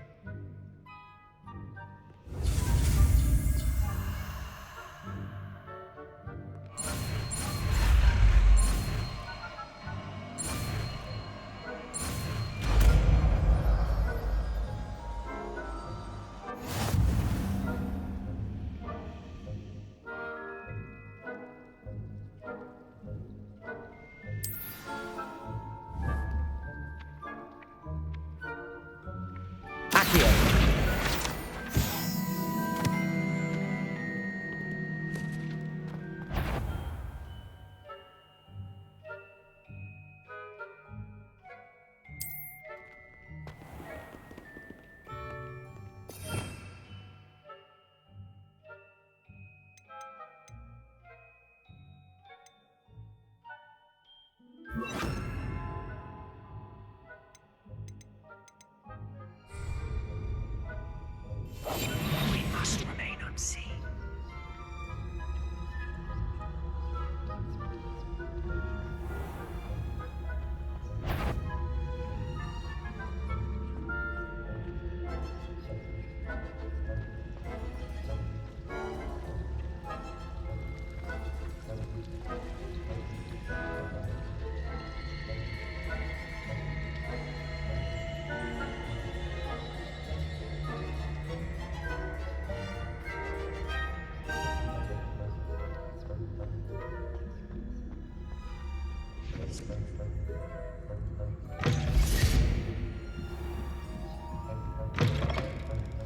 We must remain unseen.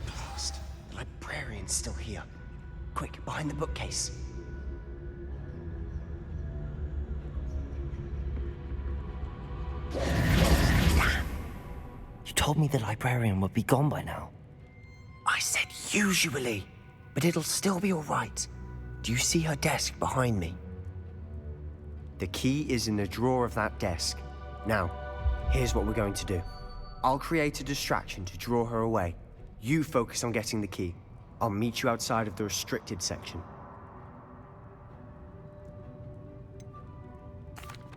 Blast. The librarian's still here. Quick, behind the bookcase. You told me the librarian would be gone by now. I said usually, but it'll still be all right. Do you see her desk behind me? The key is in the drawer of that desk. Now, here's what we're going to do. I'll create a distraction to draw her away. You focus on getting the key. I'll meet you outside of the restricted section.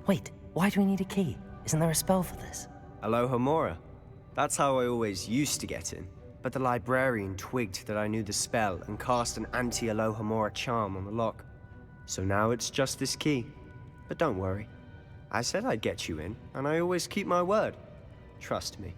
Wait, why do we need a key? Isn't there a spell for this? Alohomora. That's how I always used to get in. But the librarian twigged that I knew the spell and cast an anti-Alohomora charm on the lock. So now it's just this key. But don't worry. I said I'd get you in, and I always keep my word. Trust me.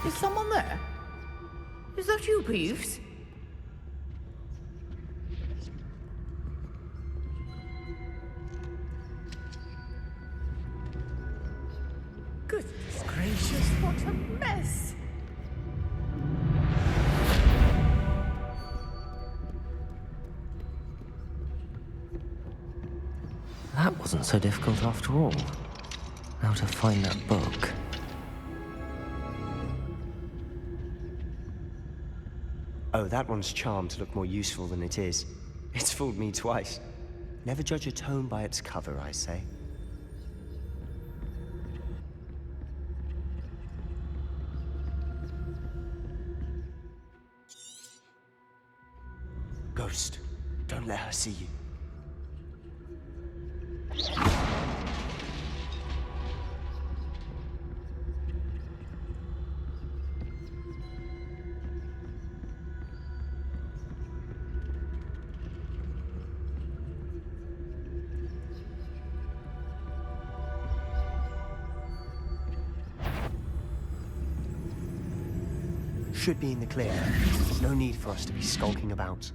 Is someone there? Is that you, Peeves? Goodness gracious, what a mess! That wasn't so difficult after all. How to find that book. Oh, that one's charmed to look more useful than it is. It's fooled me twice. Never judge a tome by its cover, I say. Ghost, don't let her see you. Should be in the clear. No need for us to be skulking about.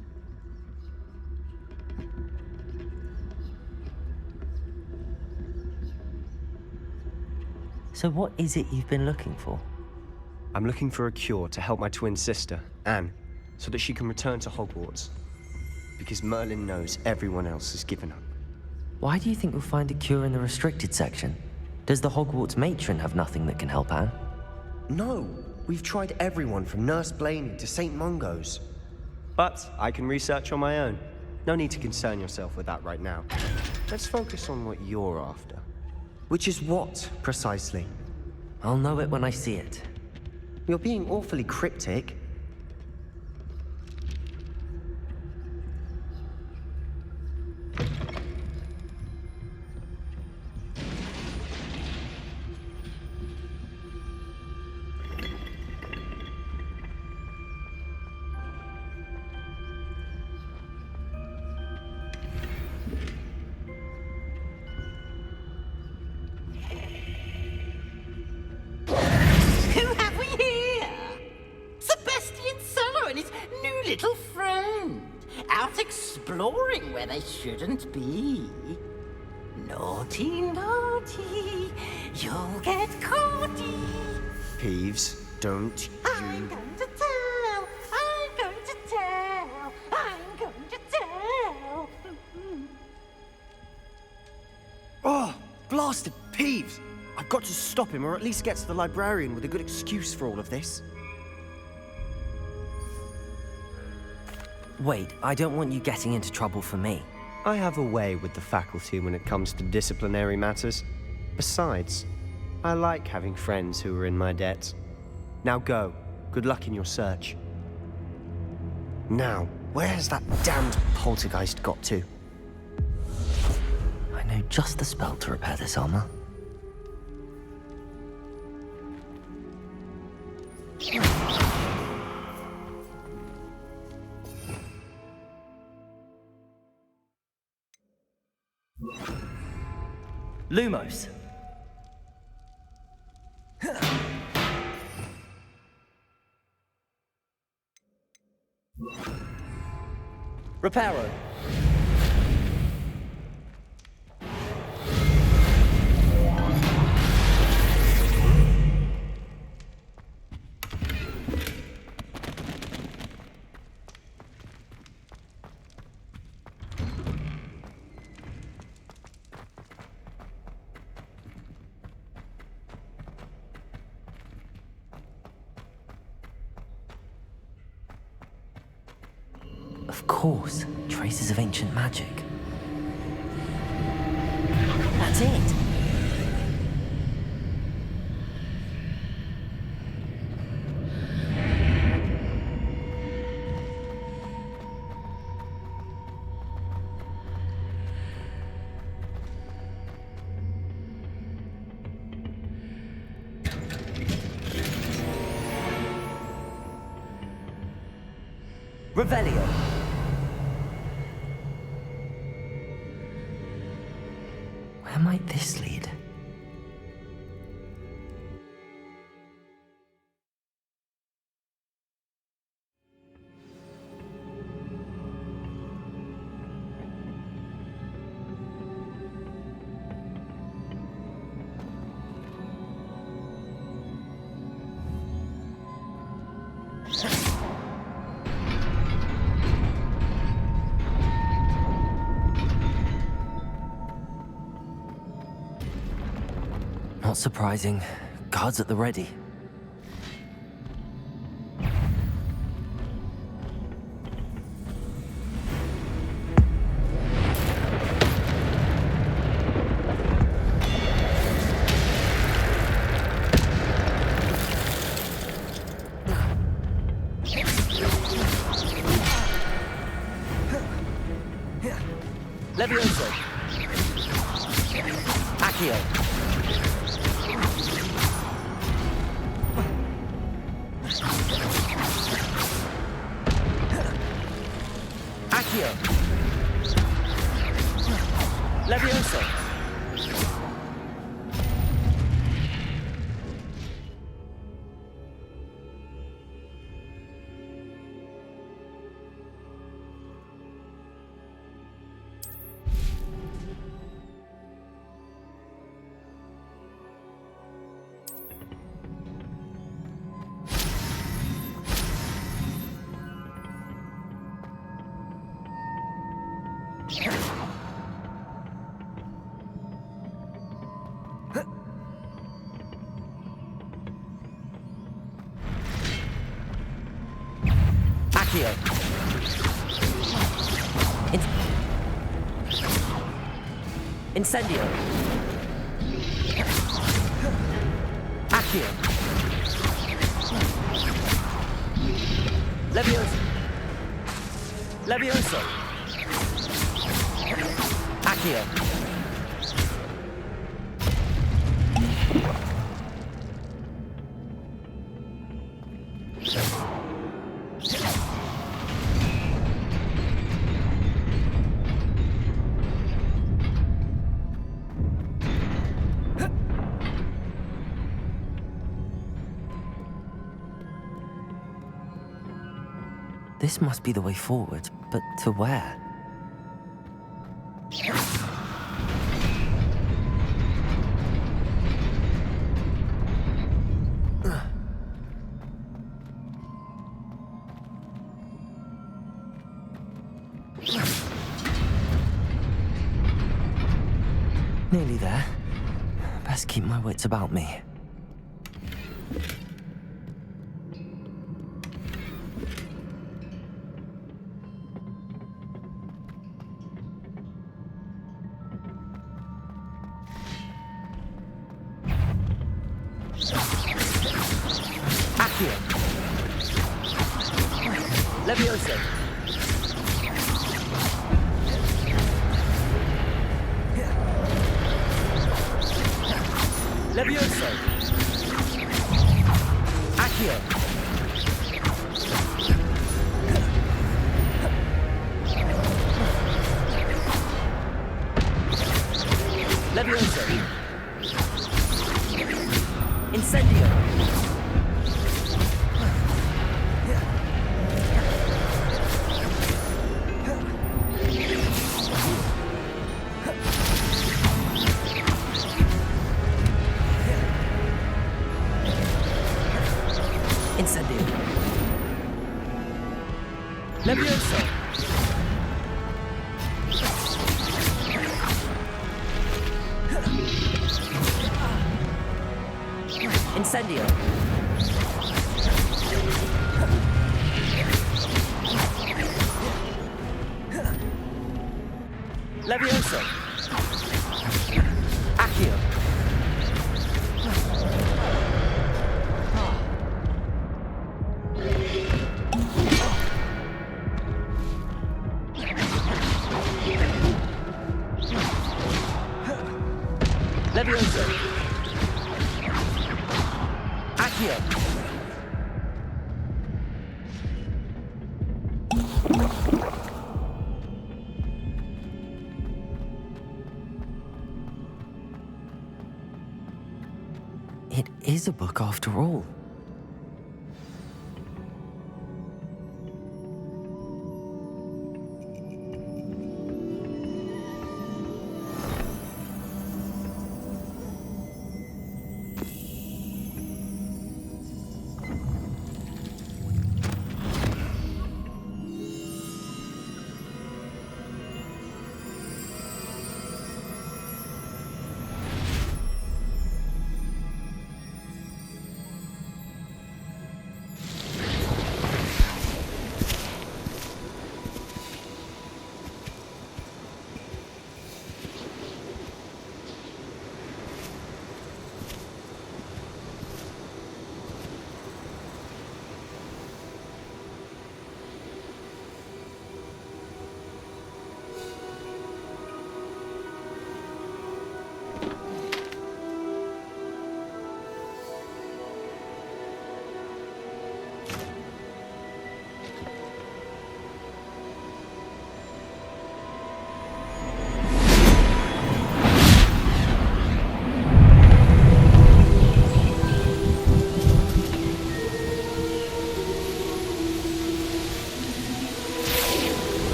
So what is it you've been looking for? I'm looking for a cure to help my twin sister, Anne, so that she can return to Hogwarts. Because Merlin knows everyone else has given up. Why do you think we'll find a cure in the restricted section? Does the Hogwarts matron have nothing that can help Anne? No! We've tried everyone from Nurse Blaney to St. Mungo's. But I can research on my own. No need to concern yourself with that right now. Let's focus on what you're after. Which is what, precisely? I'll know it when I see it. You're being awfully cryptic. Little friend, out exploring where they shouldn't be. Naughty, naughty, you'll get caughty. Peeves, don't you... I'm going to tell, I'm going to tell, I'm going to tell. Oh, blasted Peeves! I've got to stop him, or at least get to the librarian with a good excuse for all of this. Wait, I don't want you getting into trouble for me. I have a way with the faculty when it comes to disciplinary matters. Besides, I like having friends who are in my debt. Now go. Good luck in your search. Now, where's that damned poltergeist got to? I know just the spell to repair this armor. Lumos. Reparo. Of course, traces of ancient magic. That's it! Revelio. Where might this lead? Not surprising. Guards at the ready. Levioso. Accio. Accio. Levioso. Accio. Incendio. Accio. Levioso. Levioso. Accio. This must be the way forward, but to where? Nearly there. Best keep my wits about me. Accio. Levioso. Levioso. Accio. Levioso. Incendio. Incendio. Levioso. Incendio. Levioso. Accio. Levioso. Accio. It is a book after all.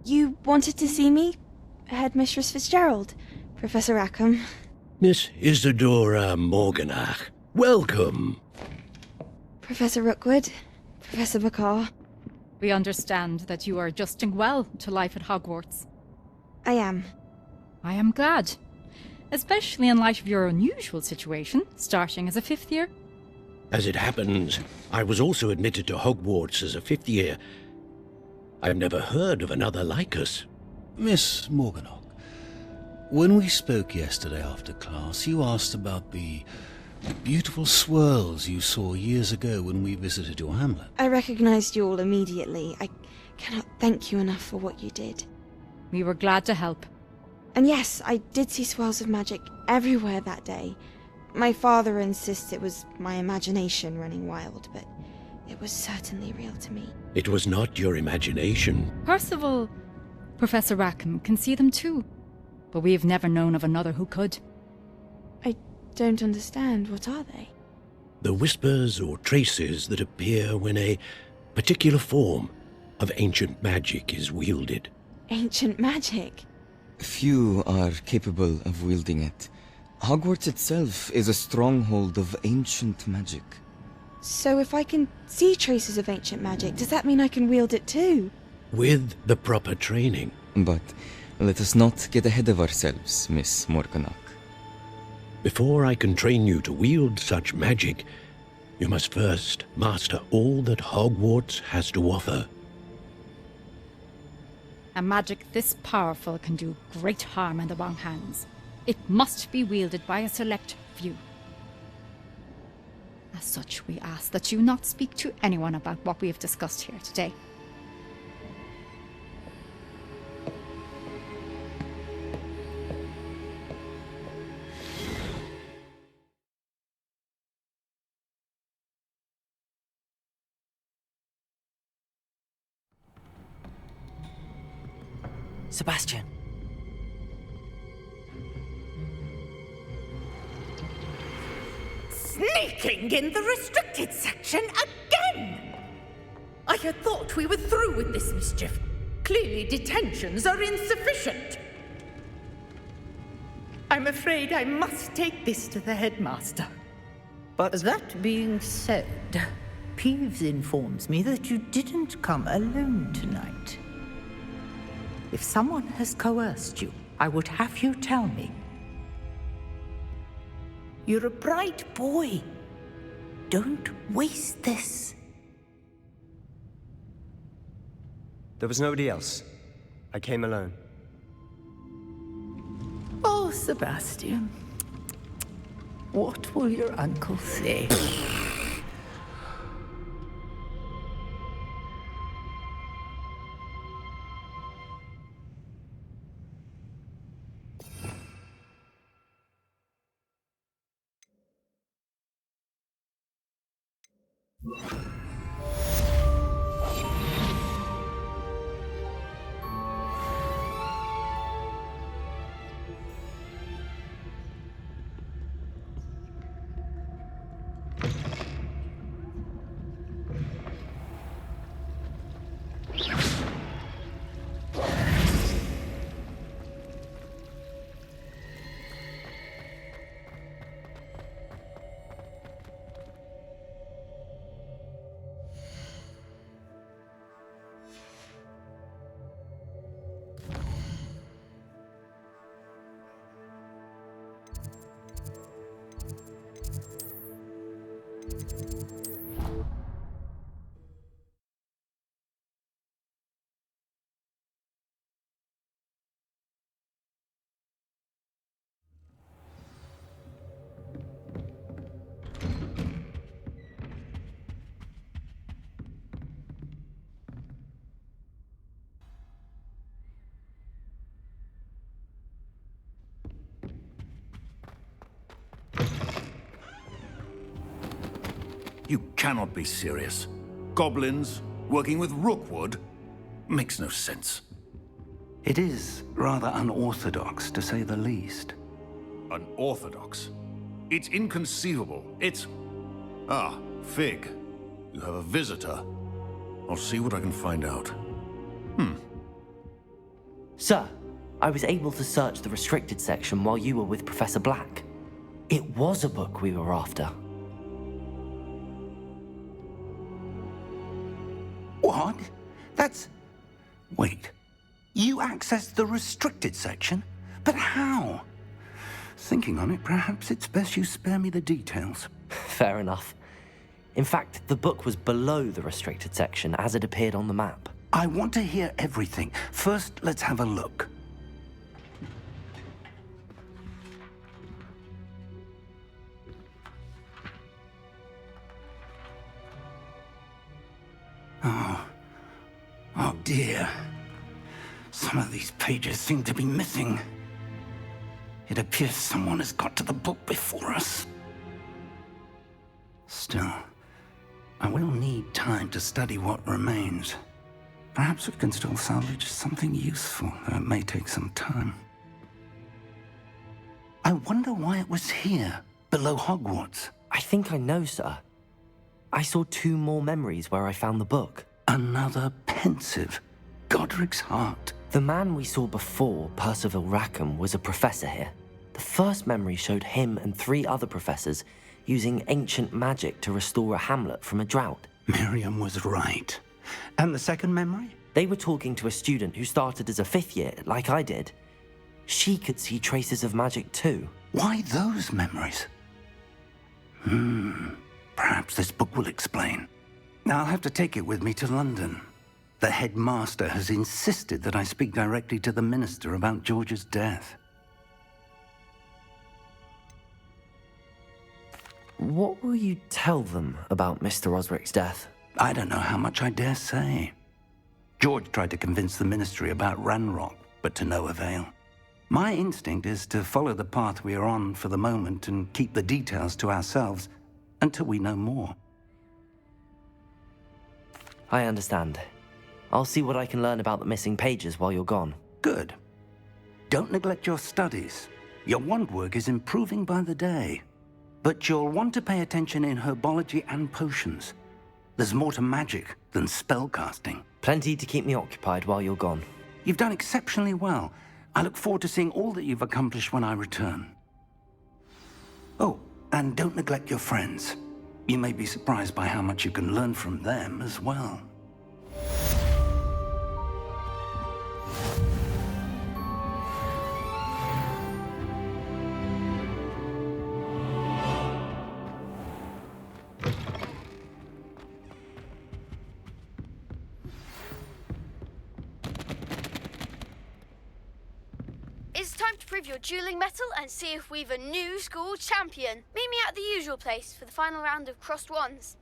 You wanted to see me? Headmistress Fitzgerald, Professor Rackham. Miss Isadora Morganach, welcome. Professor Rookwood, Professor McCaw. We understand that you are adjusting well to life at Hogwarts. I am. I am glad. Especially in light of your unusual situation, starting as a 5th year. As it happens, I was also admitted to Hogwarts as a 5th year. I've never heard of another like us. Miss Morganach, when we spoke yesterday after class, you asked about the beautiful swirls you saw years ago when we visited your hamlet. I recognized you all immediately. I cannot thank you enough for what you did. We were glad to help. And yes, I did see swirls of magic everywhere that day. My father insists it was my imagination running wild, but it was certainly real to me. It was not your imagination. Percival, Professor Rackham can see them too, but we have never known of another who could. I don't understand. What are they? The whispers or traces that appear when a particular form of ancient magic is wielded. Ancient magic? Few are capable of wielding it. Hogwarts itself is a stronghold of ancient magic. So if I can see traces of ancient magic, does that mean I can wield it too? With the proper training. But let us not get ahead of ourselves, Miss Morganach. Before I can train you to wield such magic, you must first master all that Hogwarts has to offer. A magic this powerful can do great harm in the wrong hands. It must be wielded by a select few. As such, we ask that you not speak to anyone about what we have discussed here today. Sebastian. Sneaking in the restricted section again! I had thought we were through with this mischief. Clearly detentions are insufficient. I'm afraid I must take this to the headmaster. But that being said, Peeves informs me that you didn't come alone tonight. If someone has coerced you, I would have you tell me. You're a bright boy. Don't waste this. There was nobody else. I came alone. Oh, Sebastian. What will your uncle say? You cannot be serious. Goblins working with Rookwood? Makes no sense. It is rather unorthodox, to say the least. Unorthodox? It's inconceivable. It's... Ah, Fig. You have a visitor. I'll see what I can find out. Sir, I was able to search the restricted section while you were with Professor Black. It was a book we were after. What? That's... Wait. You accessed the restricted section? But how? Thinking on it, perhaps it's best you spare me the details. Fair enough. In fact, the book was below the restricted section as it appeared on the map. I want to hear everything. First, let's have a look. Oh dear. Some of these pages seem to be missing. It appears someone has got to the book before us. Still, I will need time to study what remains. Perhaps we can still salvage something useful, though it may take some time. I wonder why it was here, below Hogwarts. I think I know, sir. I saw 2 more memories where I found the book. Another pensive. Godric's heart. The man we saw before, Percival Rackham, was a professor here. The first memory showed him and 3 other professors using ancient magic to restore a hamlet from a drought. Miriam was right. And the second memory? They were talking to a student who started as a 5th year, like I did. She could see traces of magic too. Why those memories? Perhaps this book will explain. I'll have to take it with me to London. The headmaster has insisted that I speak directly to the minister about George's death. What will you tell them about Mr. Osric's death? I don't know how much I dare say. George tried to convince the ministry about Ranrock, but to no avail. My instinct is to follow the path we are on for the moment and keep the details to ourselves until we know more. I understand. I'll see what I can learn about the missing pages while you're gone. Good. Don't neglect your studies. Your wand work is improving by the day. But you'll want to pay attention in herbology and potions. There's more to magic than spellcasting. Plenty to keep me occupied while you're gone. You've done exceptionally well. I look forward to seeing all that you've accomplished when I return. Oh, and don't neglect your friends. You may be surprised by how much you can learn from them as well. It's time to prove your dueling mettle and see if we've a new school champion. Meet me at the usual place for the final round of crossed wands.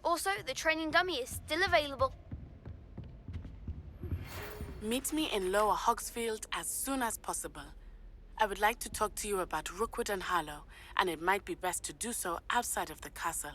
Also, the training dummy is still available. Meet me in Lower Hogsfield as soon as possible. I would like to talk to you about Rookwood and Harlow, and it might be best to do so outside of the castle.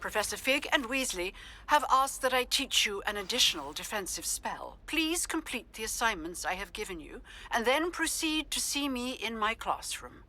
Professor Fig and Weasley have asked that I teach you an additional defensive spell. Please complete the assignments I have given you, and then proceed to see me in my classroom.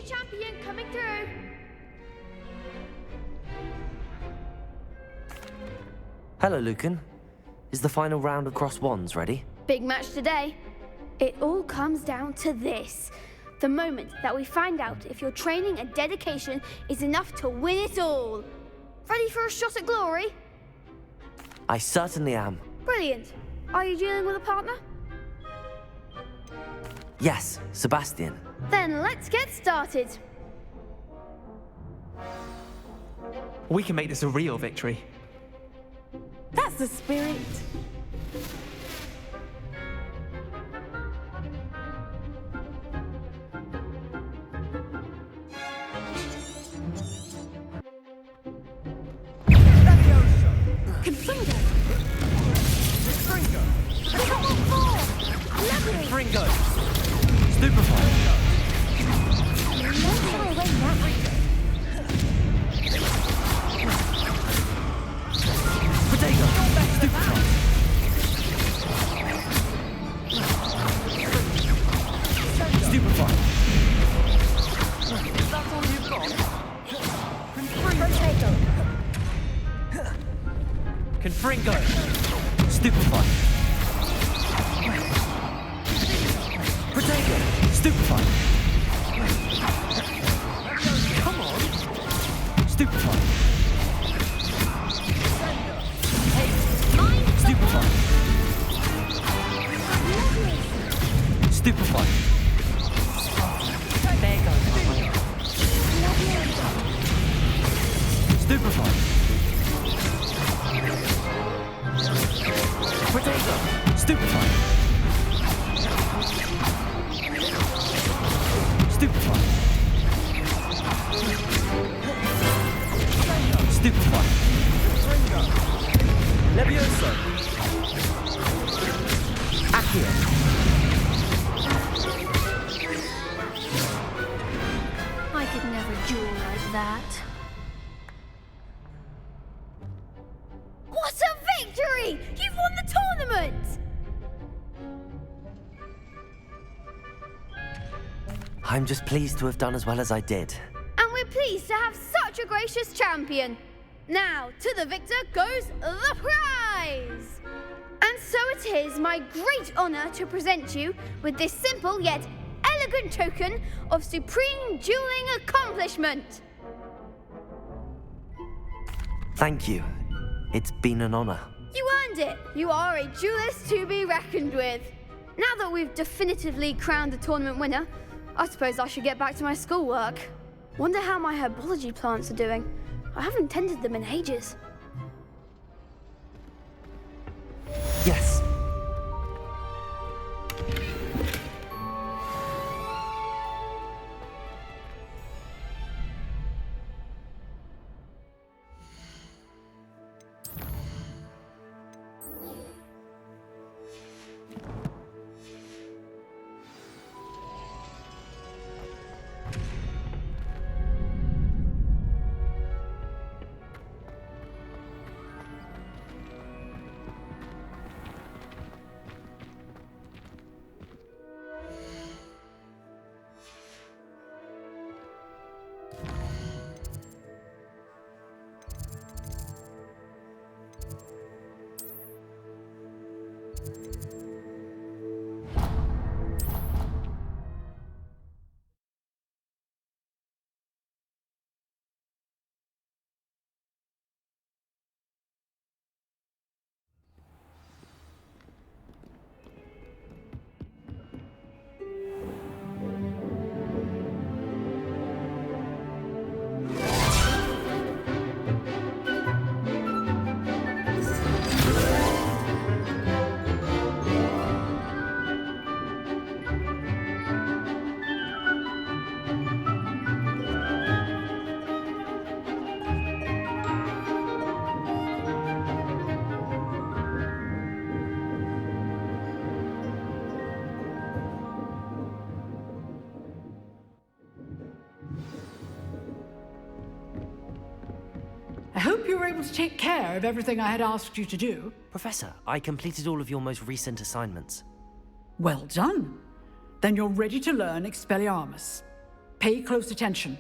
champion coming through. Hello, Lucan. Is the final round of cross wands ready? Big match today. It all comes down to this. The moment that we find out if your training and dedication is enough to win it all. Ready for a shot at glory? I certainly am. Brilliant. Are you dealing with a partner? Yes, Sebastian. Then let's get started. We can make this a real victory. That's the spirit. Confringo! Stupefy! Potato! Stupefy! Stupefy! That's all you've got? Potato! Confringo! Stupefy! Potato! Stupefy! Come on! Stupefy! Stupefy! Stupefy! There goes. Stupefy! Potato! Stupefy! Stupefy! Stupefy! Levioso! Accio! I could never duel like that. What a victory! You've won the tournament! I'm just pleased to have done as well as I did. And we're pleased to have such a gracious champion. Now, to the victor goes the prize! And so it is my great honor to present you with this simple yet elegant token of supreme dueling accomplishment. Thank you. It's been an honor. You earned it. You are a duelist to be reckoned with. Now that we've definitively crowned the tournament winner, I suppose I should get back to my schoolwork. Wonder how my herbology plants are doing. I haven't tended them in ages. Yes. I hope you were able to take care of everything I had asked you to do. Professor, I completed all of your most recent assignments. Well done. Then you're ready to learn Expelliarmus. Pay close attention.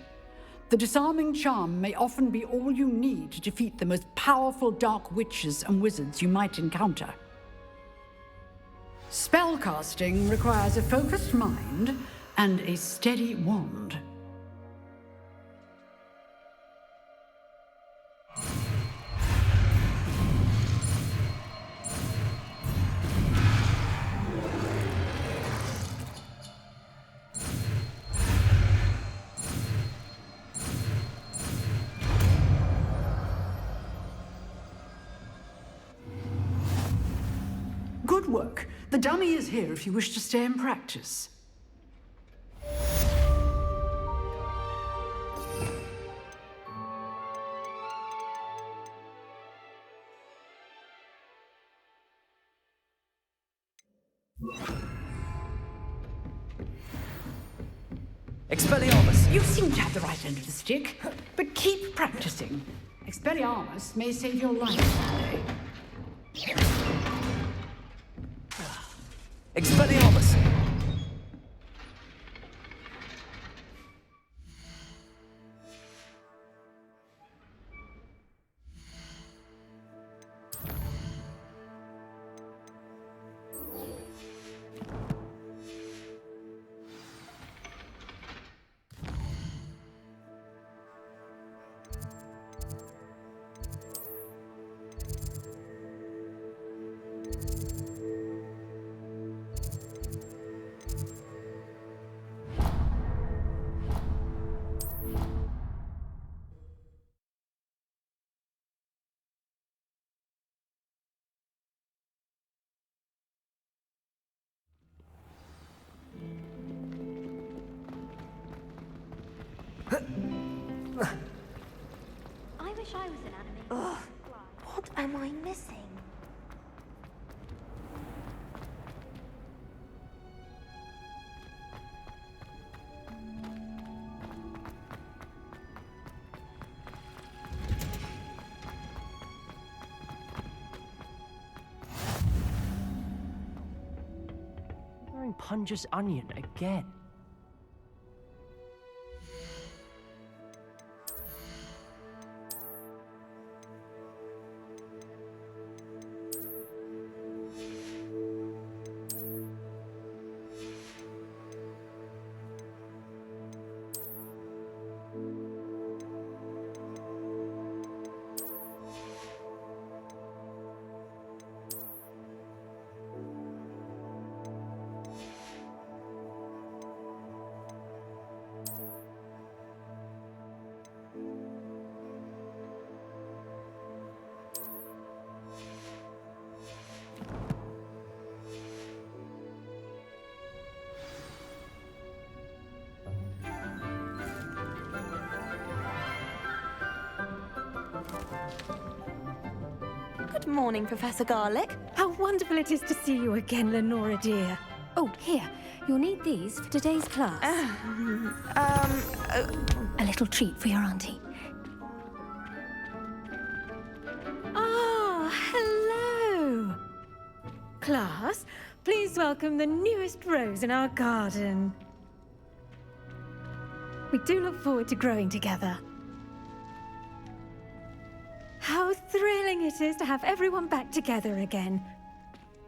The disarming charm may often be all you need to defeat the most powerful dark witches and wizards you might encounter. Spellcasting requires a focused mind and a steady wand. Good work. The dummy is here if you wish to stay and practice. Expelliarmus! You seem to have the right end of the stick, but keep practicing. Expelliarmus may save your life someday. Expelliarmus! I wish I was an animated. Ugh, what am I missing? Wearing Punja's onion again. Good morning, Professor Garlick. How wonderful it is to see you again, Lenora dear. Oh, here. You'll need these for today's class. A little treat for your auntie. Ah, hello. Class, please welcome the newest rose in our garden. We do look forward to growing together. How thrilling it is to have everyone back together again.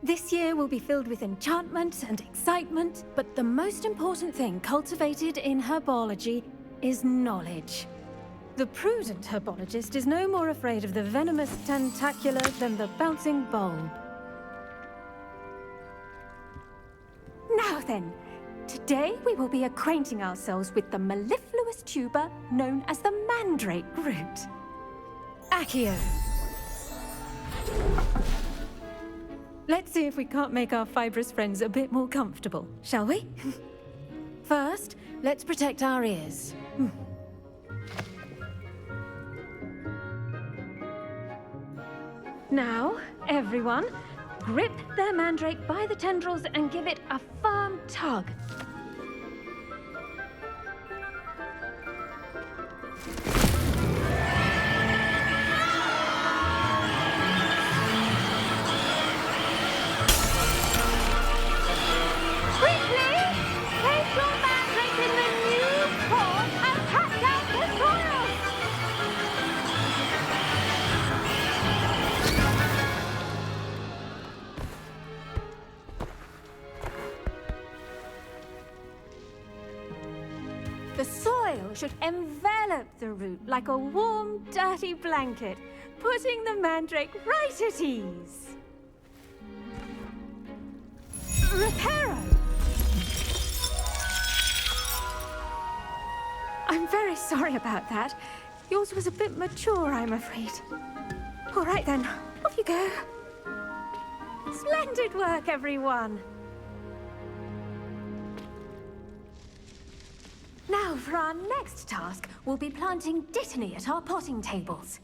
This year will be filled with enchantment and excitement, but the most important thing cultivated in herbology is knowledge. The prudent herbologist is no more afraid of the venomous tentacula than the bouncing bulb. Now then, today we will be acquainting ourselves with the mellifluous tuber known as the mandrake root. Accio. Let's see if we can't make our fibrous friends a bit more comfortable, shall we? First, let's protect our ears. Now, everyone, grip their mandrake by the tendrils and give it a firm tug. Quickly! Place your mandrake in the new pot! Soil should envelop the root like a warm, dirty blanket, putting the mandrake right at ease. Reparo! I'm very sorry about that. Yours was a bit mature, I'm afraid. All right then, off you go. Splendid work, everyone. Now, for our next task, we'll be planting dittany at our potting tables.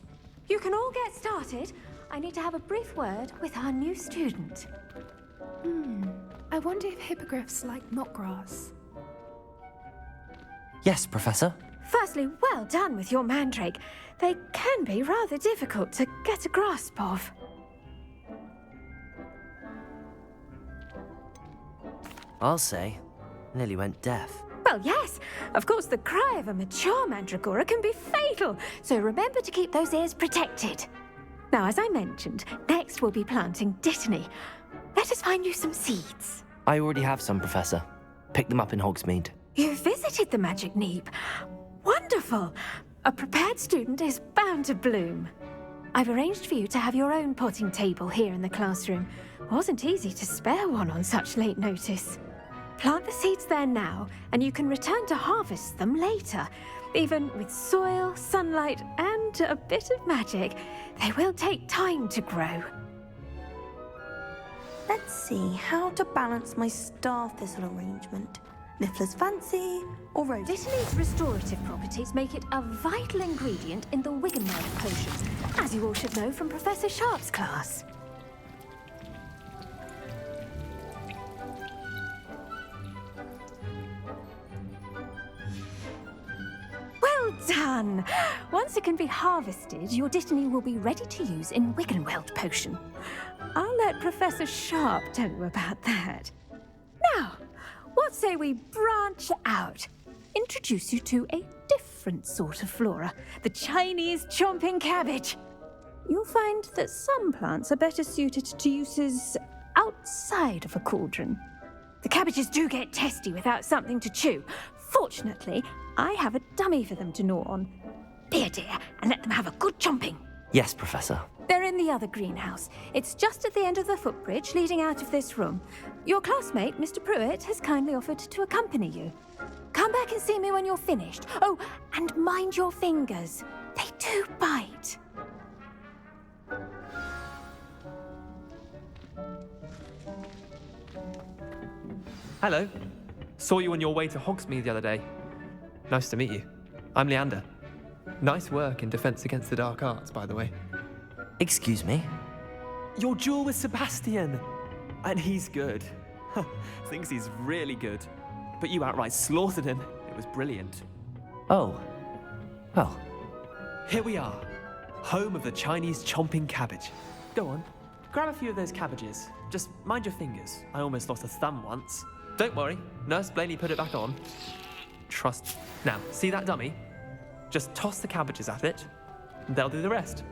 You can all get started. I need to have a brief word with our new student. I wonder if hippogriffs like knotgrass. Yes, Professor. Firstly, well done with your mandrake. They can be rather difficult to get a grasp of. I'll say, nearly went deaf. Well, yes. Of course, the cry of a mature mandragora can be fatal, so remember to keep those ears protected. Now, as I mentioned, next we'll be planting dittany. Let us find you some seeds. I already have some, Professor. Picked them up in Hogsmeade. You visited the Magic Neep. Wonderful! A prepared student is bound to bloom. I've arranged for you to have your own potting table here in the classroom. Wasn't easy to spare one on such late notice. Plant the seeds there now, and you can return to harvest them later. Even with soil, sunlight, and a bit of magic, they will take time to grow. Let's see how to balance my star thistle arrangement. Niffler's fancy or rose? Dittany's restorative properties make it a vital ingredient in the Wiggenweld potion, as you all should know from Professor Sharp's class. Well done! Once it can be harvested, your dittany will be ready to use in Wiggenweld potion. I'll let Professor Sharp tell you about that. Now, what say we branch out? Introduce you to a different sort of flora, the Chinese chomping cabbage. You'll find that some plants are better suited to uses outside of a cauldron. The cabbages do get testy without something to chew. Fortunately, I have a dummy for them to gnaw on. Be a dear and let them have a good chomping. Yes, Professor. They're in the other greenhouse. It's just at the end of the footbridge leading out of this room. Your classmate, Mr. Pruitt, has kindly offered to accompany you. Come back and see me when you're finished. Oh, and mind your fingers. They do bite. Hello. Saw you on your way to Hogsmeade the other day. Nice to meet you. I'm Leander. Nice work in Defense Against the Dark Arts, by the way. Excuse me? Your duel with Sebastian! And he's good. Thinks he's really good. But you outright slaughtered him. It was brilliant. Oh. Well. Here we are. Home of the Chinese chomping cabbage. Go on. Grab a few of those cabbages. Just mind your fingers. I almost lost a thumb once. Don't worry. Nurse Blaney put it back on. Trust. Now, see that dummy? Just toss the cabbages at it. And they'll do the rest.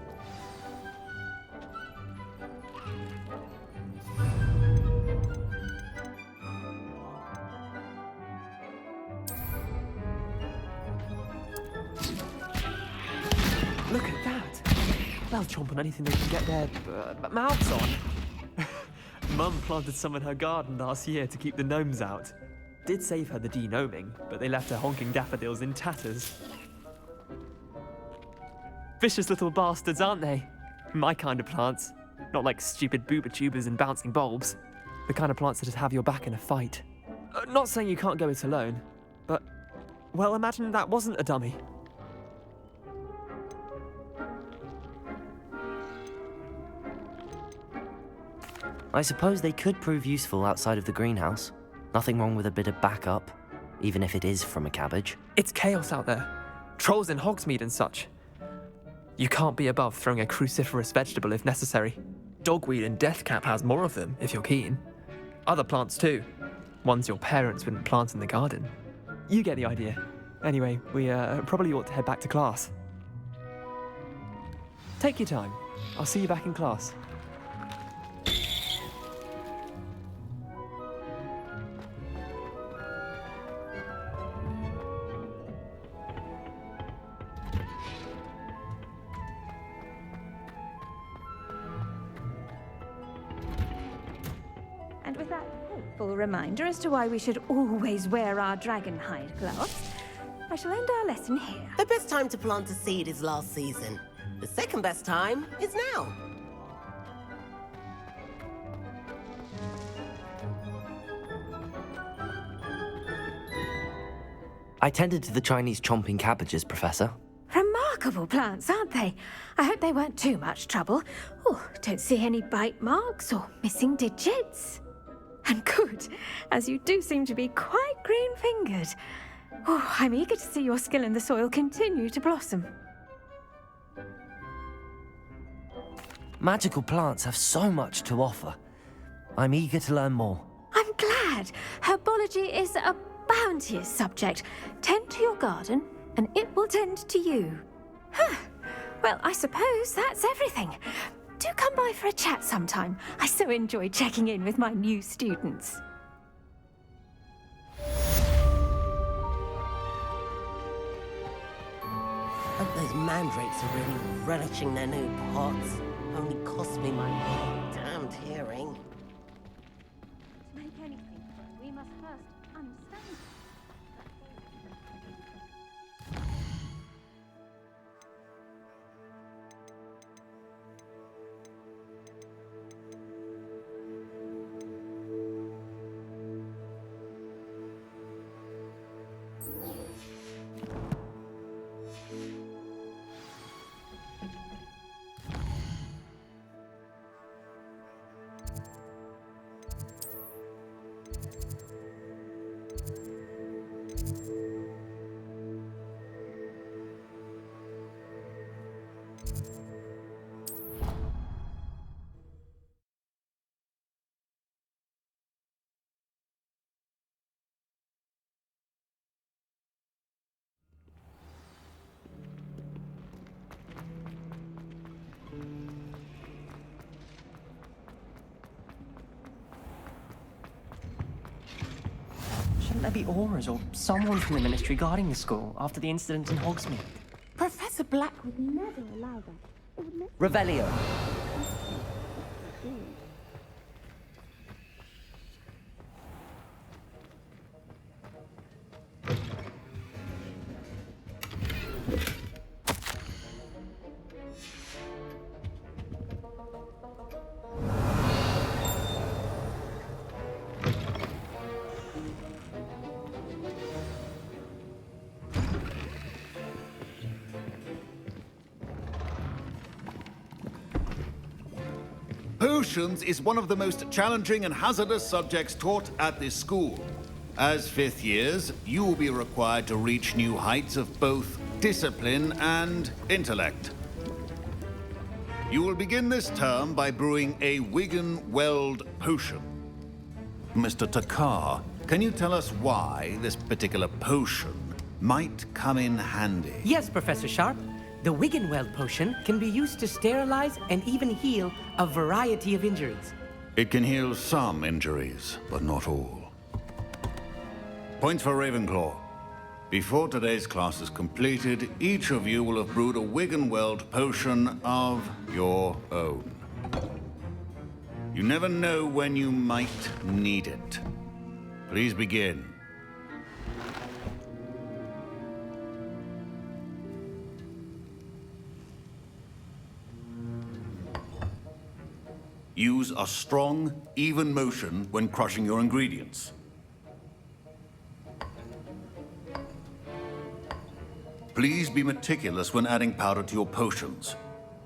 Look at that! They'll chomp on anything they can get their mouths on. Mum planted some in her garden last year to keep the gnomes out. Did save her the de-gnoming, but they left her honking daffodils in tatters. Vicious little bastards, aren't they? My kind of plants. Not like stupid booba tubers and bouncing bulbs. The kind of plants that just have your back in a fight. Not saying you can't go it alone, but, well, imagine that wasn't a dummy. I suppose they could prove useful outside of the greenhouse. Nothing wrong with a bit of backup, even if it is from a cabbage. It's chaos out there. Trolls in Hogsmeade and such. You can't be above throwing a cruciferous vegetable if necessary. Dogweed and deathcap has more of them, if you're keen. Other plants too. Ones your parents wouldn't plant in the garden. You get the idea. Anyway, we probably ought to head back to class. Take your time. I'll see you back in class. with that hateful reminder as to why we should always wear our dragon hide gloves, I shall end our lesson here. The best time to plant a seed is last season. The second best time is now. I tended to the Chinese chomping cabbages, Professor. Remarkable plants, aren't they? I hope they weren't too much trouble. Oh, don't see any bite marks or missing digits. And good, as you do seem to be quite green-fingered. Oh, I'm eager to see your skill in the soil continue to blossom. Magical plants have so much to offer. I'm eager to learn more. I'm glad. Herbology is a bounteous subject. Tend to your garden, and it will tend to you. Huh. Well, I suppose that's everything. Do come by for a chat sometime. I so enjoy checking in with my new students. Hope those mandrakes are really relishing their new pots. Only cost me my damned hearing. To make anything, we must first understand. Shouldn't there be auras or someone from the Ministry guarding the school after the incident in Hogsmeade? Professor Black would never allow that. It would never... Revelio. Potions is one of the most challenging and hazardous subjects taught at this school. As fifth years, you will be required to reach new heights of both discipline and intellect. You will begin this term by brewing a Wigan-Weld potion. Mr. Takar, can you tell us why this particular potion might come in handy? Yes, Professor Sharp. The Wigan-Weld potion can be used to sterilize and even heal a variety of injuries. It can heal some injuries, but not all. Points for Ravenclaw. Before today's class is completed, each of you will have brewed a Wigan-Weld potion of your own. You never know when you might need it. Please begin. Use a strong, even motion when crushing your ingredients. Please be meticulous when adding powder to your potions.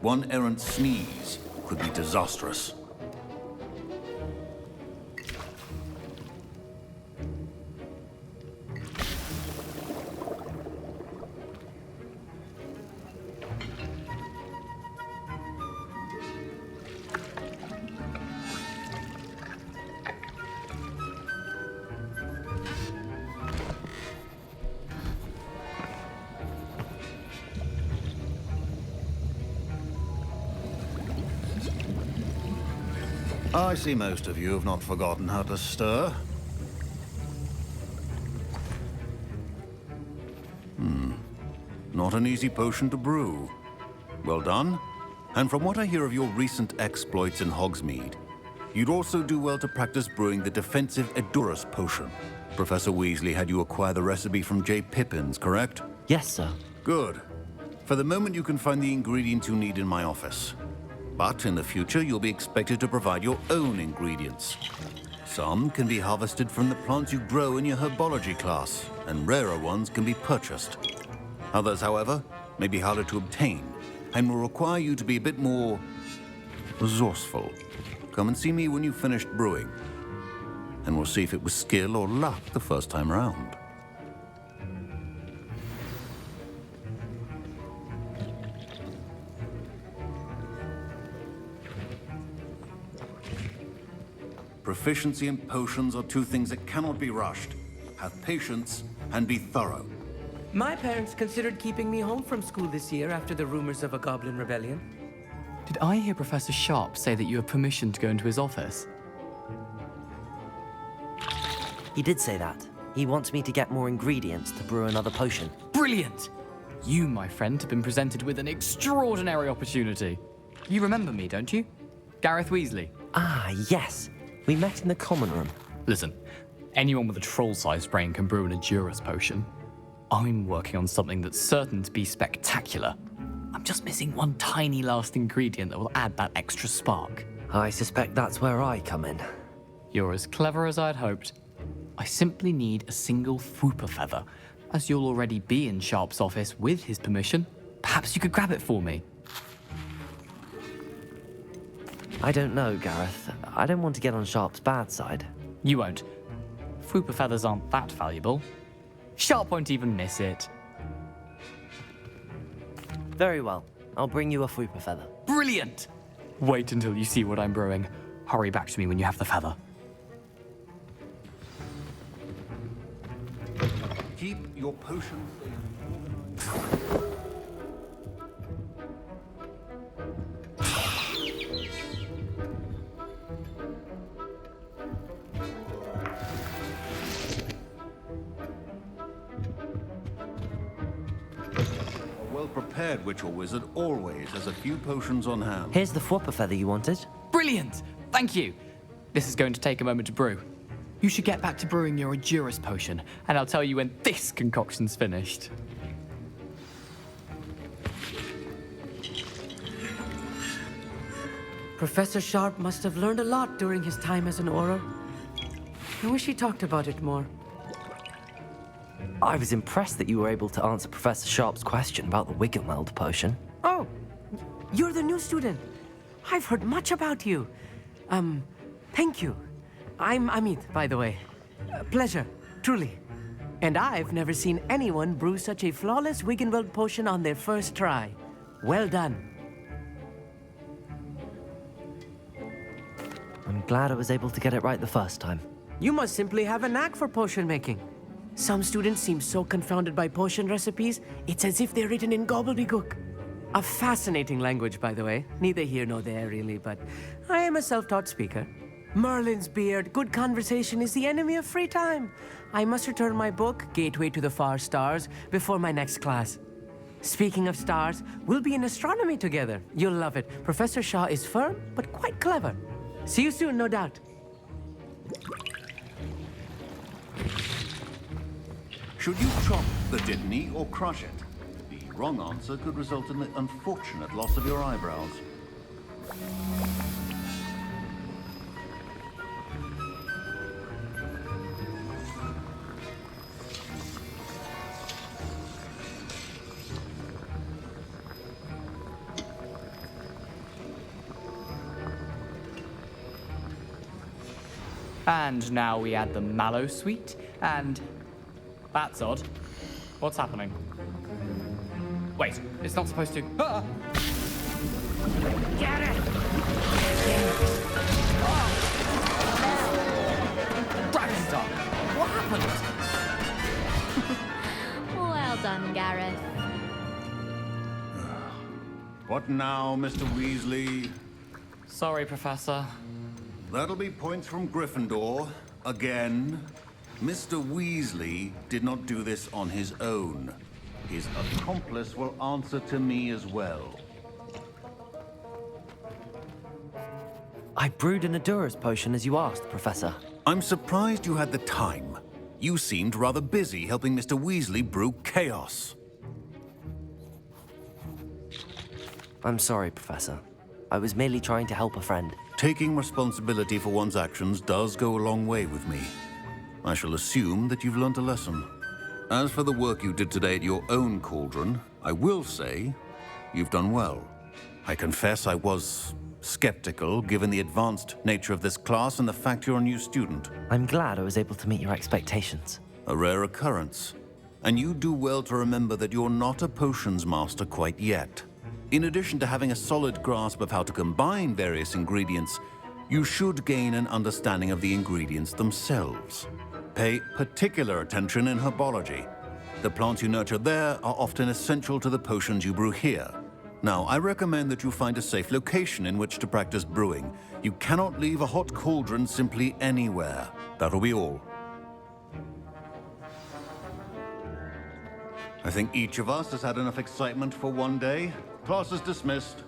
One errant sneeze could be disastrous. I see most of you have not forgotten how to stir. Not an easy potion to brew. Well done. And from what I hear of your recent exploits in Hogsmeade, You'd also do well to practice brewing the defensive Edurus potion. Professor Weasley had you acquire the recipe from J. Pippins, correct? Yes, sir. Good. For the moment, you can find the ingredients you need in my office. But in the future, you'll be expected to provide your own ingredients. Some can be harvested from the plants you grow in your herbology class, and rarer ones can be purchased. Others, however, may be harder to obtain, and will require you to be a bit more resourceful. Come and see me when you've finished brewing, and we'll see if it was skill or luck the first time round. Proficiency in potions are two things that cannot be rushed. Have patience and be thorough. My parents considered keeping me home from school this year after the rumors of a goblin rebellion. Did I hear Professor Sharp say that you have permission to go into his office? He did say that. He wants me to get more ingredients to brew another potion. Brilliant! You, my friend, have been presented with an extraordinary opportunity. You remember me, don't you? Gareth Weasley. Ah, yes. We met in the common room. Listen, anyone with a troll-sized brain can brew an Edurus potion. I'm working on something that's certain to be spectacular. I'm just missing one tiny last ingredient that will add that extra spark. I suspect that's where I come in. You're as clever as I'd hoped. I simply need a single Fwooper feather. As you'll already be in Sharp's office with his permission, perhaps you could grab it for me. I don't know, Gareth. I don't want to get on Sharp's bad side. You won't. Fwooper feathers aren't that valuable. Sharp won't even miss it. Very well. I'll bring you a Fwooper feather. Brilliant! Wait until you see what I'm brewing. Hurry back to me when you have the feather. Keep your potions. Well-prepared witch or wizard always has a few potions on hand. Here's the Fwooper feather you wanted. Brilliant! Thank you. This is going to take a moment to brew. You should get back to brewing your Edurus potion, and I'll tell you when this concoction's finished. Professor Sharp must have learned a lot during his time as an Auror. I wish he talked about it more. I was impressed that you were able to answer Professor Sharp's question about the Wiggenweld potion. Oh, you're the new student. I've heard much about you. Thank you. I'm Amit, by the way. Pleasure, truly. And I've never seen anyone brew such a flawless Wiggenweld potion on their first try. Well done. I'm glad I was able to get it right the first time. You must simply have a knack for potion making. Some students seem so confounded by potion recipes, it's as if they're written in gobbledygook. A fascinating language, by the way. Neither here nor there, really, but I am a self-taught speaker. Merlin's beard, good conversation is the enemy of free time. I must return my book, Gateway to the Far Stars, before my next class. Speaking of stars, we'll be in astronomy together. You'll love it. Professor Shaw is firm, but quite clever. See you soon, no doubt. Should you chop the Dittany or crush it? The wrong answer could result in the unfortunate loss of your eyebrows. And now we add the mallow sweet, and... That's odd. What's happening? Wait, it's not supposed to... Ah! Get it! Dragonstone! What happened? Well done, Gareth. What now, Mr. Weasley? Sorry, Professor. That'll be points from Gryffindor. Again. Mr. Weasley did not do this on his own. His accomplice will answer to me as well. I brewed an Adurus potion as you asked, Professor. I'm surprised you had the time. You seemed rather busy helping Mr. Weasley brew chaos. I'm sorry, Professor. I was merely trying to help a friend. Taking responsibility for one's actions does go a long way with me. I shall assume that you've learnt a lesson. As for the work you did today at your own cauldron, I will say you've done well. I confess I was skeptical, given the advanced nature of this class and the fact you're a new student. I'm glad I was able to meet your expectations. A rare occurrence. And you do well to remember that you're not a potions master quite yet. In addition to having a solid grasp of how to combine various ingredients, you should gain an understanding of the ingredients themselves. Pay particular attention in herbology. The plants you nurture there are often essential to the potions you brew here. Now, I recommend that you find a safe location in which to practice brewing. You cannot leave a hot cauldron simply anywhere. That'll be all. I think each of us has had enough excitement for one day. Class is dismissed.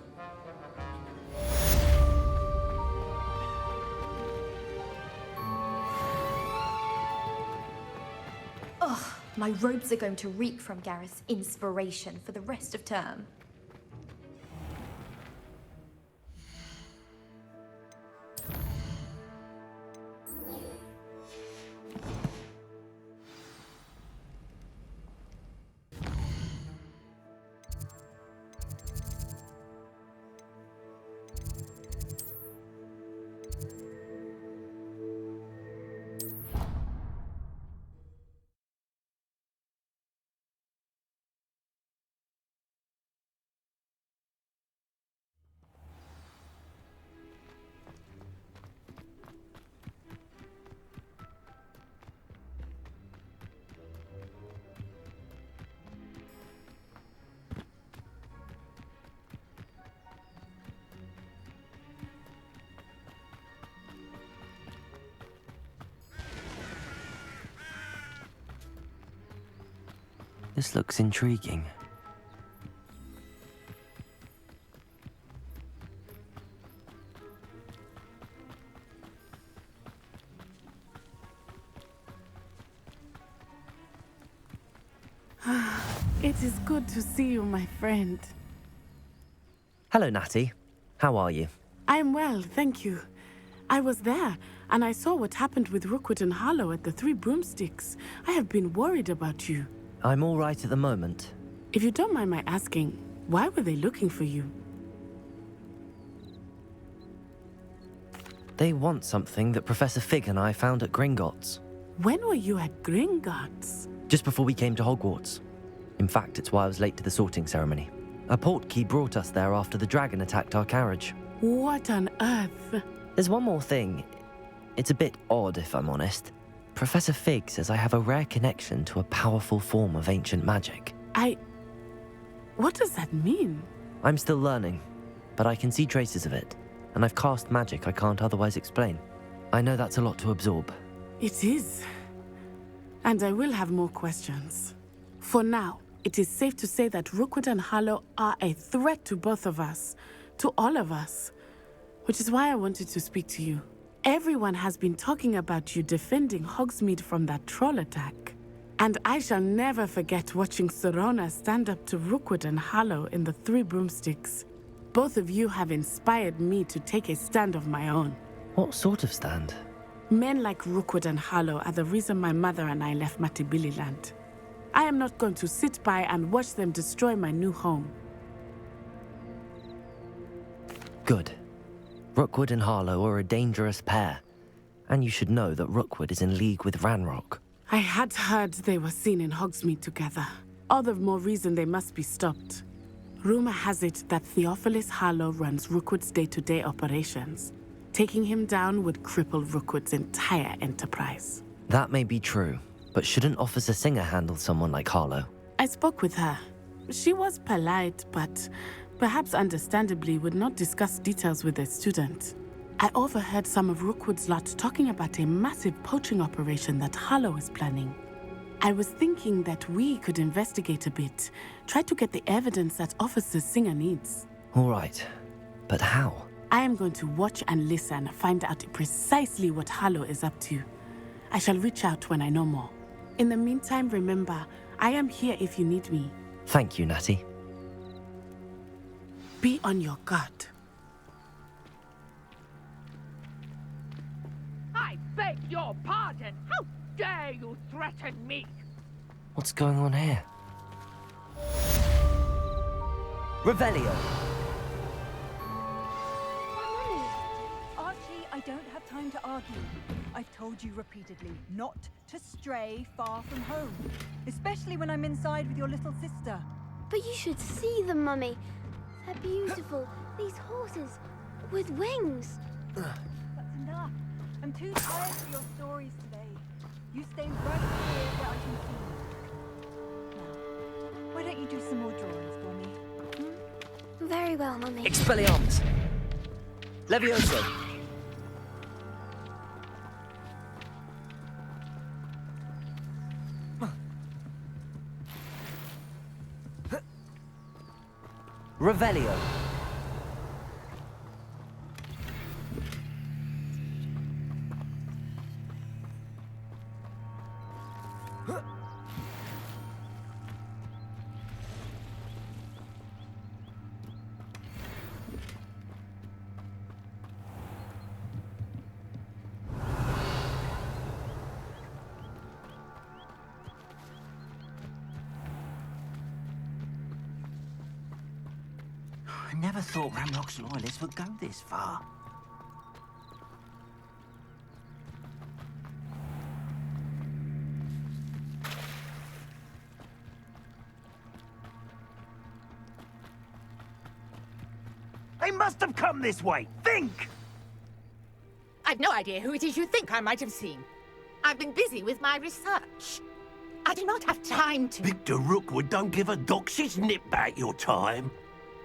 Ugh, my robes are going to reek from Gareth's inspiration for the rest of term. This looks intriguing. It is good to see you, my friend. Hello, Natty. How are you? I'm well, thank you. I was there, and I saw what happened with Rookwood and Harlow at the Three Broomsticks. I have been worried about you. I'm all right at the moment. If you don't mind my asking, why were they looking for you? They want something that Professor Fig and I found at Gringotts. When were you at Gringotts? Just before we came to Hogwarts. In fact, it's why I was late to the sorting ceremony. A portkey brought us there after the dragon attacked our carriage. What on earth? There's one more thing. It's a bit odd, if I'm honest. Professor Fig says I have a rare connection to a powerful form of ancient magic. What does that mean? I'm still learning, but I can see traces of it, and I've cast magic I can't otherwise explain. I know that's a lot to absorb. It is. And I will have more questions. For now, it is safe to say that Rookwood and Harlow are a threat to both of us, to all of us, which is why I wanted to speak to you. Everyone has been talking about you defending Hogsmeade from that troll attack. And I shall never forget watching Sorona stand up to Rookwood and Harlow in the Three Broomsticks. Both of you have inspired me to take a stand of my own. What sort of stand? Men like Rookwood and Harlow are the reason my mother and I left Matibililand. I am not going to sit by and watch them destroy my new home. Good. Rookwood and Harlow are a dangerous pair. And you should know that Rookwood is in league with Ranrock. I had heard they were seen in Hogsmeade together. All the more reason they must be stopped. Rumor has it that Theophilus Harlow runs Rookwood's day-to-day operations. Taking him down would cripple Rookwood's entire enterprise. That may be true, but shouldn't Officer Singer handle someone like Harlow? I spoke with her. She was polite, but perhaps understandably would not discuss details with a student. I overheard some of Rookwood's lot talking about a massive poaching operation that Harlow is planning. I was thinking that we could investigate a bit, try to get the evidence that Officer Singer needs. All right, but how? I am going to watch and listen, find out precisely what Harlow is up to. I shall reach out when I know more. In the meantime, remember, I am here if you need me. Thank you, Natty. Be on your guard. I beg your pardon. How dare you threaten me? What's going on here? Revelio! Archie, I don't have time to argue. I've told you repeatedly not to stray far from home, especially when I'm inside with your little sister. But you should see them, Mummy. They're beautiful. These horses with wings. That's enough. I'm too tired for your stories today. You stay right here where I can see you. Now, why don't you do some more drawings for me? Very well, Mummy. Expelliarmus! Levioso! Revelio! I never thought Ramrock's loyalists would go this far. They must have come this way. Think! I've no idea who it is you think I might have seen. I've been busy with my research. I do not have time to... Victor Rookwood don't give a doxy's nip back your time.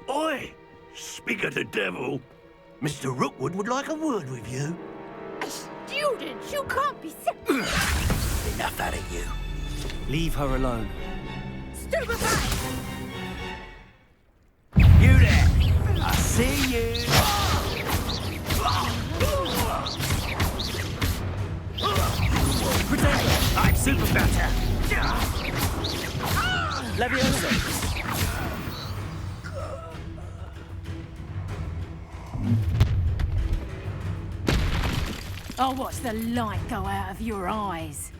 Oi! Speak of the devil. Mr. Rookwood would like a word with you. A student? You can't be serious. Enough out of you. Leave her alone. Stupefy! You there! I see you! I'm super better! Levioso! I'll watch the light go out of your eyes.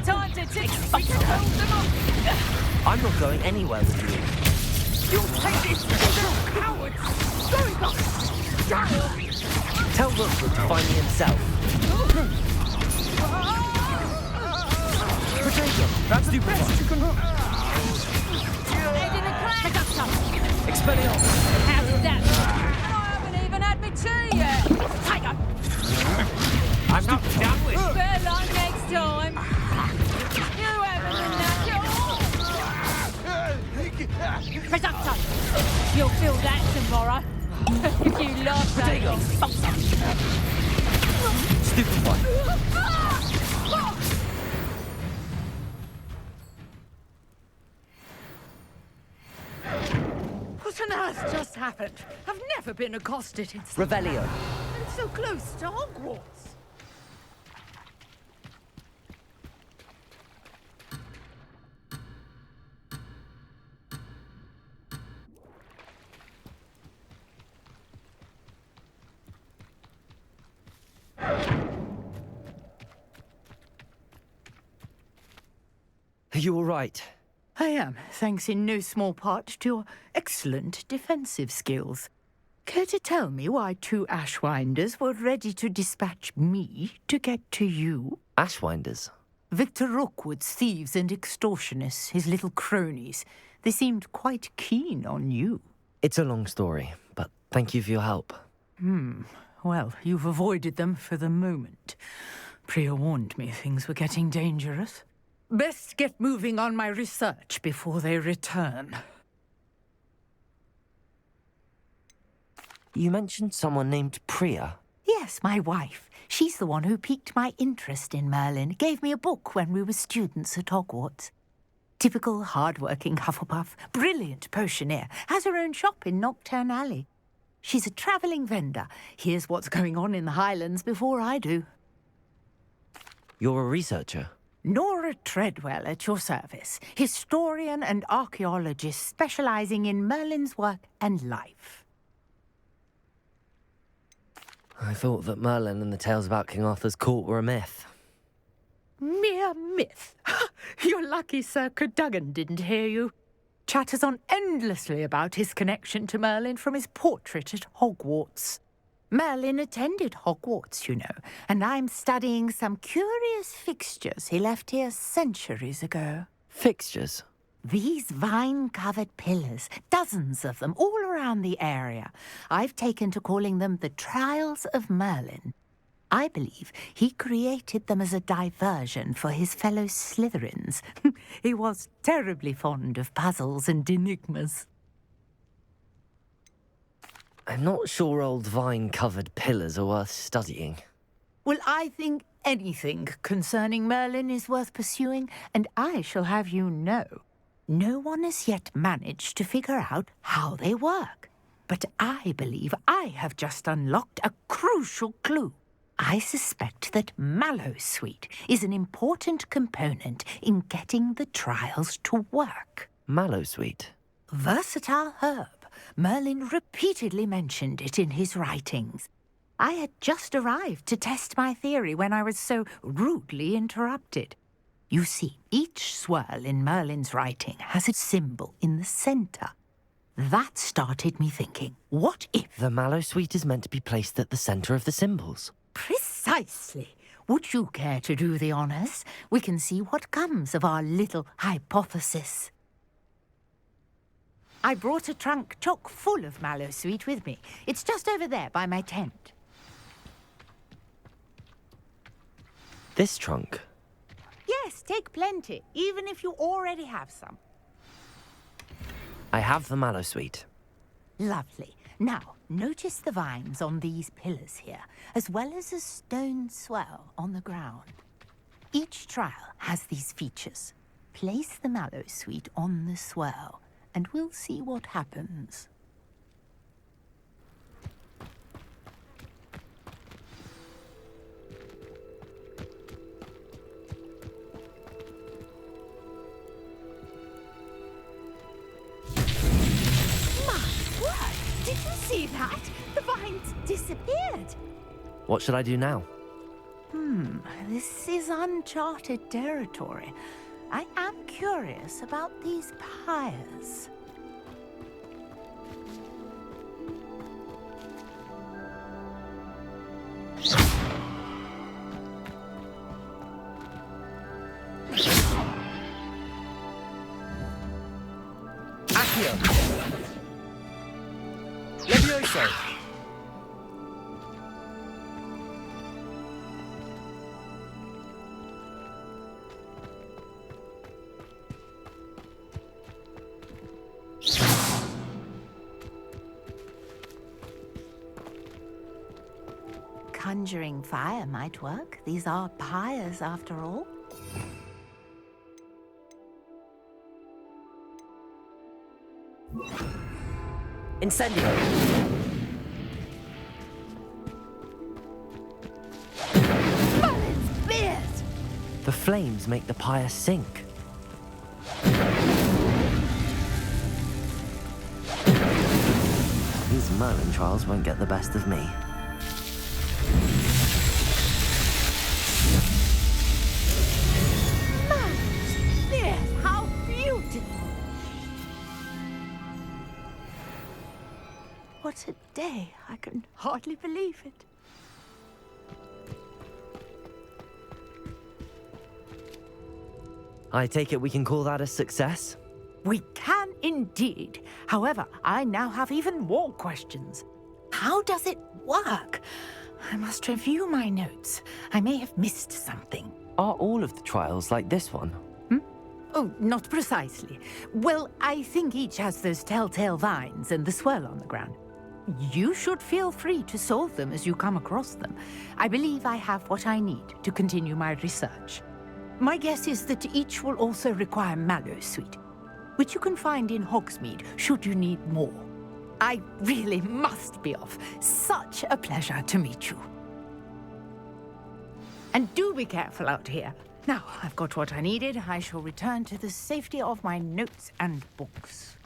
Time to take I'm not going anywhere with you. You'll take this, little cowards! Going back! Tell Rookwood to find me himself. Potato! That's the best you can hook. Expelliarmus! How did that look? I haven't even had my tea yet. Tiger! I'm not done with you. Better luck next time. You haven't enough. Presumpto! You'll feel that tomorrow. If you lost that Stupefy! What on earth just happened? I've never been accosted in Revelio! and so close to Hogwarts. Are you all right? I am, thanks in no small part to your excellent defensive skills. Care to tell me why two Ashwinders were ready to dispatch me to get to you? Ashwinders? Victor Rookwood's thieves and extortionists, his little cronies. They seemed quite keen on you. It's a long story, but thank you for your help. Well, you've avoided them for the moment. Priya warned me things were getting dangerous. Best get moving on my research before they return. You mentioned someone named Priya. Yes, my wife. She's the one who piqued my interest in Merlin, gave me a book when we were students at Hogwarts. Typical hard-working Hufflepuff, brilliant potioneer, has her own shop in Nocturne Alley. She's a travelling vendor, hears what's going on in the Highlands before I do. You're a researcher? Nora Treadwell at your service, historian and archaeologist specialising in Merlin's work and life. I thought that Merlin and the tales about King Arthur's court were a myth. Mere myth. You're lucky Sir Cadogan didn't hear you. Chatters on endlessly about his connection to Merlin from his portrait at Hogwarts. Merlin attended Hogwarts, you know, and I'm studying some curious fixtures he left here centuries ago. Fixtures? These vine-covered pillars, dozens of them, all around the area. I've taken to calling them the Trials of Merlin. I believe he created them as a diversion for his fellow Slytherins. He was terribly fond of puzzles and enigmas. I'm not sure old vine-covered pillars are worth studying. Well, I think anything concerning Merlin is worth pursuing, and I shall have you know, no one has yet managed to figure out how they work. But I believe I have just unlocked a crucial clue. I suspect that Mallowsweet is an important component in getting the trials to work. Mallowsweet? Versatile herb. Merlin repeatedly mentioned it in his writings. I had just arrived to test my theory when I was so rudely interrupted. You see, each swirl in Merlin's writing has its symbol in the centre. That started me thinking, what if... The Mallowsweet is meant to be placed at the centre of the symbols. Precisely. Would you care to do the honours? We can see what comes of our little hypothesis. I brought a trunk chock full of Mallowsweet with me. It's just over there by my tent. This trunk? Yes, take plenty, even if you already have some. I have the Mallowsweet. Lovely. Now, notice the vines on these pillars here, as well as a stone swell on the ground. Each trial has these features. Place the Mallowsweet on the swell, and we'll see what happens. Did you see that? The vines disappeared. What should I do now? This is uncharted territory. I am curious about these pyres. Accio! Levioso! Conjuring fire might work. These are pyres, after all. Incendio! Merlin's beard! The flames make the pyre sink. These Merlin trials won't get the best of me. Merlin's beard! How beautiful! What a day! I can hardly believe it. I take it we can call that a success? We can indeed. However, I now have even more questions. How does it work? I must review my notes. I may have missed something. Are all of the trials like this one? Oh, not precisely. Well, I think each has those telltale vines and the swirl on the ground. you should feel free to solve them as you come across them. I believe I have what I need to continue my research. My guess is that each will also require mallow sweet, which you can find in Hogsmeade should you need more. I really must be off. Such a pleasure to meet you. And do be careful out here. Now, I've got what I needed. I shall return to the safety of my notes and books.